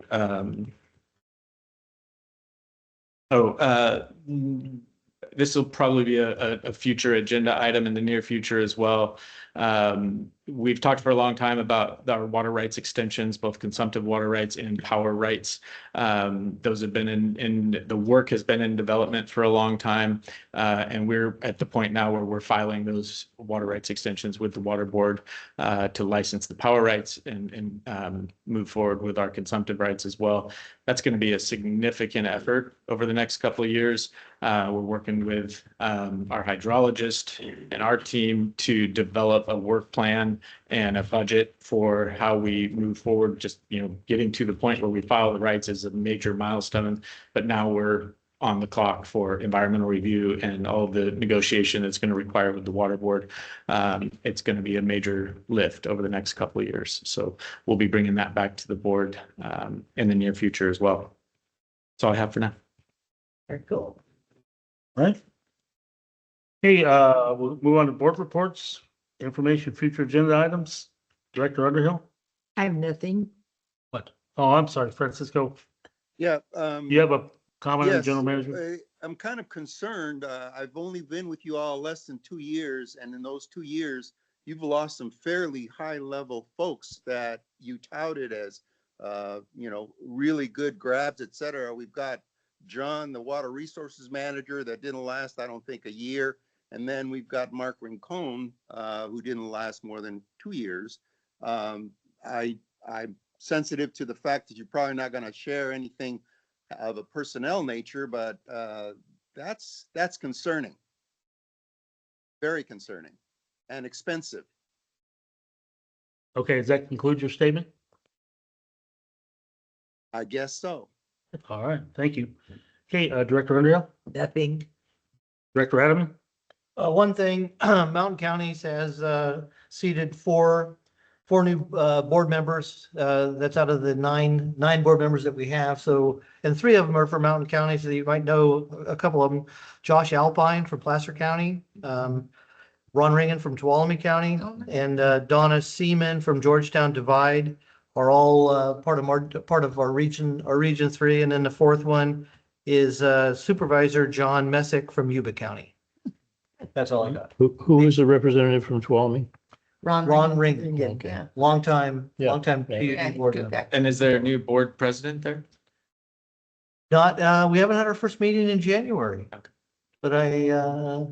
This will probably be a future agenda item in the near future as well. We've talked for a long time about our water rights extensions, both consumptive water rights and power rights. Those have been the work has been in development for a long time. And we're at the point now where we're filing those water rights extensions with the water board to license the power rights and move forward with our consumptive rights as well. That's going to be a significant effort over the next couple of years. We're working with our hydrologist and our team to develop a work plan and a budget for how we move forward. Just, getting to the point where we file the rights is a major milestone, but now we're on the clock for environmental review and all the negotiation that's going to require with the water board. It's going to be a major lift over the next couple of years. So we'll be bringing that back to the board in the near future as well. That's all I have for now. Very cool. All right. Hey, we'll move on to board reports, information, future agenda items. Director Underhill? I have nothing. What? Oh, I'm sorry, Francisco. Yeah. You have a comment on Yes, general management? I'm kind of concerned. I've only been with you all less than 2 years, and in those 2 years, you've lost some fairly high-level folks that you touted as, really good grabs, et cetera. We've got John, the water resources manager, that didn't last, I don't think, a year. And then we've got Mark Rincon, who didn't last more than 2 years. I'm sensitive to the fact that you're probably not going to share anything of a personnel nature, but that's concerning. Very concerning and expensive. Okay, does that conclude your statement? I guess so. All right, thank you. Okay, Director Underhill? Nothing. Director Adamman? One thing, Mountain Counties has seeded 4 new board members. That's out of the nine board members that we have. So, and 3 of them are from Mountain County, so you might know a couple of them. Josh Alpine from Placer County, Ron Ringen from Tuolumne County, and Donna Seaman from Georgetown Divide are all part of our region 3. And then the 4th one is Supervisor John Messick from Yuba County. That's all I got. Who is the representative from Tuolumne? Ron Ringen. Okay. Yeah. Long time Yeah. Yeah, PUD board good member. guy. And is there a new board president there? Not, we haven't had our first meeting in January. Okay. But yeah,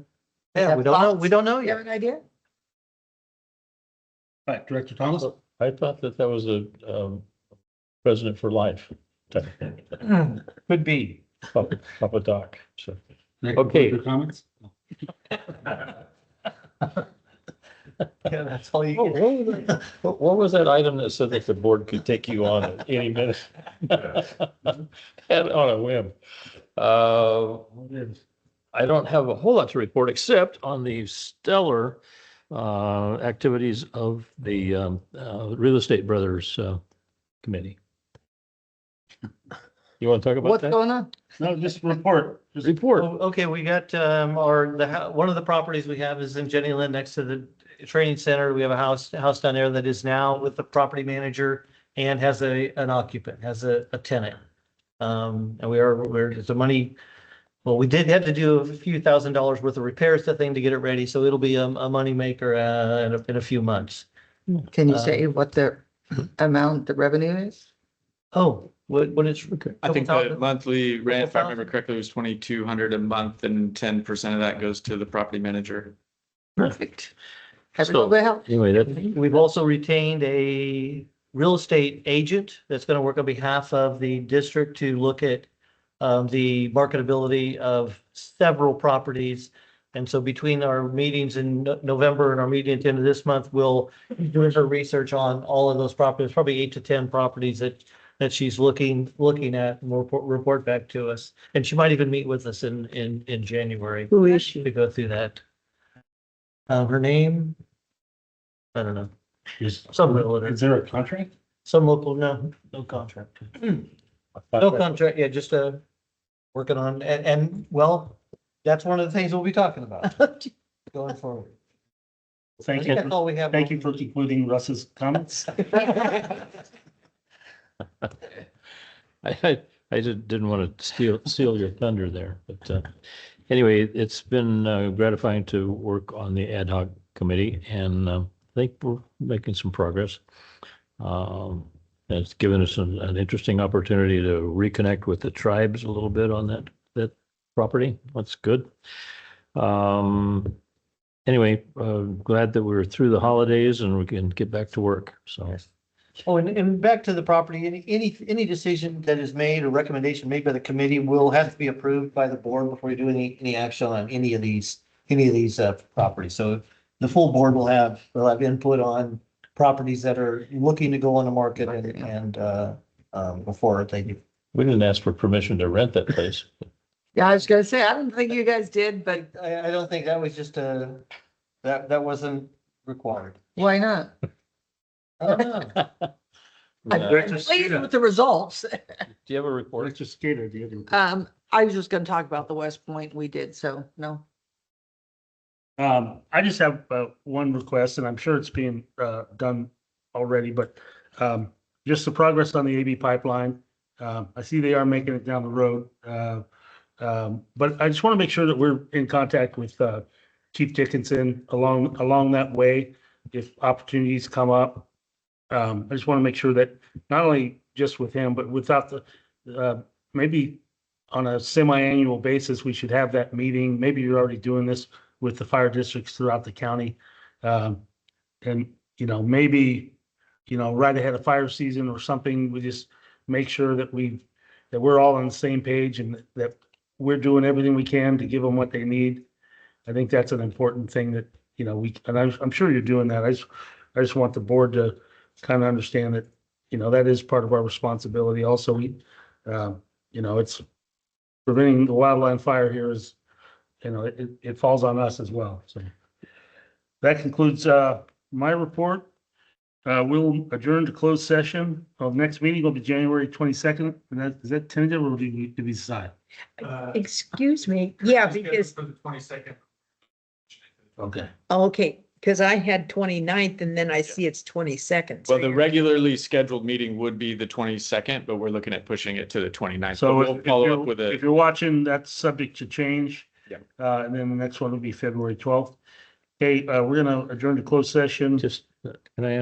have we don't know, thoughts? we don't know You have yet. an idea? Right, Director Thomas? I thought that was a president for life type thing. Could be. Papa Doc, so. Okay. Comments? Yeah, that's all you What get. what was that item that said that the board could take you on at any minute? And on a whim. I don't have a whole lot to report except on the stellar activities of the Real Estate Brothers Committee. You want to talk about What's that? going on? No, just report. Just Report. Okay, we got one of the properties we have is in Jenny Lynn next to the training center. We have a house down there that is now with the property manager and has an occupant, has a tenant. And it's a money, well, we did have to do a few $1,000s worth of repairs to the thing to get it ready, so it'll be a money maker in a few months. Can you say what the amount, the revenue is? Oh, what it's. I think the $2,000? monthly rent, if I remember $2,000? correctly, was 2,200 a month and 10% of that goes to the property manager. Perfect. Have a So- little bit of help. Anyway, that, We've also retained a real estate agent that's going to work on behalf of the district to look at the marketability of several properties. And so between our meetings in November and our meeting at the end of this month, we'll do her research on all of those properties, probably 8 to 10 properties that she's looking at and will report back to us. And she might even meet with us in January Who is she? to go through that. Her name, I don't know. Some relative. Is there a contract? Some local, no contract. No contract, yeah, just working on, and well, that's one of the things we'll be talking about going forward. I Thank think that's you. all we have. Thank you for concluding Russ's comments. I just didn't want to steal your thunder there, but anyway, it's been gratifying to work on the ad hoc committee, and I think we're making some progress. It's given us an interesting opportunity to reconnect with the tribes a little bit on that property. That's good. Anyway, glad that we're through the holidays and we can get back to work. So. Oh, and back to the property, any decision that is made or recommendation made by the committee will have to be approved by the board before you do any action on any of these properties. So the full board will have input on properties that are looking to go on the market and before they do. We didn't ask for permission to rent that place. Yeah, I was gonna say, I don't think you guys did, but I don't think that was just that wasn't required. why not? I don't know. I'm pleased with the results. Do you have a report? Director Skater, do you have a report? I was just gonna talk about the West Point. We did, so no. I just have one request, and I'm sure it's being done already, but just the progress on the AB pipeline. I see they are making it down the road. But I just want to make sure that we're in contact with Chief Dickinson along that way if opportunities come up. I just want to make sure that not only just with him, but without the maybe on a semi-annual basis, we should have that meeting. Maybe you're already doing this with the fire districts throughout the county. And, maybe, right ahead of fire season or something, we just make sure that we're all on the same page and that we're doing everything we can to give them what they need. I think that's an important thing that, and I'm sure you're doing that. I just want the board to kind of understand that, that is part of our responsibility. Also, it's preventing the wildland fire here is, it falls on us as well. So that concludes my report. We'll adjourn to closed session. Our next meeting will be January 22nd. And is that tentative or do we decide? Excuse me. Yeah, because, For the 22nd. Okay. okay, because I had 29th and then I see it's 22nd. Well, the regularly scheduled meeting would be the 22nd, but we're looking at pushing it to the 29th. So But we'll follow up with if a, you're watching, that's subject to change. Yeah. And then the next one will be February 12th. Okay, we're gonna adjourn to closed session. Just, can I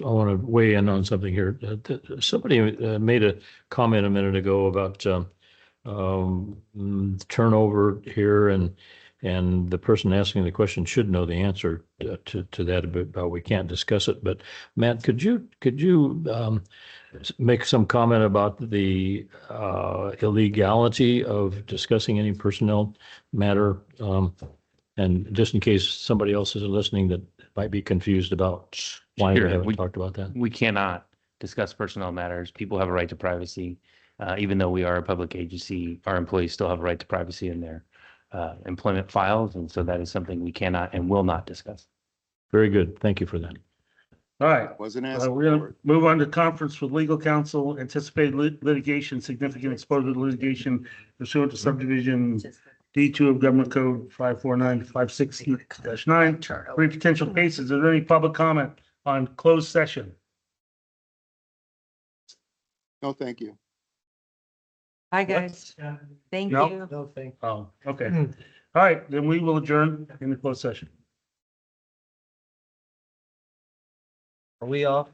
want to weigh in on something here. Somebody made a comment a minute ago about turnover here and the person asking the question should know the answer to that about we can't discuss it. But Matt, could you make some comment about the illegality of discussing any personnel matter? And just in case somebody else is listening that might be confused about why we Sure, haven't we- talked about that. We cannot discuss personnel matters. People have a right to privacy. Even though we are a public agency, our employees still have a right to privacy in their employment files. And so that is something we cannot and will not discuss. Very good. Thank you for that. All right. Wasn't asking We're gonna for it. move on to conference with legal counsel, anticipated litigation, significant exposure to litigation pursuant to subdivision D2 of Government Code 54956-9. Three potential cases. Is there any public comment on closed session? No, thank you. Hi, guys. Thank No. you. No thing. Oh, okay. All right, then we will adjourn in the closed session. Are we off?